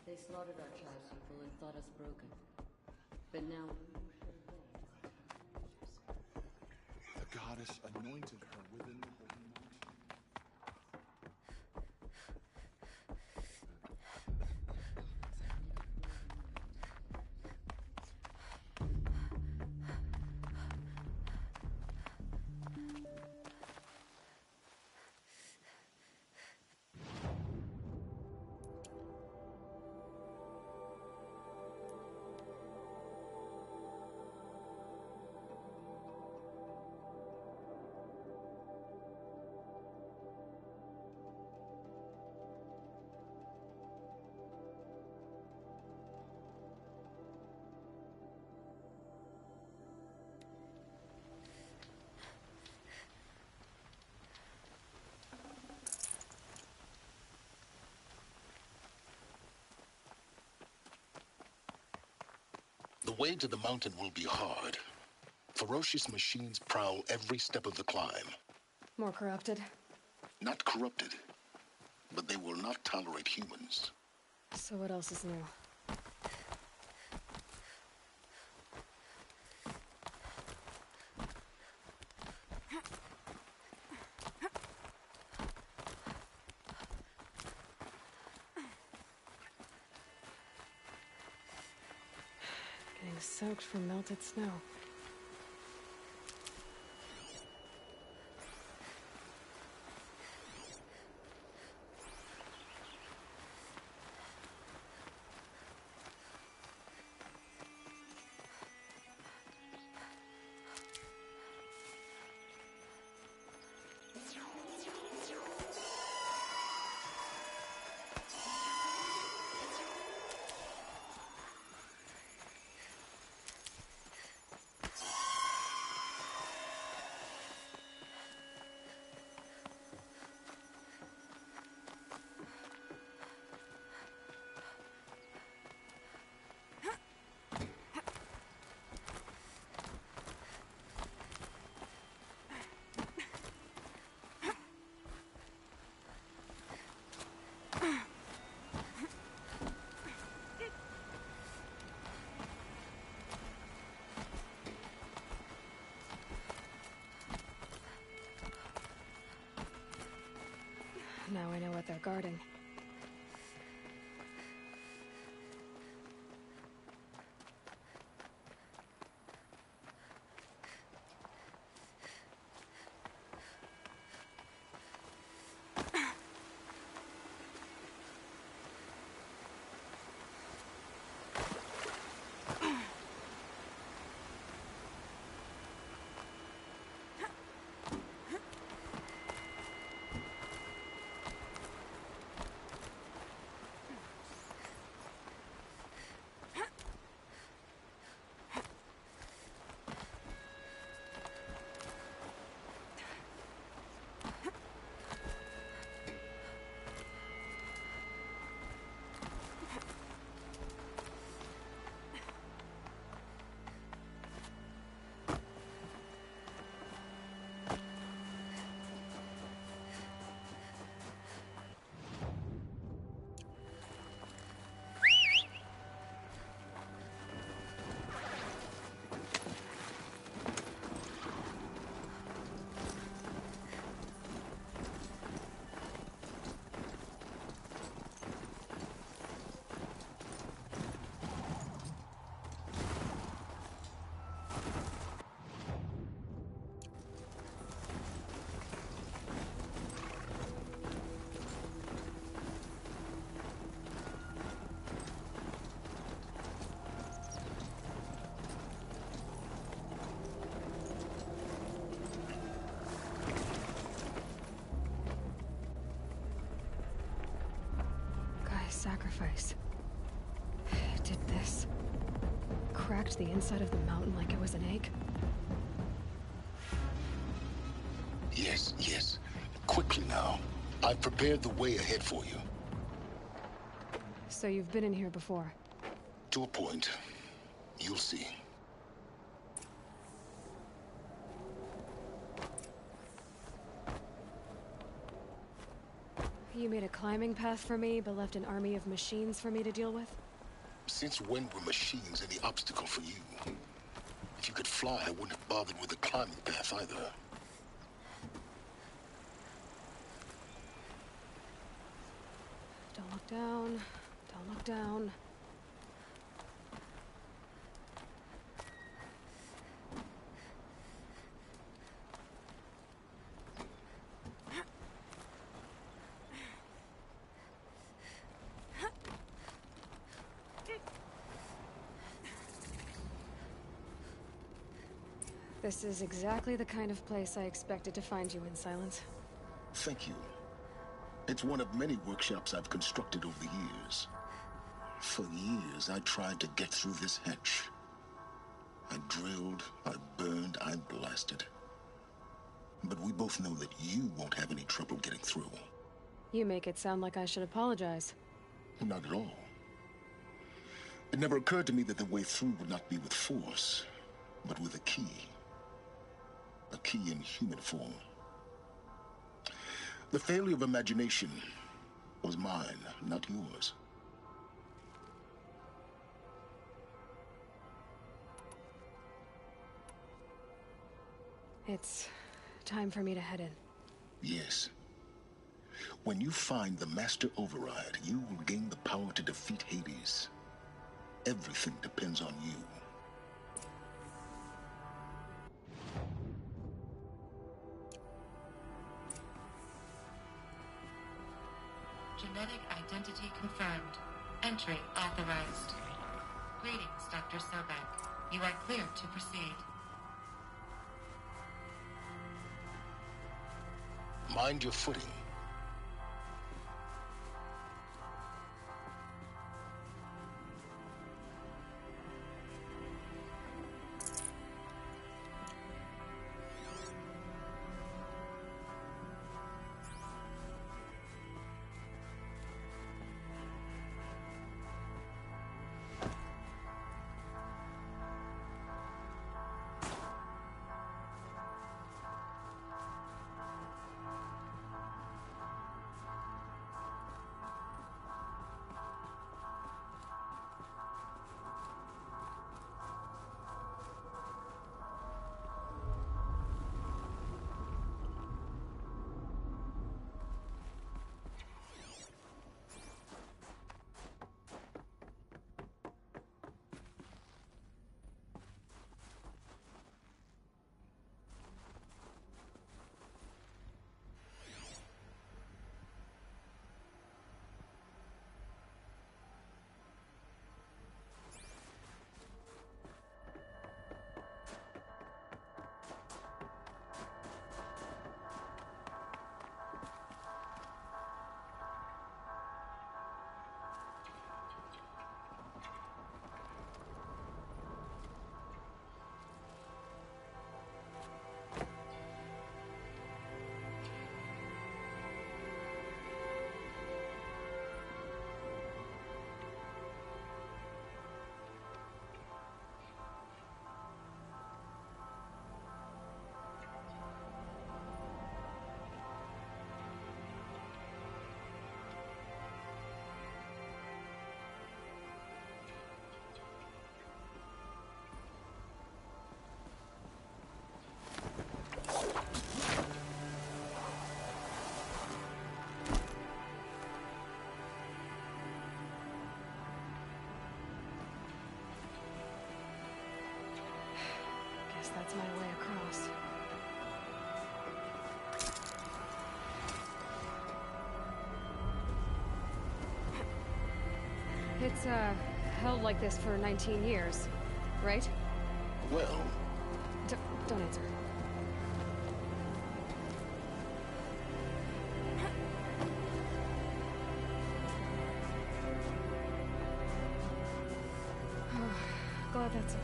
They slaughtered our tribespeople and thought us broken. But now... The goddess anointed her within the holy mountain. The way to the mountain will be hard. Ferocious machines prowl every step of the climb. More corrupted? Not corrupted, but they will not tolerate humans. So what else is new? Getting soaked from melted snow. Now I know what they're guarding. Sacrifice. It did this. Cracked the inside of the mountain like it was an egg. Yes, yes. Quickly now. I've prepared the way ahead for you. So you've been in here before? To a point. You'll see. You made a climbing path for me, but left an army of machines for me to deal with? Since when were machines any obstacle for you? If you could fly, I wouldn't have bothered with the climbing path either. Don't look down. Don't look down. This is exactly the kind of place I expected to find you in, Silence. Thank you. It's one of many workshops I've constructed over the years. For years, I tried to get through this hatch. I drilled, I burned, I blasted. But we both know that you won't have any trouble getting through. You make it sound like I should apologize. Not at all. It never occurred to me that the way through would not be with force, but with a key. A key in human form. The failure of imagination was mine, not yours. It's time for me to head in. Yes. When you find the Master Override, you will gain the power to defeat Hades. Everything depends on you. Genetic identity confirmed. Entry authorized. Greetings, Dr. Sobeck. You are clear to proceed. Mind your footing. guess that's my way across. It's, held like this for 19 years, right? Well... Don't answer. Glad that's over.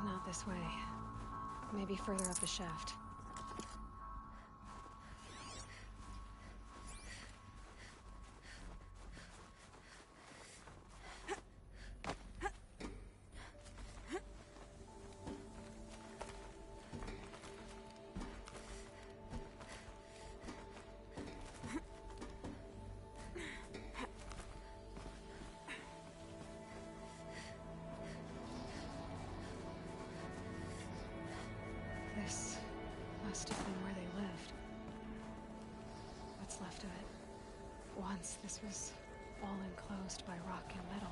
Not this way. Maybe further up the shaft. This must have been where they lived. What's left of it. Once this was all enclosed by rock and metal.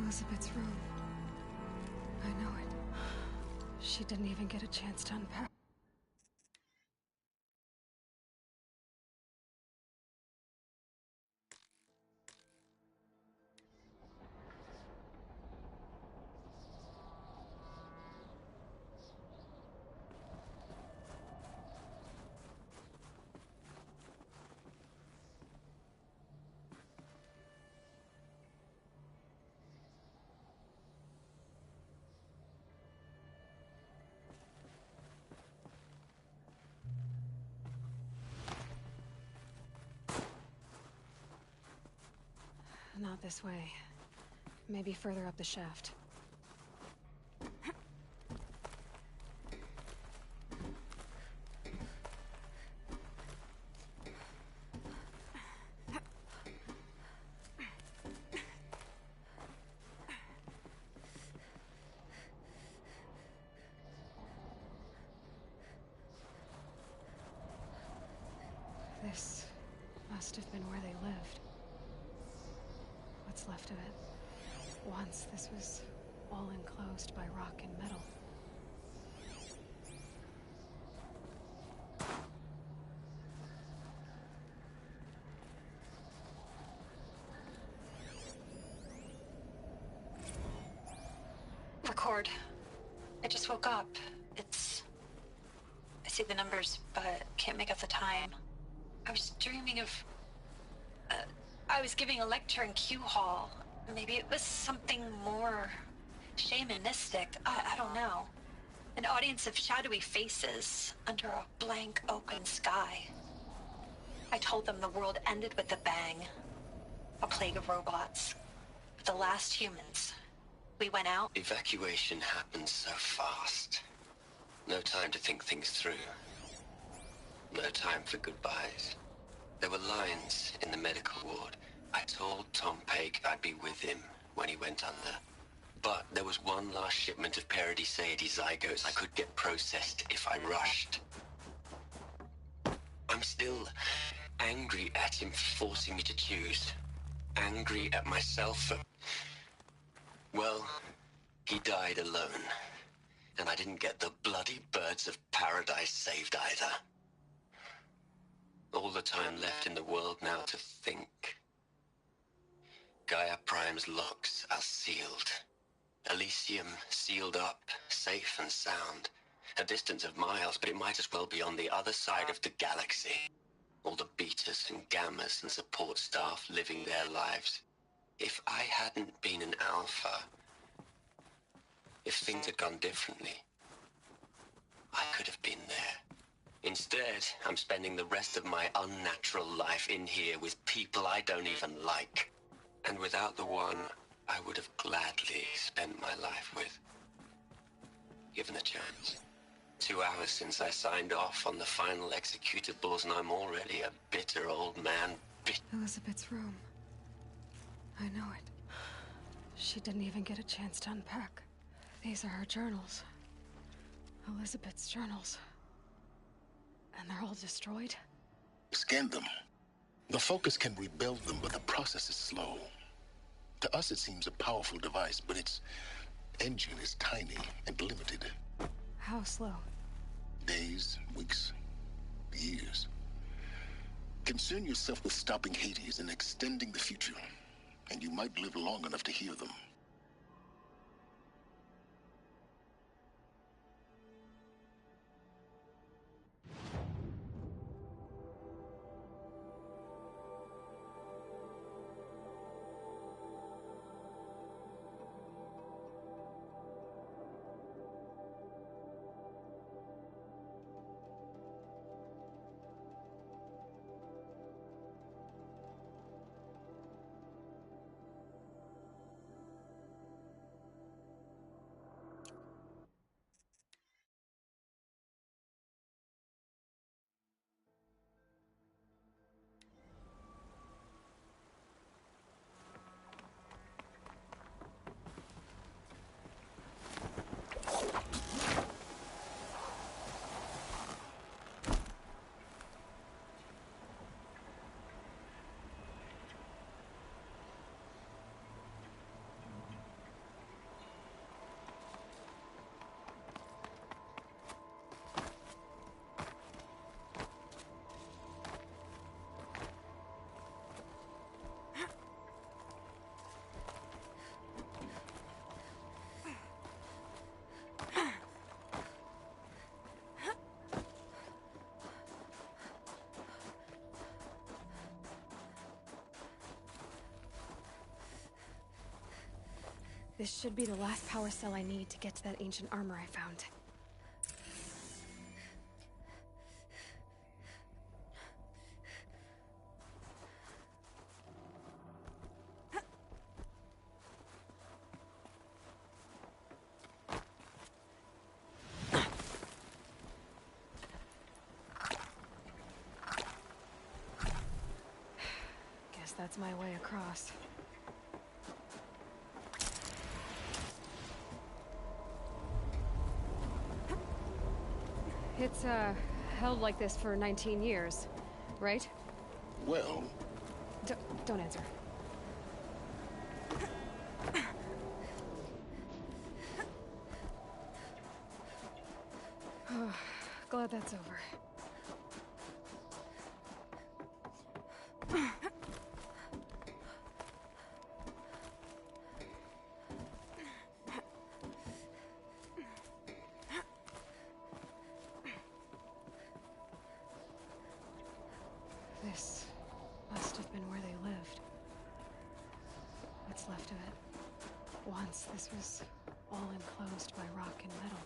Elisabet's room. I know it. She didn't even get a chance to unpack. Not this way. Maybe further up the shaft. This must have been where they lived. What's left of it. Once this was all enclosed by rock and metal. Record. I just woke up. I see the numbers, but can't make out the time. I was dreaming of... I was giving a lecture in Q Hall. Maybe it was something more shamanistic. I don't know. An audience of shadowy faces under a blank open sky. I told them the world ended with a bang. A plague of robots. But the last humans We went out. Evacuation happened so fast. No time to think things through. No time for goodbyes. There were lines in the medical ward. I told Tom Pake I'd be with him when he went under. But there was one last shipment of Paradiseidae zygotes I could get processed if I rushed. I'm still angry at him for forcing me to choose. Angry at myself for... Well, he died alone. And I didn't get the bloody birds of paradise saved either. All the time left in the world now to think. Gaia Prime's locks are sealed. Elysium sealed up, safe and sound. A distance of miles, but it might as well be on the other side of the galaxy. All the betas and gammas and support staff living their lives. If I hadn't been an alpha, if things had gone differently, I could have been there. Instead, I'm spending the rest of my unnatural life in here with people I don't even like. And without the one I would have gladly spent my life with. Given a chance. 2 hours since I signed off on the final executables, and I'm already a bitter old man. Elisabet's room. I know it. She didn't even get a chance to unpack. These are her journals. Elisabet's journals. And they're all destroyed? Scan them. The Focus can rebuild them, but the process is slow. To us, it seems a powerful device, but its engine is tiny and limited. How slow? Days, weeks, years. Concern yourself with stopping Hades and extending the future, and you might live long enough to hear them. This should be the last power cell I need to get to that ancient armor I found. Guess that's my way across. It's, held like this for 19 years, right? Well... Don't answer. Glad that's over. This must have been where they lived. What's left of it. Once this was all enclosed by rock and metal.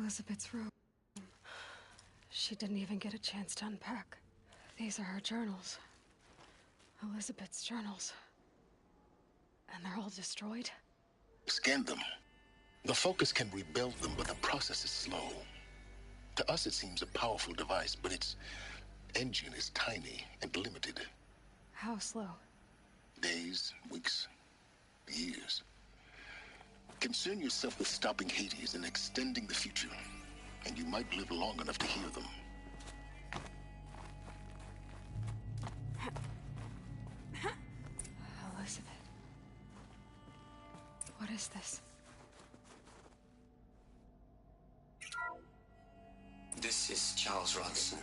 Elisabet's room. She didn't even get a chance to unpack. These are her journals. Elisabet's journals. And they're all destroyed? Scan them. The Focus can rebuild them, but the process is slow. To us, it seems a powerful device, but its engine is tiny and limited. How slow? Days, weeks, years. Concern yourself with stopping Hades and extending the future, and you might live long enough to hear them. Elisabet. What is this? This is Charles Ronson.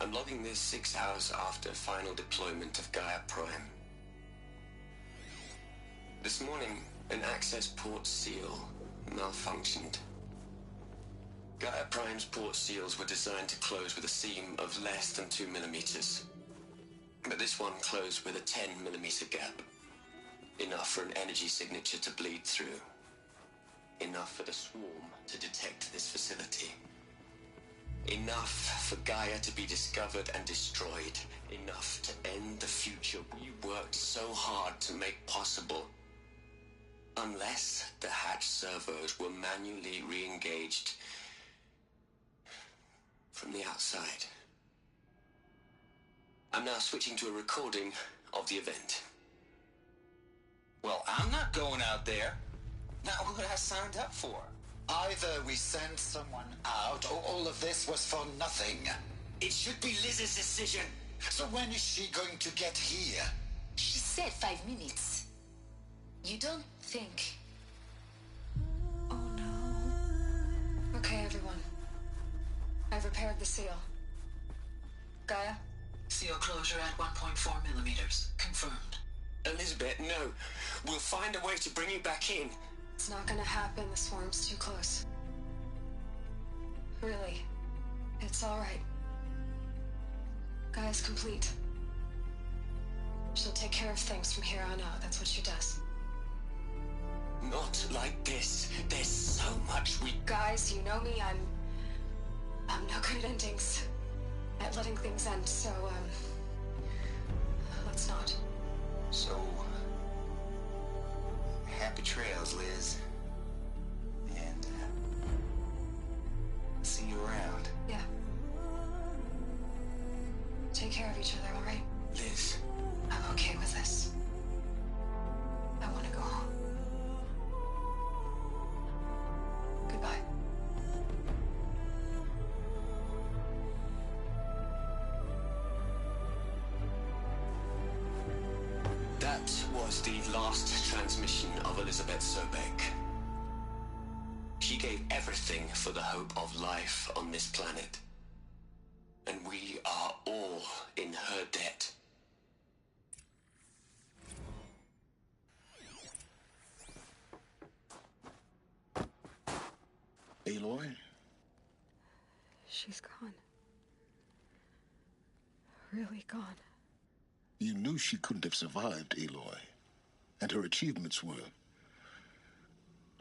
I'm logging this 6 hours after final deployment of Gaia Prime. This morning, an access port seal malfunctioned. Gaia Prime's port seals were designed to close with a seam of less than 2 millimeters. But this one closed with a 10 millimeter gap. Enough for an energy signature to bleed through. Enough for the swarm to detect this facility. Enough for Gaia to be discovered and destroyed. Enough to end the future we worked so hard to make possible. Unless the hatch servos were manually re-engaged from the outside. I'm now switching to a recording of the event. Well, I'm not going out there. Not what I signed up for. Either we send someone out, or all of this was for nothing. It should be Liz's decision. So when is she going to get here? She said 5 minutes. You don't think... Okay, everyone. I've repaired the seal. Gaia? Seal closure at 1.4 millimeters. Confirmed. Elisabet, no. We'll find a way to bring you back in. It's not gonna happen. The swarm's too close. Really. It's all right. Gaia's complete. She'll take care of things from here on out. That's what she does. Not like this. There's so much we... Guys, you know me. I'm no good at endings. At letting things end, so, let's not. So... happy trails, Liz. And, see you around. Yeah. Take care of each other, all right? Liz. I'm okay with this. I want to go home. Goodbye. That was the last transmission of Elisabet Sobeck. She gave everything for the hope of life on this planet. And we are all in her debt. Aloy? She's gone. Really gone. You knew she couldn't have survived, Aloy. And her achievements were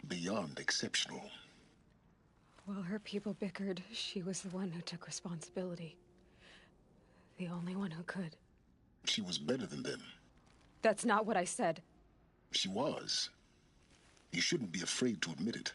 beyond exceptional. While her people bickered, she was the one who took responsibility. The only one who could. She was better than them. That's not what I said. She was. You shouldn't be afraid to admit it.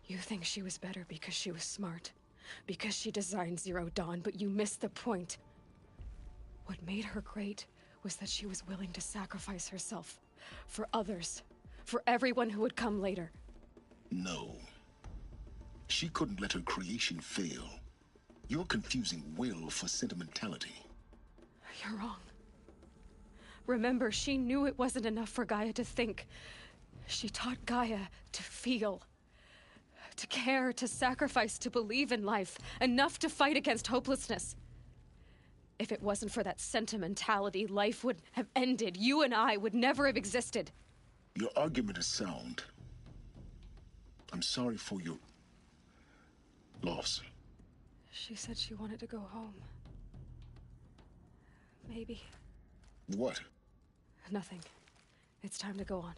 You think she was better because she was smart, because she designed Zero Dawn, but you missed the point. What made her great was that she was willing to sacrifice herself for others, for everyone who would come later. No. She couldn't let her creation fail. You're confusing will for sentimentality. You're wrong. Remember, she knew it wasn't enough for Gaia to think. She taught Gaia to feel. To care, to sacrifice, to believe in life, enough to fight against hopelessness. If it wasn't for that sentimentality, life would have ended. You and I would never have existed. Your argument is sound. I'm sorry for your loss. She said she wanted to go home. Maybe. What? Nothing. It's time to go on.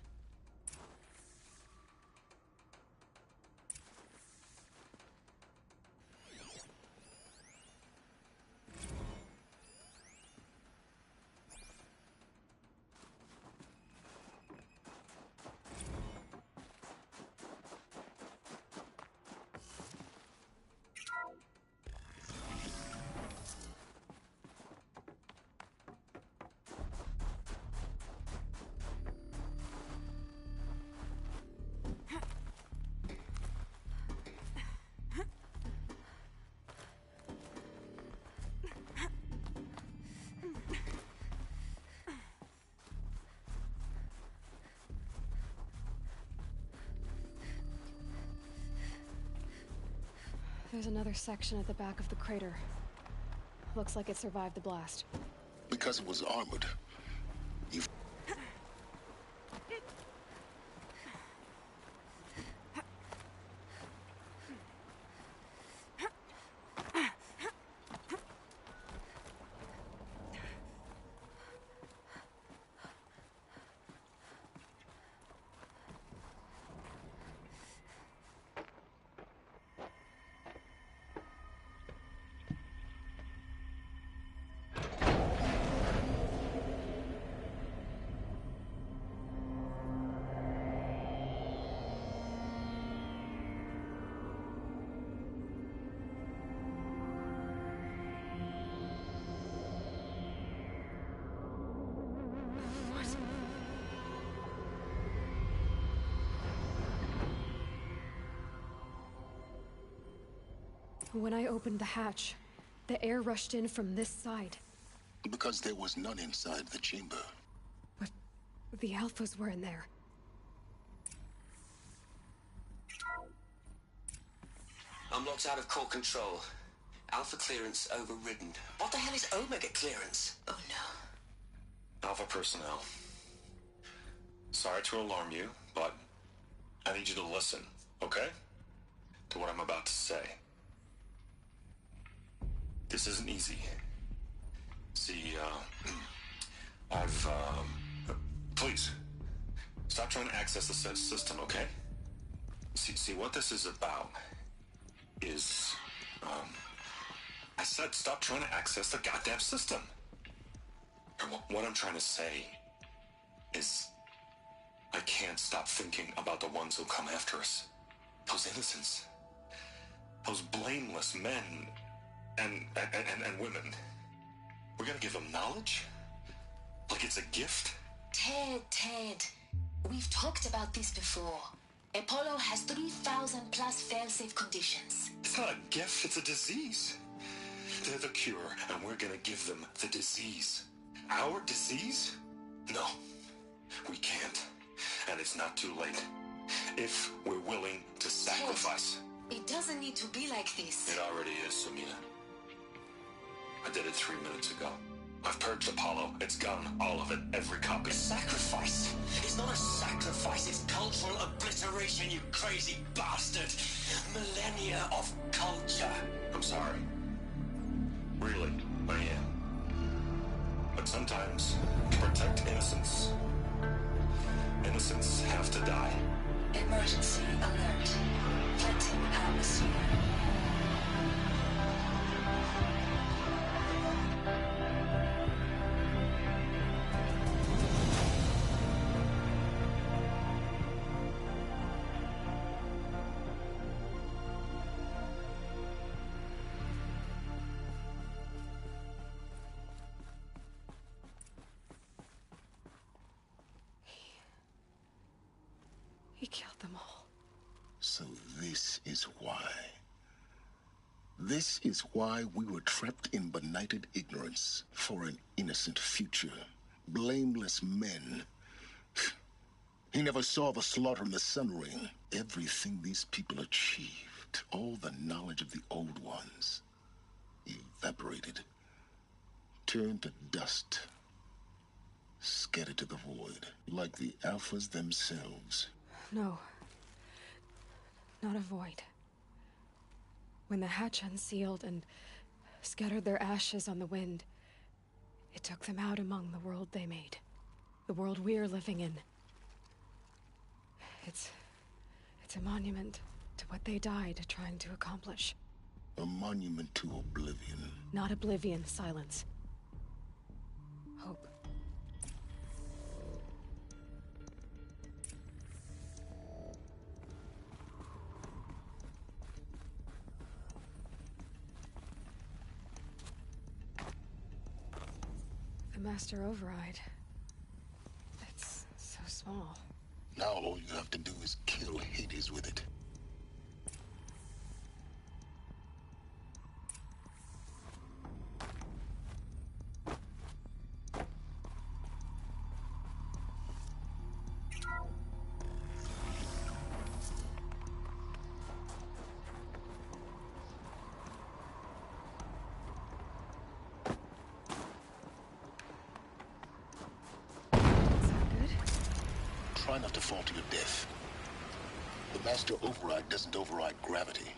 There's another section at the back of the crater. Looks like it survived the blast. Because it was armored. You've... When I opened the hatch, the air rushed in from this side. Because there was none inside the chamber. But the Alphas were in there. I'm locked out of core control. Alpha clearance overridden. What the hell is Omega clearance? Oh no. Alpha personnel. Sorry to alarm you, but I need you to listen, okay? To what I'm about to say. This isn't easy. See, please, stop trying to access the system, okay? See, what this is about is, I said stop trying to access the goddamn system. And what I'm trying to say is, I can't stop thinking about the ones who come after us. Those innocents. Those blameless men and women. We're gonna give them knowledge? Like it's a gift? Ted. We've talked about this before. Apollo has 3,000 plus fail-safe conditions. It's not a gift, it's a disease. They're the cure, and we're gonna give them the disease. Our disease? No, we can't. And it's not too late. If we're willing to sacrifice. Ted, it doesn't need to be like this. It already is, Sumina. I did it 3 minutes ago. I've purged Apollo. It's gone. All of it. Every copy. Sacrifice? It's not a sacrifice. It's cultural obliteration, you crazy bastard. Millennia of culture. I'm sorry. Really, I am. But sometimes, to protect innocence, innocents have to die. Emergency alert. Flooding atmosphere. He killed them all. So this is why. This is why we were trapped in benighted ignorance for an innocent future. Blameless men. He never saw the slaughter in the Sun Ring. Everything these people achieved, all the knowledge of the old ones, evaporated, turned to dust, scattered to the void, like the Alphas themselves. No. Not a void. When the hatch unsealed and scattered their ashes on the wind, it took them out among the world they made. The world we're living in. It's a monument to what they died trying to accomplish. A monument to oblivion. Not oblivion, silence. Hope. The Master Override. It's so small. Now all you have to do is kill Hades with it. Try not to fall to your death. The Master Override doesn't override gravity.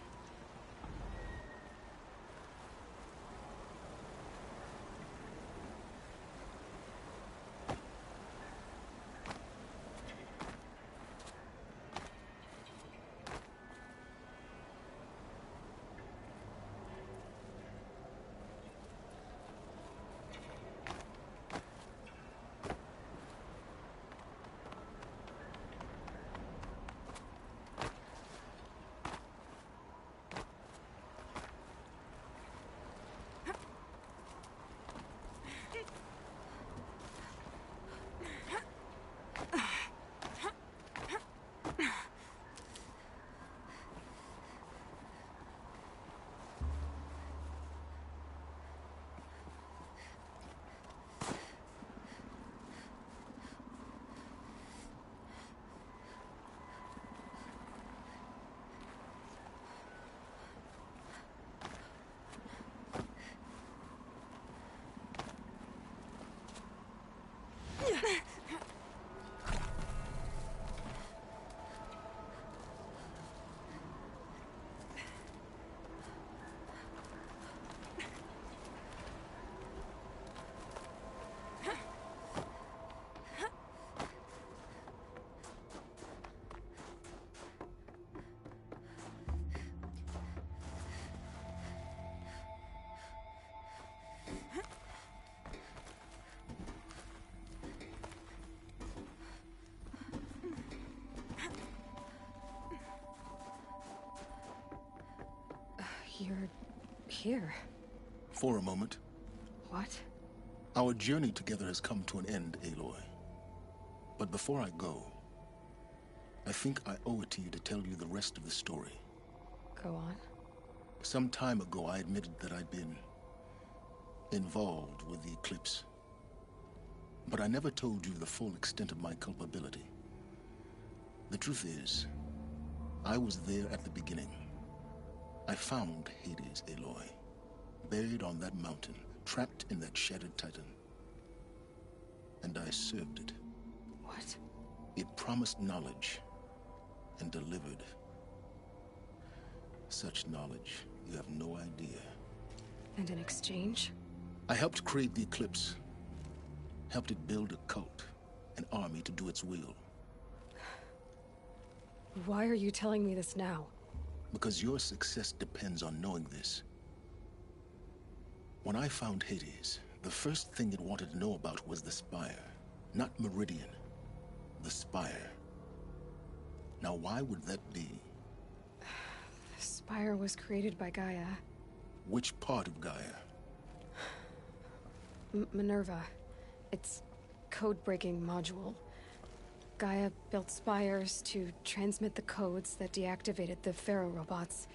You're here. For a moment. What? Our journey together has come to an end, Aloy. But before I go, I think I owe it to you to tell you the rest of the story. Go on. Some time ago, I admitted that I'd been involved with the Eclipse. But I never told you the full extent of my culpability. The truth is, I was there at the beginning. I found Hades, Aloy, buried on that mountain, trapped in that shattered titan. And I served it. What? It promised knowledge and delivered. Such knowledge, you have no idea. And in exchange? I helped create the Eclipse. Helped it build a cult, an army to do its will. Why are you telling me this now? Because your success depends on knowing this. When I found Hades, the first thing it wanted to know about was the Spire. Not Meridian. The Spire. Now why would that be? The Spire was created by Gaia. Which part of Gaia? Minerva. Its code-breaking module. Gaia built spires to transmit the codes that deactivated the Pharaoh robots,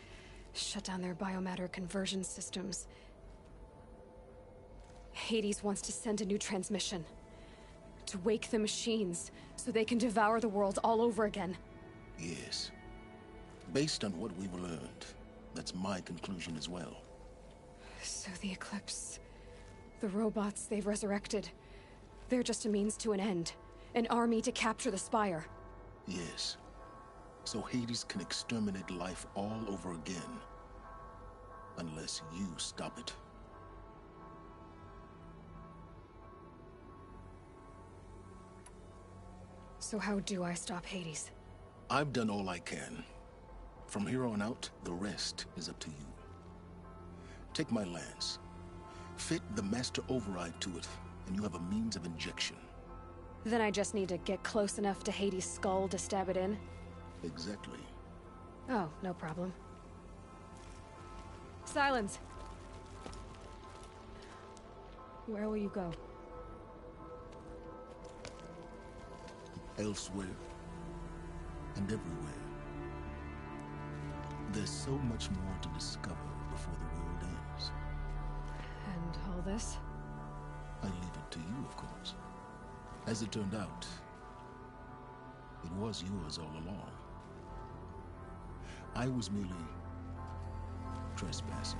shut down their biomatter conversion systems. Hades wants to send a new transmission. To wake the machines, so they can devour the world all over again. Yes. Based on what we've learned, that's my conclusion as well. So the Eclipse, the robots they've resurrected, they're just a means to an end. An army to capture the Spire. Yes. So Hades can exterminate life all over again. unless you stop it. So how do I stop Hades? I've done all I can. From here on out, the rest is up to you. Take my lance. Fit the master override to it, and you have a means of injection. Then I just need to get close enough to Hades' skull to stab it in? Exactly. Oh, no problem. Silence! Where will you go? Elsewhere. And everywhere. There's so much more to discover before the world ends. And all this? I leave it to you, of course. As it turned out, it was yours all along. I was merely trespassing.